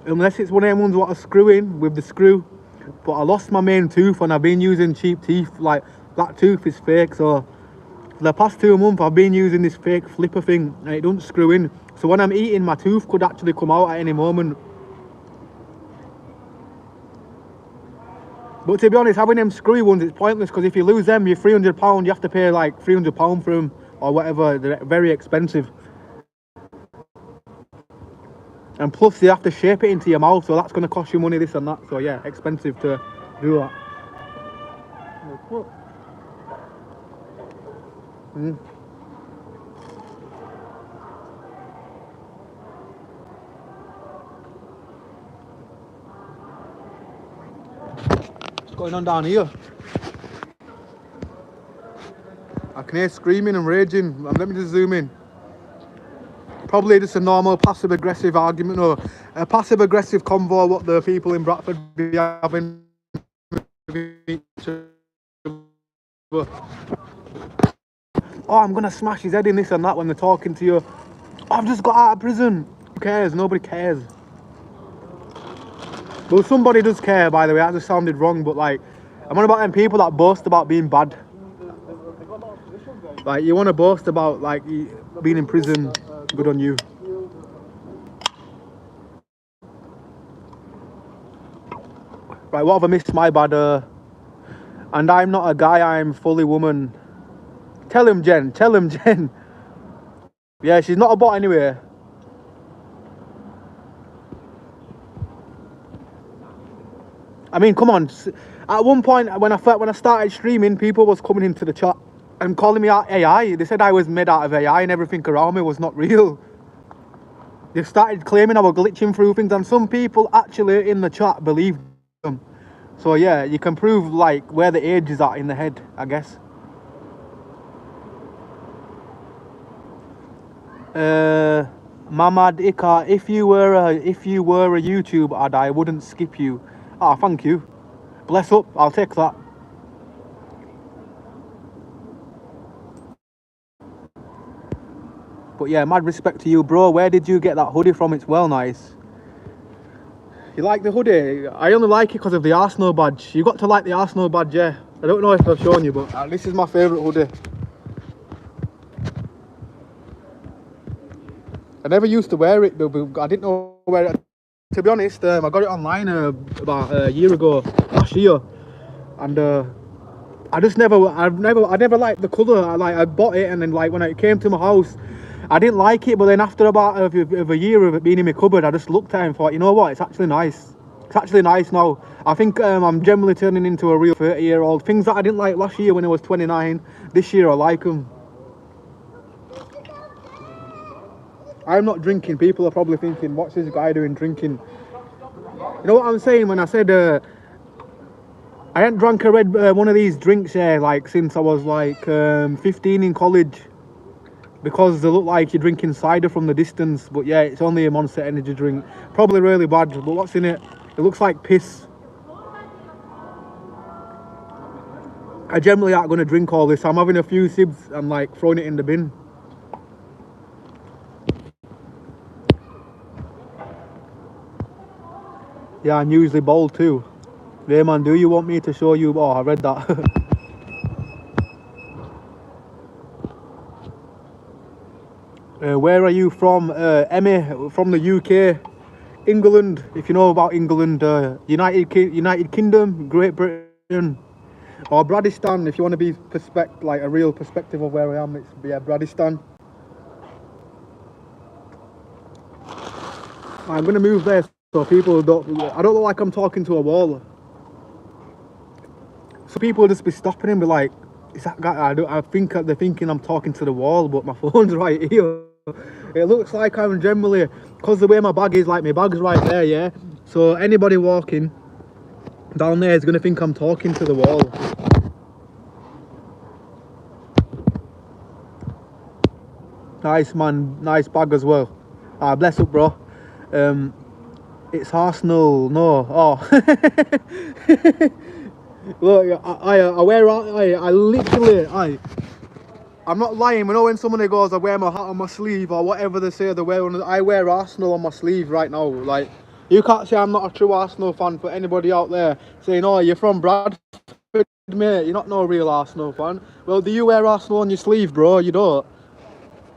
Speaker 1: Unless it's one of them ones what I screw in with the screw. But I lost my main tooth and I've been using cheap teeth. Like, that tooth is fake, so for the past 2 months I've been using this fake flipper thing and it doesn't screw in. So when I'm eating, my tooth could actually come out at any moment. But to be honest, having them screwy ones, it's pointless, because if you lose them, you're £300, you have to pay like £300 for them or whatever. They're very expensive. And plus you have to shape it into your mouth, so that's going to cost you money, this and that. So yeah, expensive to do that. What's going on down here? can hear screaming and raging. Let me just zoom in. Probably just a normal passive-aggressive argument or a passive-aggressive convo what the people in Bradford be having with each other. Oh, I'm gonna smash his head in this and that when they're talking to you. Oh, I've just got out of prison. Who cares? Nobody cares. Well, somebody does care, by the way. That just sounded wrong, but like, I'm on about them people that boast about being bad. Like, you want to boast about like being in prison. Good on you. Right, what have I missed? My bad. And I'm not a guy. I'm fully woman. Tell him, Jen. Tell him, Jen. Yeah, she's not a bot anyway. I mean, come on. At one point, when I started streaming, people was coming into the chat and calling me out AI. They said I was made out of AI and everything around me was not real. They started claiming I was glitching through things, and some people actually in the chat believed them. So yeah, you can prove like where the age is at in the head, I guess. Mamad Ika, if you were a YouTube ad, I wouldn't skip you. Ah, thank you. Bless up, I'll take that. But yeah, mad respect to you, bro. Where did you get that hoodie from? It's well nice. You like the hoodie? I only like it because of the Arsenal badge. You got to like the Arsenal badge, yeah. I don't know if I've shown you, but this is my favourite hoodie. I never used to wear it, but I didn't know where it. To be honest, I got it online about a year ago, last year, and I never liked the colour. I bought it, and then like when it came to my house, I didn't like it. But then after about of a year of it being in my cupboard, I just looked at it and thought, you know what, it's actually nice. It's actually nice now. I think I'm generally turning into a real 30-year-old. Things that I didn't like last year when I was 29, this year I like them. I'm not drinking. People are probably thinking, what's this guy doing drinking? You know what I'm saying when I said I hadn't drank one of these drinks like since I was like 15 in college, because they look like you're drinking cider from the distance. But yeah, it's only a Monster energy drink. Probably really bad, but what's in it? It looks like piss. I generally aren't going to drink all this. I'm having a few sips and like throwing it in the bin. Yeah, I'm usually bold too. Yeah, man, do you want me to show you? Oh, I read that. Where are you from? Emmy, from the UK. England, if you know about England. United Kingdom, Great Britain. Or Bradistan, if you want to be like a real perspective of where I am. It's yeah, Bradistan. I'm going to move there so people don't... I don't look like I'm talking to a wall. So people will just be stopping and be like, is that guy? I think they're thinking I'm talking to the wall, but my phone's right here. It looks like I'm generally, because the way my bag is, like my bag's right there, yeah. So anybody walking down there is going to think I'm talking to the wall. Nice, man. Nice bag as well. Ah, bless up, bro. It's Arsenal. No. Oh. Look, I wear... I literally... I'm not lying. You know when somebody goes, I wear my hat on my sleeve or whatever they say they wear, I wear Arsenal on my sleeve right now. Like, you can't say I'm not a true Arsenal fan. For anybody out there saying, oh, you're from Bradford, mate, you're not no real Arsenal fan. Well, do you wear Arsenal on your sleeve, bro? You don't.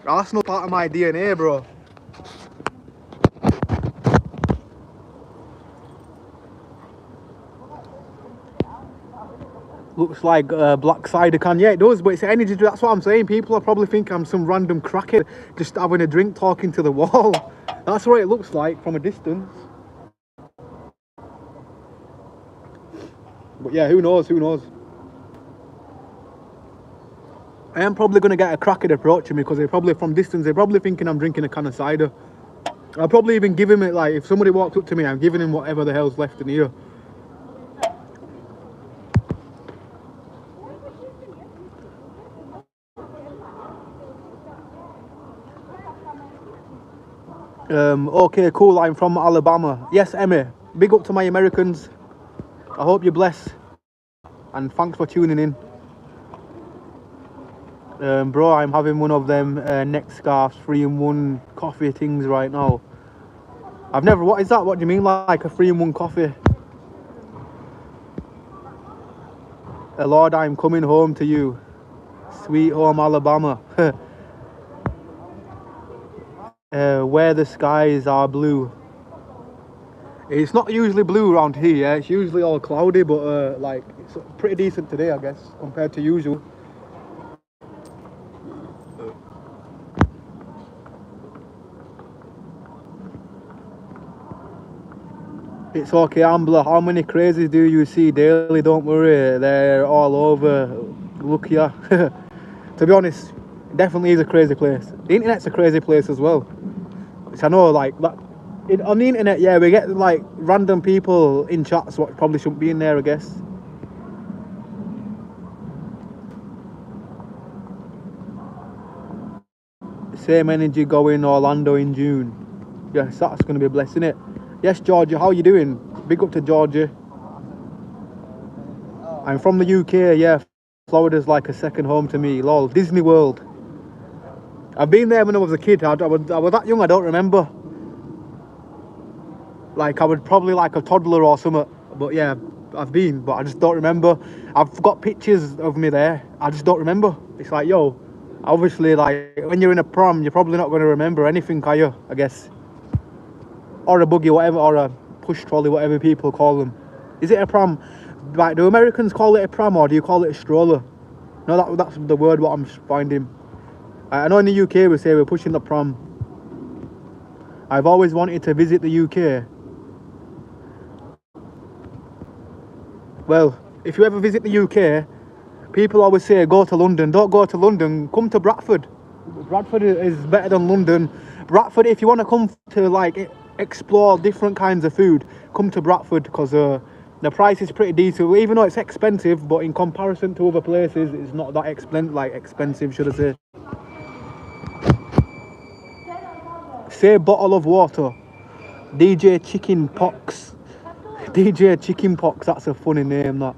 Speaker 1: Arsenal part of my DNA, bro. Looks like black cider can. Yeah, it does, but it's energy. That's what I'm saying. People are probably think I'm some random crackhead just having a drink talking to the wall. That's what it looks like from a distance. But yeah, who knows? Who knows? I am probably going to get a crackhead approaching me because they're probably from distance. They're probably thinking I'm drinking a can of cider. I'll probably even give him it, like, if somebody walked up to me, I'm giving him whatever the hell's left in here. Okay, cool. I'm from Alabama. Yes, Emmy. Big up to my Americans. I hope you're blessed. And thanks for tuning in. Bro, I'm having one of them neck scarves, 3-in-1 coffee things right now. I've never. What is that? What do you mean, like a 3-in-1 coffee? Lord, I'm coming home to you. Sweet home Alabama. Where the skies are blue. It's not usually blue around here, yeah? It's usually all cloudy, but like it's pretty decent today, I guess, compared to usual. It's okay, Ambler. How many crazies do you see daily? Don't worry, they're all over. Look here. To be honest, definitely is a crazy place. The internet's a crazy place as well. Which I know, like that. On the internet, yeah, we get like random people in chats what probably shouldn't be in there, I guess. Same energy going Orlando in June. Yes, that's going to be a blessing, it. Yes, Georgia, how you doing? Big up to Georgia. I'm from the UK, yeah. Florida's like a second home to me. Lol, Disney World. I've been there when I was a kid. I was that young, I don't remember. Like, I was probably like a toddler or something. But yeah, I've been, but I just don't remember. I've got pictures of me there. I just don't remember. It's like, yo, obviously, like, when you're in a prom, you're probably not going to remember anything, are you? I guess. Or a buggy, whatever, or a push trolley, whatever people call them. Is it a pram? Like, do Americans call it a pram or do you call it a stroller? No, that's the word what I'm finding. I know in the UK we say we're pushing the pram. I've always wanted to visit the UK. Well, if you ever visit the UK, people always say go to London. Don't go to London, come to Bradford. Bradford is better than London. Bradford, if you want to come to like explore different kinds of food, come to Bradford because the price is pretty decent. Even though it's expensive, but in comparison to other places, it's not that expensive, should I say. Say bottle of water. DJ Chicken Pox. DJ Chicken Pox, that's a funny name, that.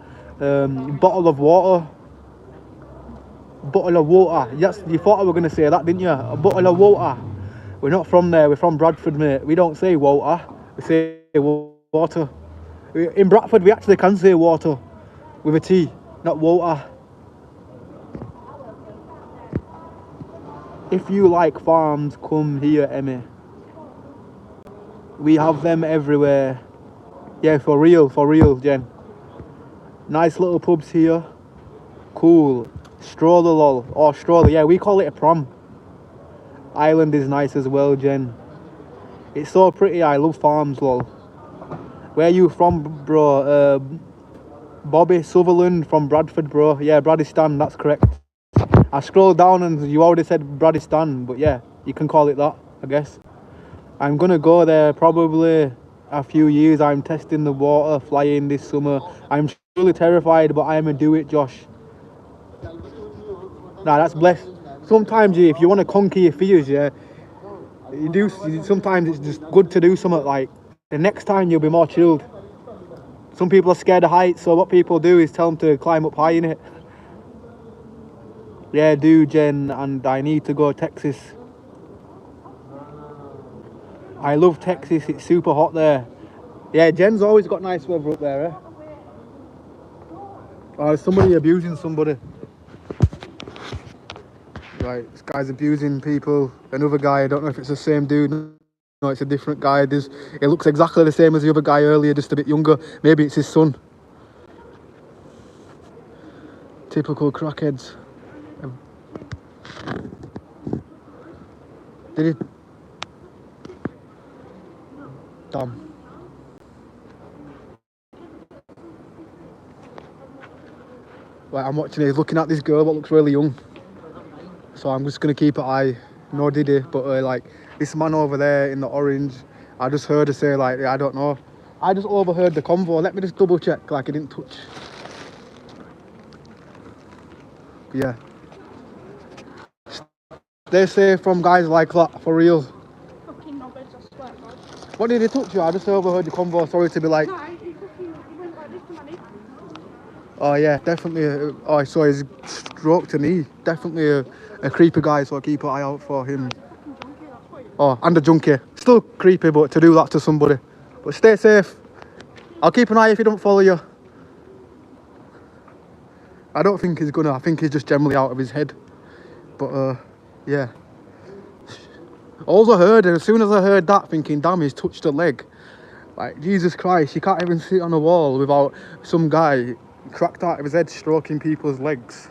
Speaker 1: Bottle of water. Bottle of water. Yes, you thought I were going to say that, didn't you? A bottle of water. We're not from there, we're from Bradford, mate. We don't say water, we say water. In Bradford, we actually can say water with a T, not water. If you like farms, come here, Emmy. We have them everywhere. Yeah, for real, Jen. Nice little pubs here. Cool. Stroller, lol. Or stroller, yeah, we call it a prom. Island is nice as well, Jen. It's so pretty, I love farms, lol. Where you from, bro? Bobby Sutherland from Bradford, bro. Yeah, Bradistan, that's correct. I scrolled down and you already said Bradistan, but yeah, you can call it that, I guess. I'm gonna go there probably a few years. I'm testing the water, flying this summer. I'm truly terrified, but I'm gonna do it, Josh. Nah, that's blessed. Sometimes, if you want to conquer your fears, yeah, sometimes it's just good to do something like, the next time you'll be more chilled. Some people are scared of heights, so what people do is tell them to climb up high in it. Yeah, do, Jen, and I need to go to Texas. I love Texas, it's super hot there. Yeah, Jen's always got nice weather up there, eh? Oh, is somebody abusing somebody? Right, this guy's abusing people. Another guy, I don't know if it's the same dude. No, it's a different guy. It looks exactly the same as the other guy earlier, just a bit younger. Maybe it's his son. Typical crackheads. Did he? Damn. Right, I'm watching it. He's looking at this girl that looks really young. So I'm just going to keep an eye. No, did he? But like, this man over there in the orange, I just heard her say like, I don't know. I just overheard the convo. Let me just double check like he didn't touch. Yeah. Stay safe from guys like that, for real.
Speaker 3: Fucking knobheads, I
Speaker 1: What did he touch you? I just overheard the convo. Sorry to be like.
Speaker 3: No, he went like this to my knee.
Speaker 1: Oh yeah, definitely. Oh, I saw his stroke to knee. Definitely a creepy guy, so I keep an eye out for him.
Speaker 3: Fucking junkie, that's what he
Speaker 1: Oh, and a junkie. Still creepy, but to do that to somebody. But stay safe. I'll keep an eye if he don't follow you. I don't think he's gonna. I think he's just generally out of his head. But yeah. All I heard, and as soon as I heard that, thinking, damn, he's touched a leg. Like, Jesus Christ, you can't even sit on a wall without some guy cracked out of his head stroking people's legs.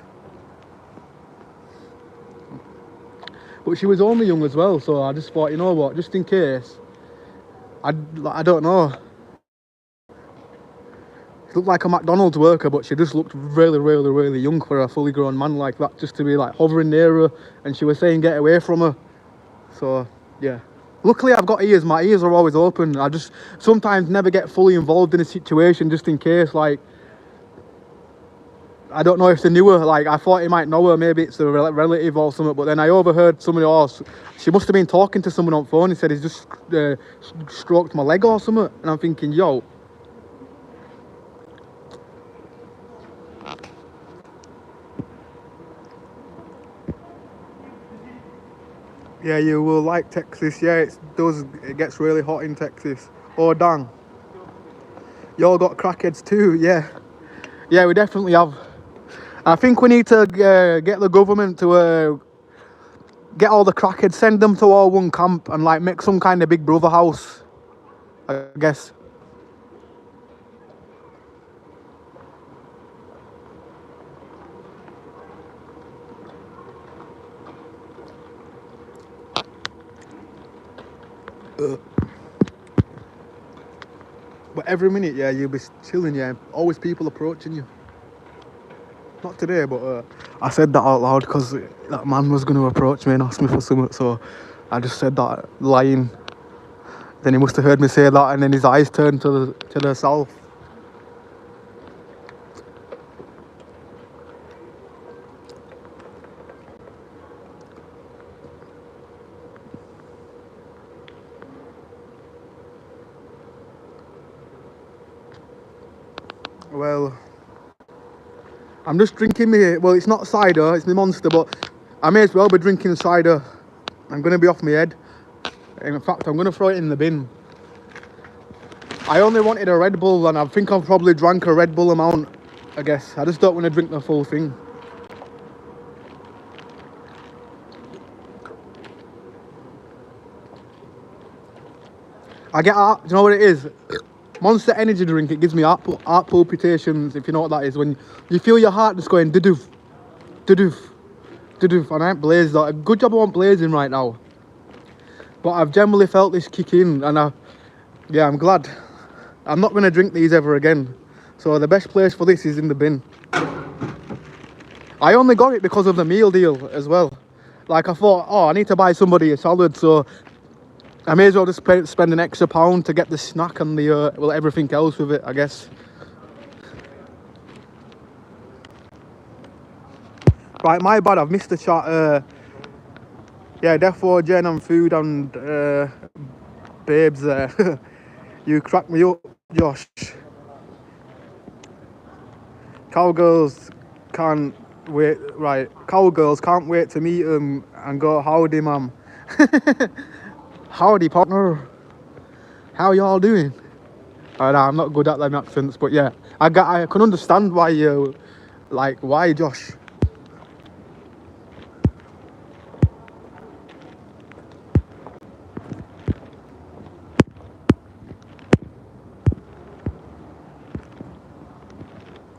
Speaker 1: But she was only young as well, so I just thought, you know what, just in case, I don't know. She looked like a McDonald's worker, but she just looked really, really, really young for a fully grown man like that, just to be like hovering near her, and she was saying get away from her. So, yeah. Luckily, I've got ears. My ears are always open. I just sometimes never get fully involved in a situation just in case, like, I don't know if they knew her. Like, I thought he might know her. Maybe it's a relative or something. But then I overheard somebody else. She must have been talking to someone on phone. He said he's just stroked my leg or something. And I'm thinking, yo. Yeah, you will like Texas. Yeah, it does. It gets really hot in Texas. Oh, dang. Y'all got crackheads too, yeah. Yeah, we definitely have. I think we need to get the government to get all the crackheads, send them to all one camp and like make some kind of big brother house, I guess. But every minute, yeah, you'll be chilling, yeah. Always people approaching you. Not today, but I said that out loud because that man was going to approach me and ask me for something, so I just said that lying. Then he must have heard me say that, and then his eyes turned to the south. Well, I'm just drinking me. Well, it's not cider, it's my Monster, but I may as well be drinking cider. I'm going to be off my head. In fact, I'm going to throw it in the bin. I only wanted a Red Bull, and I think I've probably drank a Red Bull amount, I guess. I just don't want to drink the full thing. I get heart, do you know what it is? Monster energy drink, it gives me heart palpitations, if you know what that is. When you feel your heart just going doof, doof, doof, and I ain't blazed that. Good job I wasn't blazing right now. But I've generally felt this kick in, and yeah, I'm glad. I'm not going to drink these ever again. So the best place for this is in the bin. I only got it because of the meal deal as well. Like, I thought, oh, I need to buy somebody a salad, so I may as well just spend an extra £1 to get the snack and the, well, everything else with it, I guess. Right, my bad, I've missed the chat. Yeah, therefore, Jen and food and babes there. You crack me up, Josh. Cowgirls can't wait, right. Cowgirls can't wait to meet him and go, howdy, ma'am. Howdy, partner. How y'all doing? I'm not good at them accents, but yeah, I can understand why you, like, why, Josh?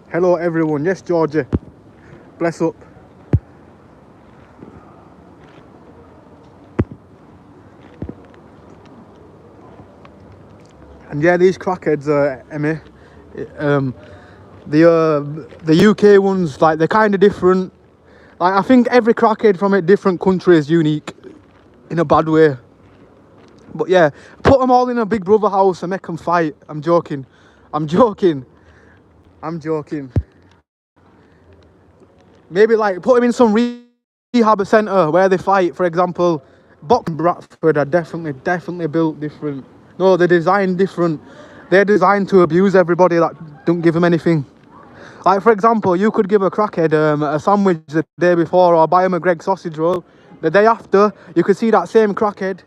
Speaker 1: Hello, everyone. Yes, Georgia. Bless up. And yeah, these crackheads, Emmy, the UK ones, like, they're kind of different. Like, I think every crackhead from a different country is unique in a bad way. But yeah, put them all in a big brother house and make them fight. I'm joking. I'm joking. I'm joking. Maybe like put them in some rehab centre where they fight. For example, Bradford are definitely built different. No, they're designed different. They're designed to abuse everybody that don't give them anything. Like, for example, you could give a crackhead a sandwich the day before or buy him a Greggs sausage roll. The day after, you could see that same crackhead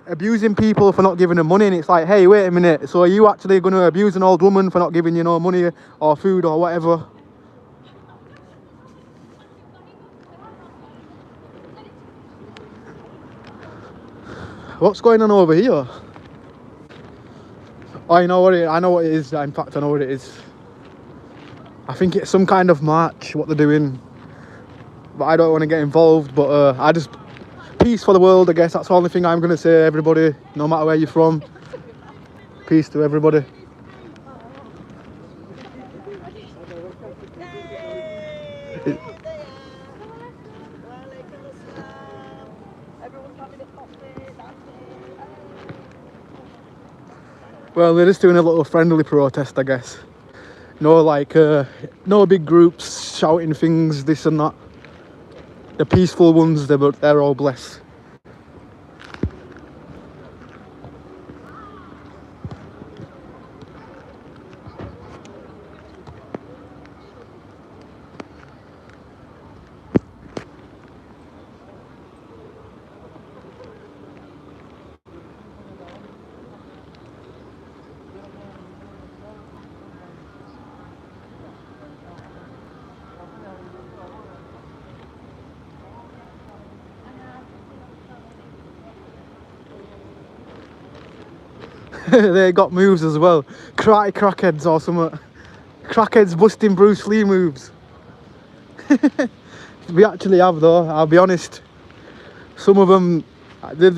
Speaker 1: abusing people for not giving them money, and it's like, hey, wait a minute, so are you actually going to abuse an old woman for not giving you no money or food or whatever? What's going on over here? Oh, you know what I know what it is. In fact, I know what it is. I think it's some kind of march, what they're doing. But I don't want to get involved, but I just... Peace for the world, I guess. That's the only thing I'm going to say, everybody. No matter where you're from. Peace to everybody. Well, they're just doing a little friendly protest, I guess. No, like, no big groups shouting things, this and that. The peaceful ones, they're all blessed. They got moves as well. Karate crackheads or something. Crackheads busting Bruce Lee moves. We actually have though, I'll be honest. Some of them,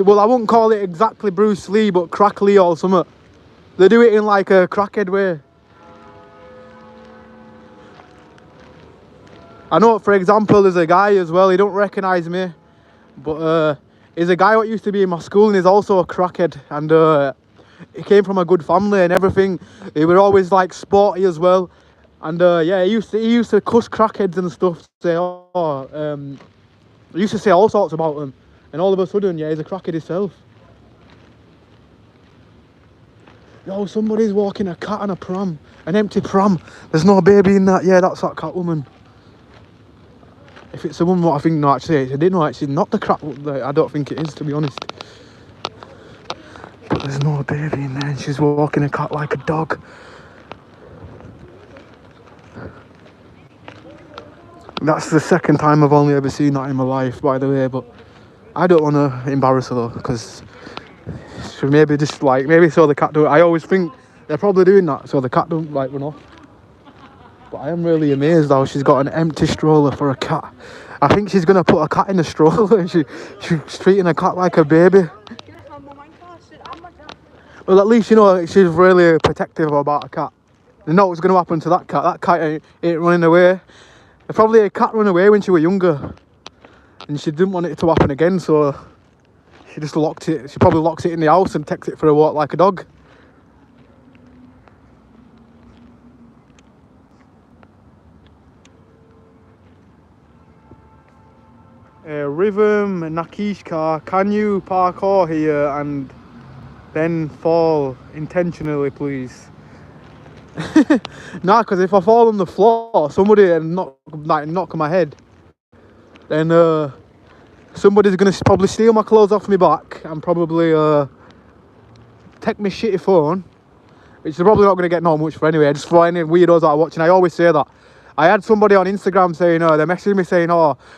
Speaker 1: well, I won't call it exactly Bruce Lee, but Crack Lee or something. They do it in like a crackhead way. I know, for example, there's a guy as well, he don't recognise me. But he's a guy what used to be in my school and he's also a crackhead. And he came from a good family and everything. He was always like sporty as well. And yeah, he used to cuss crackheads and stuff. Say, he used to say all sorts about them. And all of a sudden, yeah, he's a crackhead himself. Yo, somebody's walking a cat on a pram. An empty pram. There's no baby in that. Yeah, that's that cat woman. If it's a woman, what I think, no, actually, I didn't know, actually, not the crap. I don't think it is, to be honest. But there's no baby in there and she's walking a cat like a dog. That's the second time I've only ever seen that in my life, by the way, but I don't want to embarrass her though, because maybe just like, maybe so the cat don't, I always think they're probably doing that so the cat don't like run off. But I am really amazed how she's got an empty stroller for a cat. I think she's going to put a cat in a stroller and she's treating a cat like a baby. Well, at least, you know, she's really protective about a cat. They know what's going to happen to that cat. That cat ain't running away. Probably a cat run away when she was younger. And she didn't want it to happen again, so she just locked it. She probably locks it in the house and takes it for a walk like a dog. Rhythm Nakish car, can you parkour here and then fall intentionally, please? Nah, because if I fall on the floor, somebody and knock my head, then somebody's gonna probably steal my clothes off my back and probably take my shitty phone, which they're probably not gonna get no much for anyway. Just for any weirdos that are watching, I always say that. I had somebody on Instagram saying, they're messaging me saying,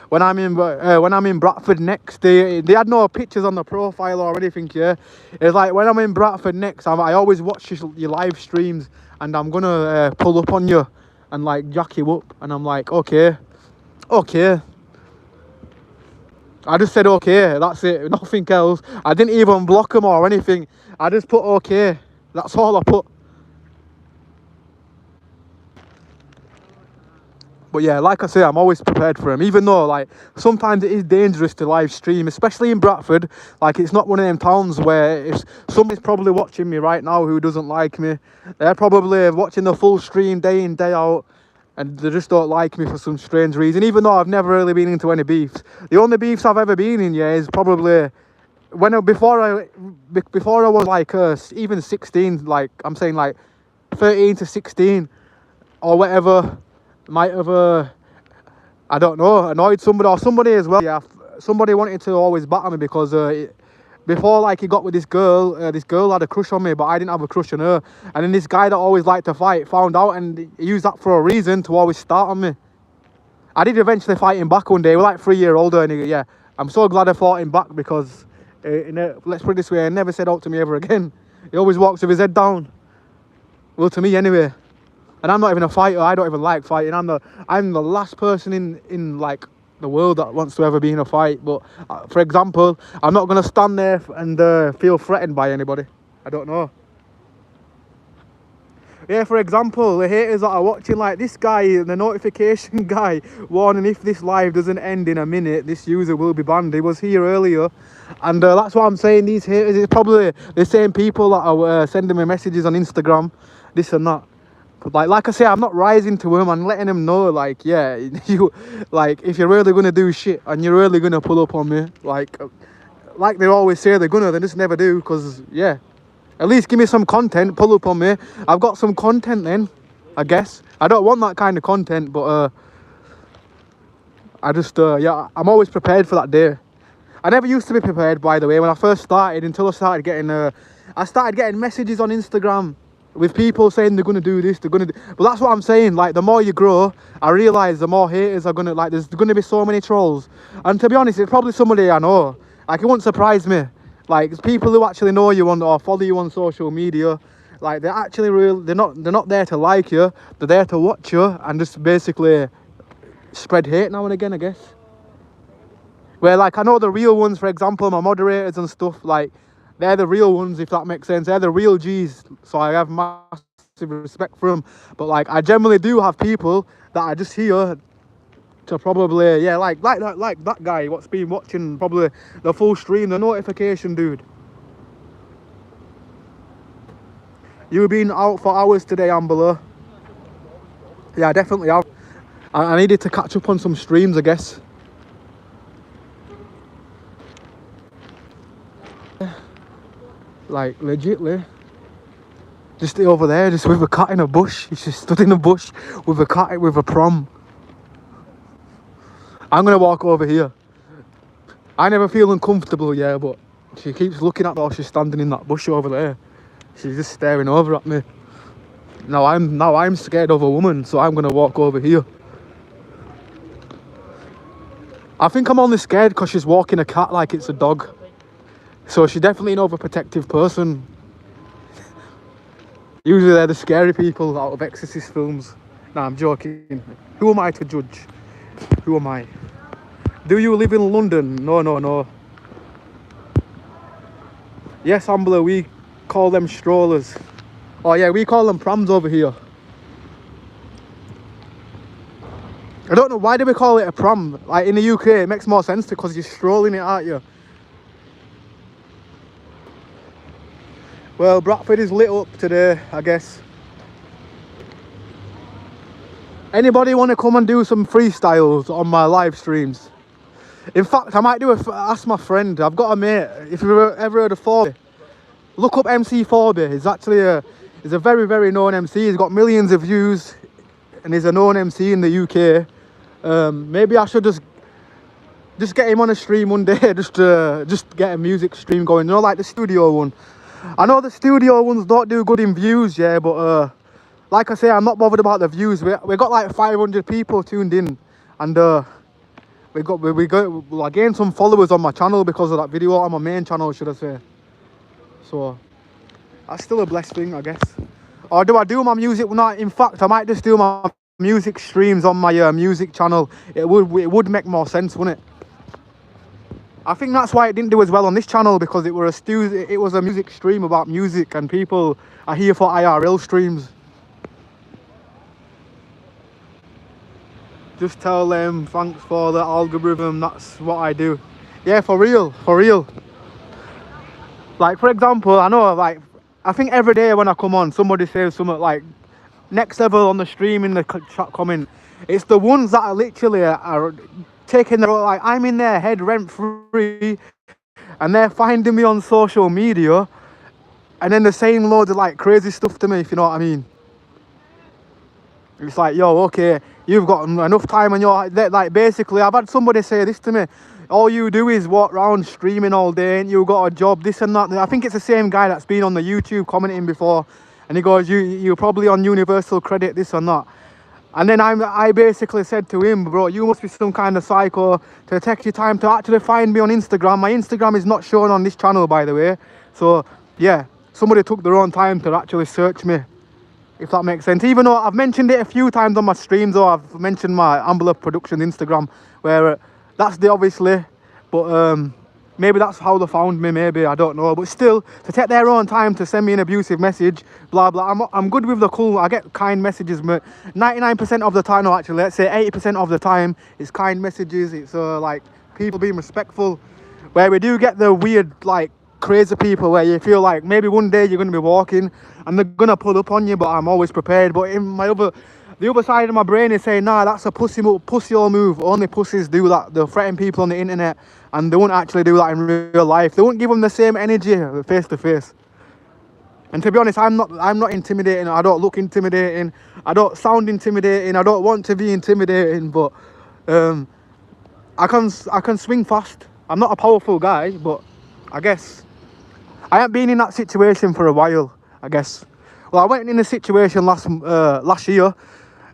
Speaker 1: when I'm in Bradford next, they had no pictures on the profile or anything, yeah. It's like, when I'm in Bradford next, I always watch your live streams and I'm gonna pull up on you and like jack you up. And I'm like, okay. I just said okay, that's it, nothing else. I didn't even block them or anything. I just put okay, that's all I put. But yeah, like I say, I'm always prepared for him, even though like sometimes it is dangerous to live stream, especially in Bradford. Like, it's not one of them towns where if somebody's probably watching me right now who doesn't like me, they're probably watching the full stream day in, day out, and they just don't like me for some strange reason, even though I've never really been into any beefs. The only beefs I've ever been in, yeah, is probably before I was like even 16, like I'm saying like 13 to 16 or whatever, might have I don't know, annoyed somebody or somebody as well. Yeah, somebody wanted to always batter me because before like he got with this girl had a crush on me, but I didn't have a crush on her. And then this guy that always liked to fight found out and he used that for a reason to always start on me. I did eventually fight him back one day. We're like 3 years older, and yeah, I'm so glad I fought him back because let's put it this way, he never said out to me ever again. He always walks with his head down. Well, to me anyway. And I'm not even a fighter. I don't even like fighting. I'm the last person in like the world that wants to ever be in a fight. But for example, I'm not gonna stand there and feel threatened by anybody. I don't know. Yeah, for example, the haters that are watching, like this guy, the notification guy, warning if this live doesn't end in a minute, this user will be banned. He was here earlier, and that's what I'm saying. These haters, it's probably the same people that are sending me messages on Instagram, this and that. But like I say, I'm not rising to him and letting him know, like, yeah, you, like, if you're really gonna do shit and you're really gonna pull up on me, like they always say they're gonna, they just never do. Because yeah, at least give me some content, pull up on me. I've got some content then, I guess. I don't want that kind of content, but I just yeah, I'm always prepared for that day. I never used to be prepared, by the way, when I first started, until I started getting messages on Instagram with people saying they're going to do this, they're going to do... But that's what I'm saying, like, the more you grow, I realise the more haters are going to... Like, there's going to be so many trolls. And to be honest, it's probably somebody I know. Like, it wouldn't surprise me. Like, it's people who actually know you on or follow you on social media. Like, they're actually real... They're not there to like you. They're there to watch you and just basically spread hate now and again, I guess. Where, like, I know the real ones, for example, my moderators and stuff, like... They're the real ones, if that makes sense. They're the real G's, so I have massive respect for them. But like, I generally do have people that are just here to probably, yeah, like that guy what's been watching probably the full stream, the notification dude. You've been out for hours today, Ambler. Yeah, I definitely have. I needed to catch up on some streams, I guess. Like, legitly, just over there, just with a cat in a bush. He's just stood in a bush with a cat with a prom. I'm gonna walk over here. I never feel uncomfortable, yeah, but she keeps looking at me while she's standing in that bush over there. She's just staring over at me. Now I'm scared of a woman, so I'm gonna walk over here. I think I'm only scared because she's walking a cat like it's a dog. So she's definitely an overprotective person. Usually they're the scary people out of Exorcist films. Nah, I'm joking. Who am I to judge? Who am I? Do you live in London? No. Yes, Ambler, we call them strollers. Oh yeah, we call them prams over here. I don't know, why do we call it a pram? Like in the UK, it makes more sense because you're strolling it, aren't you? Well, Bradford is lit up today, I guess. Anybody want to come and do some freestyles on my live streams? In fact, I might ask my friend. I've got a mate. If you've ever heard of Forby, look up MC Forby. He's a very, very known MC. He's got millions of views, and he's a known MC in the UK. Maybe I should just get him on a stream one day, just get a music stream going. You know, like the studio one. I know the studio ones don't do good in views, yeah, but like I say, I'm not bothered about the views. We got like 500 people tuned in, and I gained some followers on my channel because of that video, on my main channel, should I say. So that's still a blessed thing, I guess. Or do I do my music? No, in fact, I might just do my music streams on my music channel. It would make more sense, wouldn't it? I think that's why it didn't do as well on this channel, because it was a music stream about music, and people are here for IRL streams. Just tell them thanks for the algorithm, that's what I do. Yeah, for real. Like, for example, I know, like, I think every day when I come on, somebody says something like, next level on the stream in the chat comment. It's the ones that are literally are taking their, like, I'm in their head rent free, and they're finding me on social media, and then they're saying loads of like crazy stuff to me, if you know what I mean. It's like, yo, okay, you've got enough time on your... Like, basically, I've had somebody say this to me. All you do is walk around streaming all day, and you got a job, this and that. I think it's the same guy that's been on the YouTube commenting before. And he goes, you're probably on universal credit, this and that. And then I basically said to him, bro, you must be some kind of psycho to take your time to actually find me on Instagram. My Instagram is not shown on this channel, by the way. So, yeah, somebody took their own time to actually search me, if that makes sense. Even though I've mentioned it a few times on my streams, or I've mentioned my Ambler Productions Instagram, where that's the obviously, but maybe that's how they found me, maybe, I don't know. But still, to take their own time to send me an abusive message, blah, blah. I'm good with the cool, I get kind messages, but 99% of the time, no, actually, let's say 80% of the time, it's kind messages. It's like people being respectful, where we do get the weird, like, crazy people where you feel like maybe one day you're going to be walking and they're going to pull up on you, but I'm always prepared. But in the other side of my brain is saying, nah, that's a pussy all move. Only pussies do that. They'll threaten people on the internet, and they won't actually do that in real life. They won't give them the same energy face to face. And to be honest, I'm not intimidating. I don't look intimidating. I don't sound intimidating. I don't want to be intimidating, but I can swing fast. I'm not a powerful guy, but I guess I haven't been in that situation for a while, I guess. Well, I went in a situation last year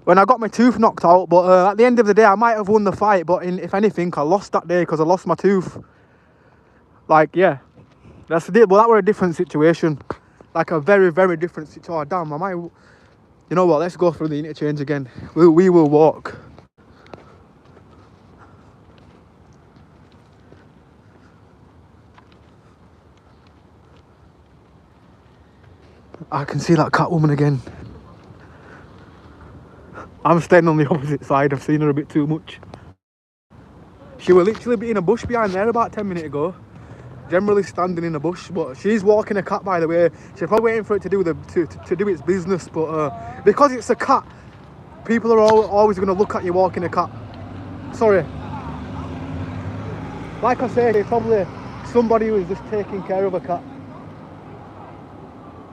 Speaker 1: when I got my tooth knocked out, but at the end of the day, I might have won the fight, but if anything, I lost that day because I lost my tooth. Like, yeah, that's the deal. But that were a different situation. Like a very, very different situation. Oh, damn, I might... You know what, let's go through the interchange again. We will walk. I can see that cat woman again. I'm staying on the opposite side. I've seen her a bit too much. She was literally in a bush behind there about 10 minutes ago. Generally standing in a bush, but she's walking a cat, by the way. She's probably waiting for it to do its business, but because it's a cat, people are always going to look at you walking a cat. Sorry. Like I said, it's probably somebody who's just taking care of a cat.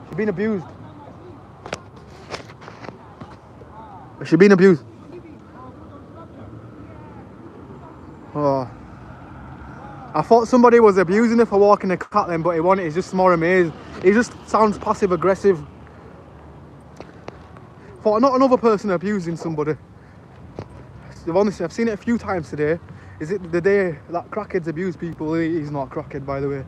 Speaker 1: She's been abused. Has she been abused? Oh. I thought somebody was abusing her for walking a cat then, but he's just more amazed. He just sounds passive aggressive. Thought not another person abusing somebody. Honestly, I've seen it a few times today. Is it the day that crackheads abuse people? He's not a crackhead, by the way.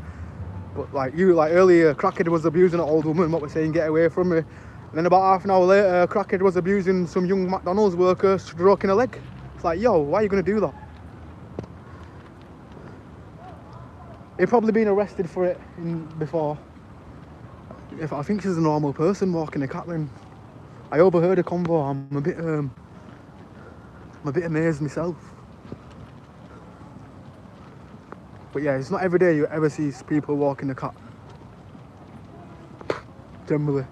Speaker 1: But like earlier, crackhead was abusing an old woman, what we're saying, get away from me. And then about half an hour later, crackhead was abusing some young McDonald's worker, stroking a leg. It's like, yo, why are you going to do that? He'd probably been arrested for it before. If I think she's a normal person walking a cat then. I overheard a convo. I'm a bit amazed myself. But yeah, it's not every day you ever see people walking a cat. Generally.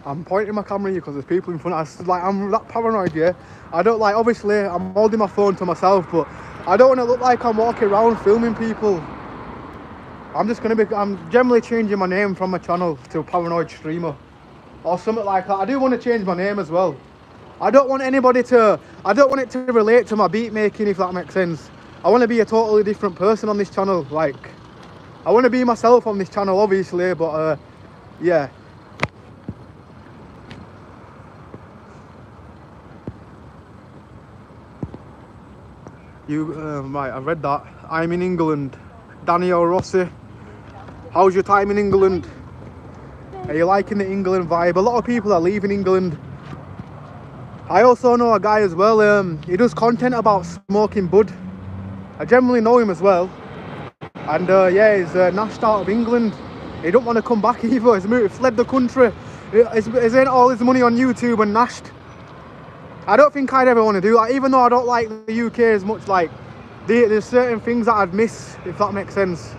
Speaker 1: I'm pointing my camera here because there's people in front of us. Like, I'm that paranoid, yeah. I don't like, obviously, I'm holding my phone to myself, but I don't want to look like I'm walking around filming people. I'm generally changing my name from my channel to Paranoid Streamer or something like that. I do want to change my name as well. I don't want it to relate to my beat making, if that makes sense. I want to be a totally different person on this channel. Like, I want to be myself on this channel, obviously, but yeah. Right, I've read that. I'm in England. Daniel Rossi. How's your time in England? Are you liking the England vibe? A lot of people are leaving England. I also know a guy as well, he does content about smoking bud. I generally know him as well. And yeah, he's nashed out of England. He don't want to come back either. He's fled the country. He's earned all his money on YouTube and nashed. I don't think I'd ever want to do that, even though I don't like the UK as much. Like, there's certain things that I'd miss, if that makes sense.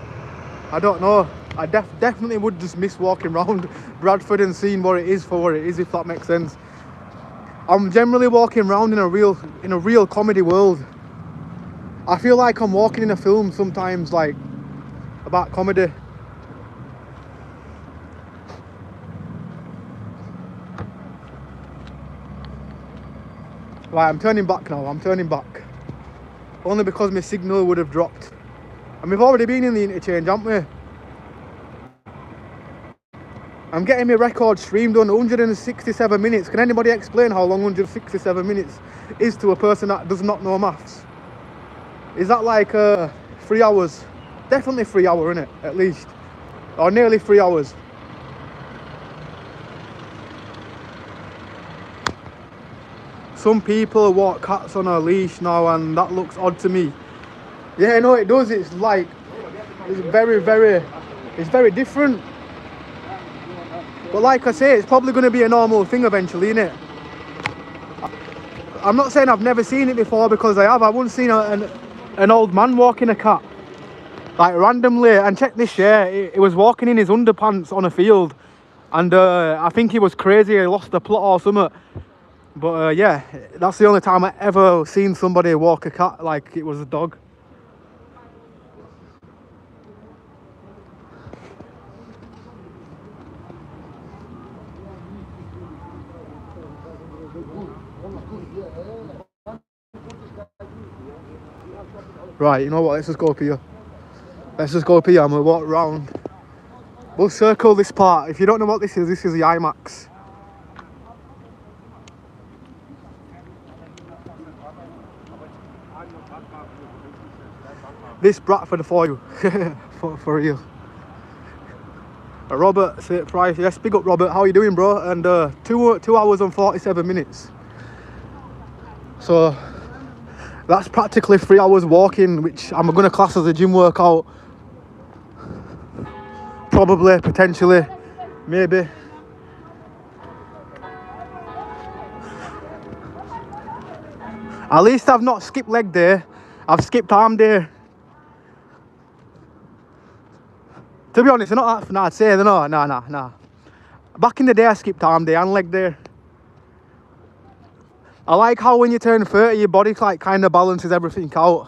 Speaker 1: I don't know. I definitely would just miss walking around Bradford and seeing what it is for what it is, if that makes sense. I'm generally walking around in a real comedy world. I feel like I'm walking in a film sometimes, like about comedy. Right, I'm turning back now. I'm turning back. Only because my signal would have dropped. And we've already been in the interchange, haven't we? I'm getting my record stream done, 167 minutes. Can anybody explain how long 167 minutes is to a person that does not know maths? Is that like 3 hours? Definitely 3 hours, innit? At least. Or nearly 3 hours. Some people walk cats on a leash now and that looks odd to me. Yeah, no, it does. It's like, it's very different. But like I say, it's probably going to be a normal thing eventually, innit? I'm not saying I've never seen it before, because I have. I once seen an old man walking a cat, like randomly. And check this, yeah, he was walking in his underpants on a field. And I think he was crazy, he lost the plot or something. But yeah, that's the only time I ever seen somebody walk a cat like it was a dog. Right, you know what, let's just go up here. Let's just go up here and we'll walk around. We'll circle this part. If you don't know what this is the IMAX. This Bradford for you. for real. Robert, say price. Yes, big up Robert. How you doing, bro? And 2 hours and 47 minutes. So that's practically 3 hours walking, which I'm going to class as a gym workout. Probably, potentially, maybe. At least I've not skipped leg day. I've skipped arm day. To be honest, they're not that fun, I'd say. Nah. Back in the day, I skipped arm day and leg day. I like how when you turn 30, your body like kind of balances everything out.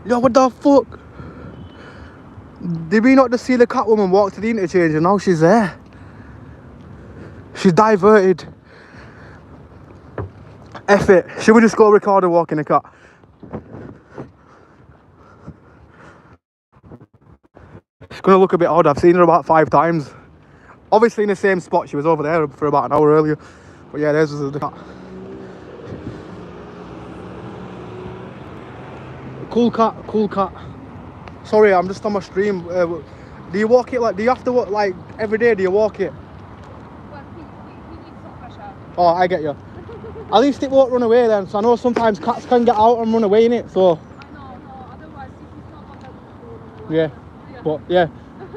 Speaker 1: Yo, what the fuck? Did we not just see the Catwoman walk to the interchange and now she's there? She's diverted. F it. Should we just go record her walking a cat? She's gonna look a bit odd. I've seen her about 5 times. Obviously in the same spot. She was over there for about an hour earlier. But yeah, there's the cat. Cool cat. Sorry, I'm just on my stream. Do you walk it like, do you have to walk like every day? Do you walk it?
Speaker 3: Well, he needs some fresh air.
Speaker 1: Oh, I get you. At least it won't run away then. So I know sometimes cats can get out and run away in it. So
Speaker 3: I know, no, otherwise if it's not on that,
Speaker 1: yeah. But yeah,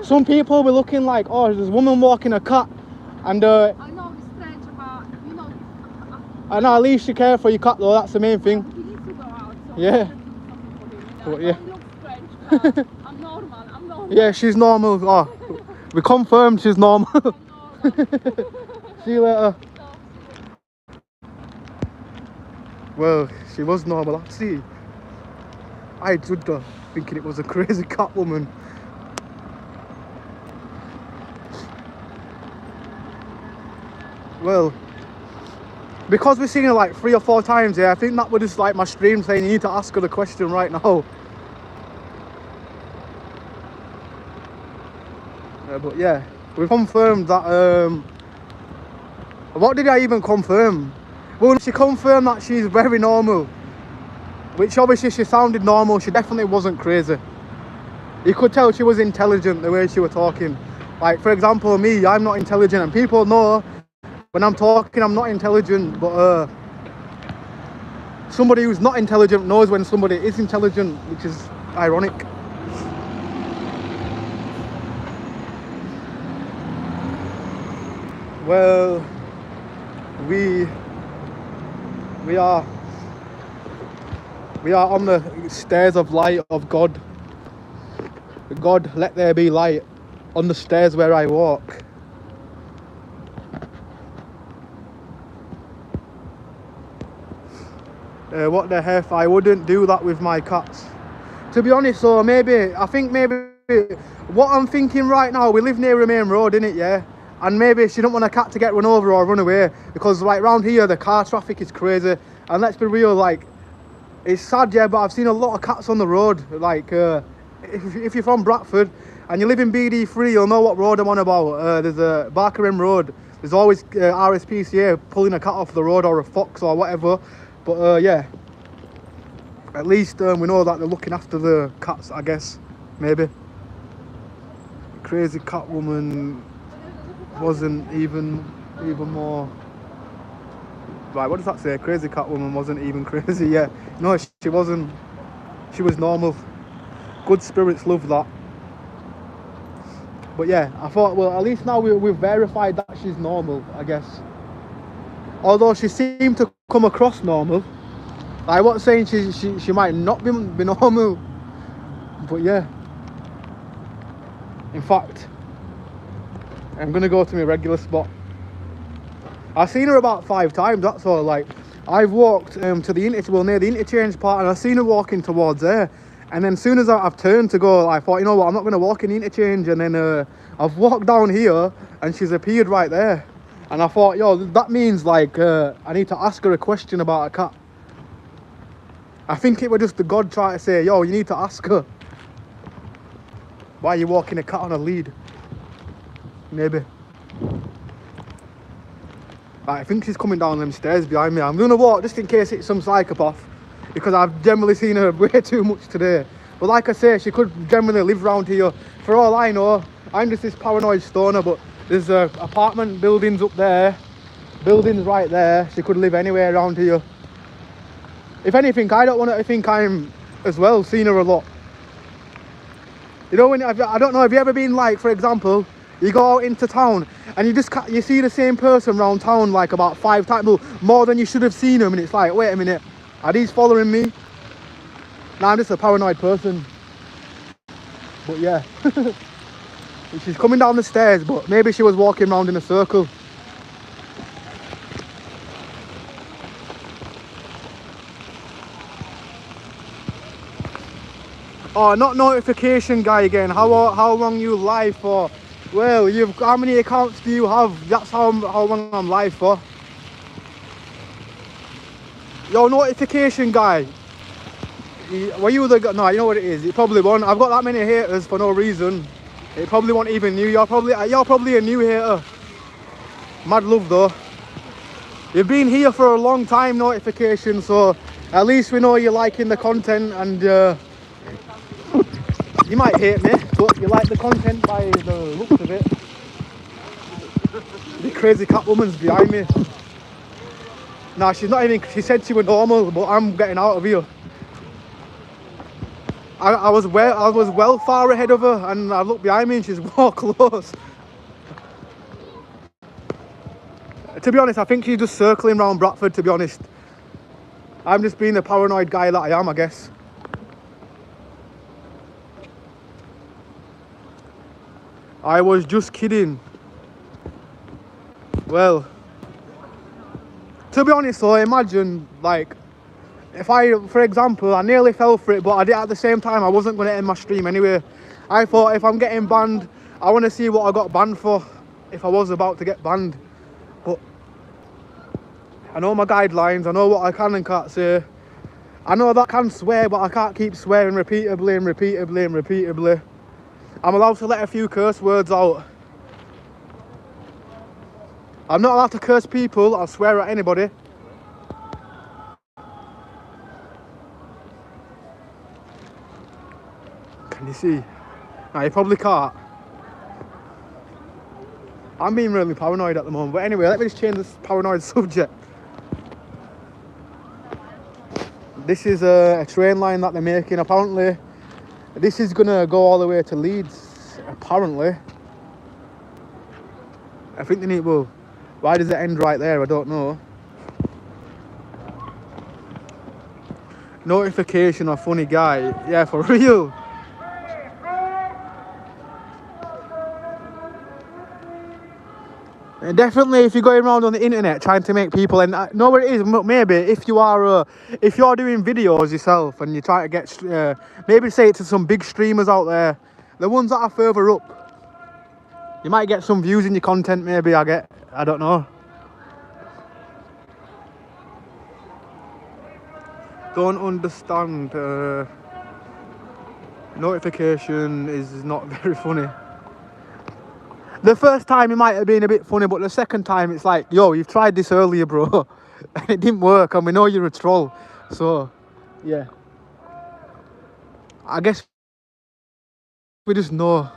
Speaker 1: some people will be looking like, oh, there's a woman walking a cat, and
Speaker 3: I know it's strange, but you know,
Speaker 1: I know at least you care for your cat though. That's the main thing.
Speaker 3: he needs to go out. So
Speaker 1: Yeah.
Speaker 3: But
Speaker 1: Yeah.
Speaker 3: I know it looks strange, but I'm normal.
Speaker 1: Yeah, she's normal. Oh, we confirmed she's normal.
Speaker 3: I'm normal.
Speaker 1: See you later.
Speaker 3: So,
Speaker 1: Well, she was normal. I see. I stood there thinking it was a crazy cat woman. Well, because we've seen her like 3 or 4 times, yeah, I think that was just like my stream saying you need to ask her the question right now. But yeah, we confirmed that. What did I even confirm? Well, she confirmed that she's very normal, which obviously she sounded normal. She definitely wasn't crazy. You could tell she was intelligent the way she was talking. Like, for example, me, I'm not intelligent, and people know when I'm talking I'm not intelligent, but somebody who's not intelligent knows when somebody is intelligent, which is ironic. Well, we are on the stairs of light of God. God, let there be light on the stairs where I walk. What the heck? I wouldn't do that with my cats. To be honest, so maybe, I think maybe, what I'm thinking right now, we live near a main road, innit, yeah? And maybe she don't want a cat to get run over or run away, because like round here, the car traffic is crazy. And let's be real, like, it's sad, yeah, but I've seen a lot of cats on the road. Like, if you're from Bradford and you live in BD3, you'll know what road I'm on about. There's a Barker M Road. There's always RSPCA pulling a cat off the road, or a fox or whatever. But yeah, at least we know that they're looking after the cats, I guess, maybe. Crazy cat woman wasn't even more. Right, what does that say? Crazy cat woman wasn't even crazy. Yeah, no, she wasn't. She was normal. Good spirits love that. But yeah, I thought, well, at least now we've verified that she's normal, I guess. Although she seemed to come across normal. I wasn't saying she might not be normal. But yeah. In fact, I'm gonna go to my regular spot. I've seen her about 5 times, that's all. Like, I've walked to the near the interchange part, and I've seen her walking towards there. And then as soon as I've turned to go, I thought, you know what, I'm not going to walk in the interchange. And then I've walked down here, and she's appeared right there. And I thought, yo, that means, like, I need to ask her a question about a cat. I think it was just the God trying to say, yo, you need to ask her. Why are you walking a cat on a lead? Maybe. I think she's coming down them stairs behind me. I'm going to walk just in case it's some psychopath, because I've generally seen her way too much today. But like I say, she could generally live around here. For all I know, I'm just this paranoid stoner, but there's apartment buildings up there, buildings right there. She could live anywhere around here. If anything, I don't want her to think I'm, as well, seen her a lot. You know, I don't know, have you ever been, like, for example, you go out into town and you see the same person around town like about 5 times, well, more than you should have seen them, and it's like, wait a minute, are these following me? Nah, I'm just a paranoid person. But yeah. She's coming down the stairs, but maybe she was walking around in a circle. Oh, not notification guy again. How long you live for? Well, how many accounts do you have? That's how long I'm live for. Yo, notification guy. Were you the guy? No, you know what it is. It probably won't. I've got that many haters for no reason. It probably won't even new. You're probably a new hater. Mad love though. You've been here for a long time, notification. So at least we know you're liking the content, and you might hate me, but you like the content by the looks of it. The crazy cat woman's behind me. Nah, she's not even, she said she was normal, but I'm getting out of here. I was well far ahead of her, and I looked behind me and she's more close. To be honest, I think she's just circling around Bradford, to be honest. I'm just being the paranoid guy that I am, I guess. I was just kidding. Well, to be honest though, imagine, like, if for example, I nearly fell for it, but I did at the same time, I wasn't going to end my stream anyway. I thought, if I'm getting banned, I want to see what I got banned for, if I was about to get banned. But I know my guidelines, I know what I can and can't say. I know that I can swear, but I can't keep swearing repeatedly and repeatedly and repeatedly. I'm allowed to let a few curse words out. I'm not allowed to curse people, I'll swear at anybody. Can you see? No, you probably can't. I'm being really paranoid at the moment. But anyway, let me just change this paranoid subject. This is a train line that they're making. Apparently, this is going to go all the way to Leeds. Apparently. I think they need, well, why does it end right there? I don't know. Notification of funny guy. Yeah, for real. Definitely, if you're going around on the internet trying to make people, and I know where it is. Maybe if you're doing videos yourself and you try to get, maybe say it to some big streamers out there, the ones that are further up, you might get some views in your content. Maybe I don't know. Don't understand. Notification is not very funny. The first time it might have been a bit funny, but the second time it's like, yo, you've tried this earlier, bro, and it didn't work, and we know you're a troll. So, yeah. I guess we just know.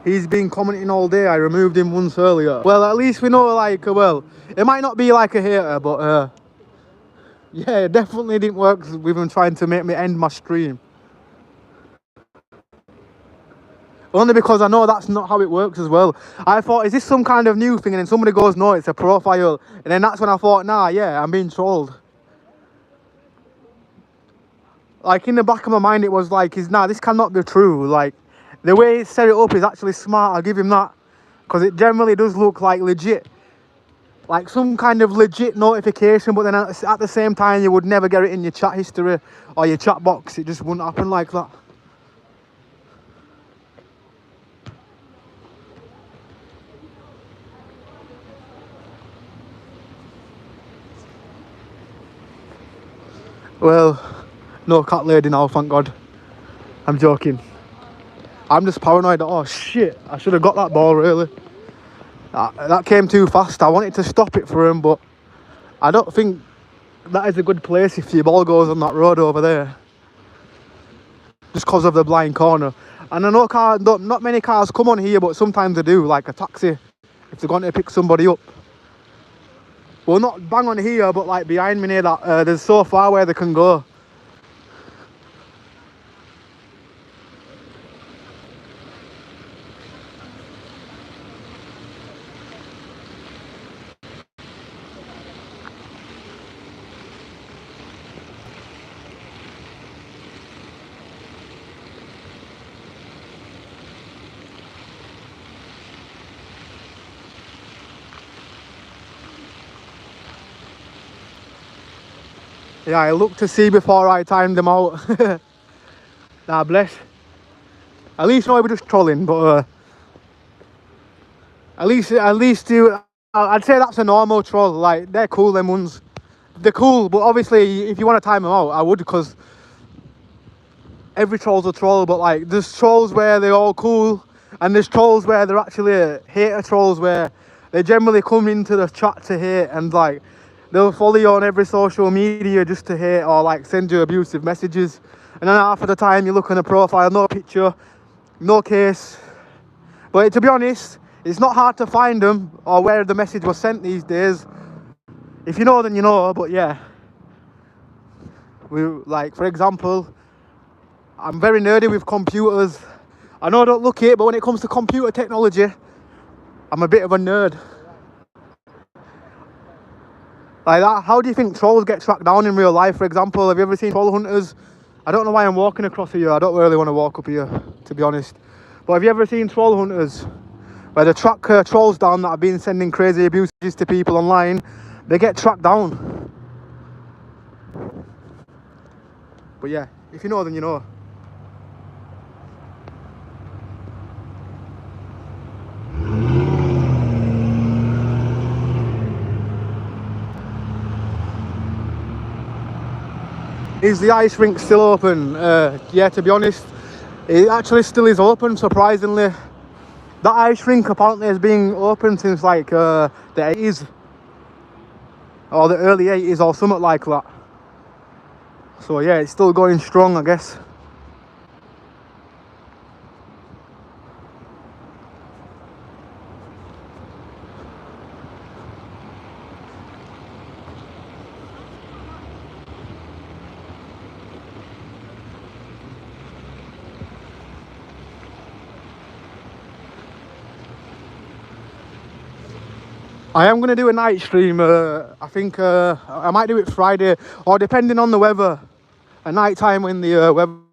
Speaker 1: He's been commenting all day. I removed him once earlier. Well, at least we know, like, well, it might not be like a hater, but, yeah, it definitely didn't work with him trying to make me end my stream. Only because I know that's not how it works as well. I thought, is this some kind of new thing? And then somebody goes, no, it's a profile. And then that's when I thought, nah, yeah, I'm being trolled. Like, in the back of my mind, it was like, nah, this cannot be true. Like, the way he set it up is actually smart. I'll give him that. Because it generally does look like legit. Like some kind of legit notification, but then at the same time, you would never get it in your chat history or your chat box. It just wouldn't happen like that. Well, no cat lady now, thank God. I'm joking. I'm just paranoid. Oh shit, I should have got that ball really. That came too fast. I wanted to stop it for him, but I don't think that is a good place if your ball goes on that road over there. Just because of the blind corner. And I know not many cars come on here, but sometimes they do, like a taxi, if they're going to pick somebody up. Well, not bang on here, but like behind me near that, there's so far where they can go. Yeah, I looked to see before I timed them out. Nah, bless. At least no, we're just trolling, but at least I'd say that's a normal troll. Like, they're cool, them ones. They're cool, but obviously, if you want to time them out, I would, because every troll's a troll. But like, there's trolls where they're all cool, and there's trolls where they're actually hater trolls, where they generally come into the chat to hate, and like, they'll follow you on every social media just to hate or like send you abusive messages. And then half of the time you look on a profile, no picture, no case. But to be honest, it's not hard to find them or where the message was sent these days. If you know, then you know. But yeah, like, for example, I'm very nerdy with computers. I know I don't look it, but when it comes to computer technology, I'm a bit of a nerd. Like that, how do you think trolls get tracked down in real life? For example, have you ever seen troll hunters? I don't know why I'm walking across here. I don't really want to walk up here, to be honest. But have you ever seen troll hunters, where they track trolls down that have been sending crazy abuses to people online? They get tracked down. But yeah, if you know, then you know. Is the ice rink still open? Yeah, to be honest, it actually still is open, surprisingly. That ice rink apparently has been open since like the 80s. Or the early 80s or something like that. So yeah, it's still going strong, I guess. I am going to do a night stream. I think I might do it Friday, or depending on the weather. A night time when the weather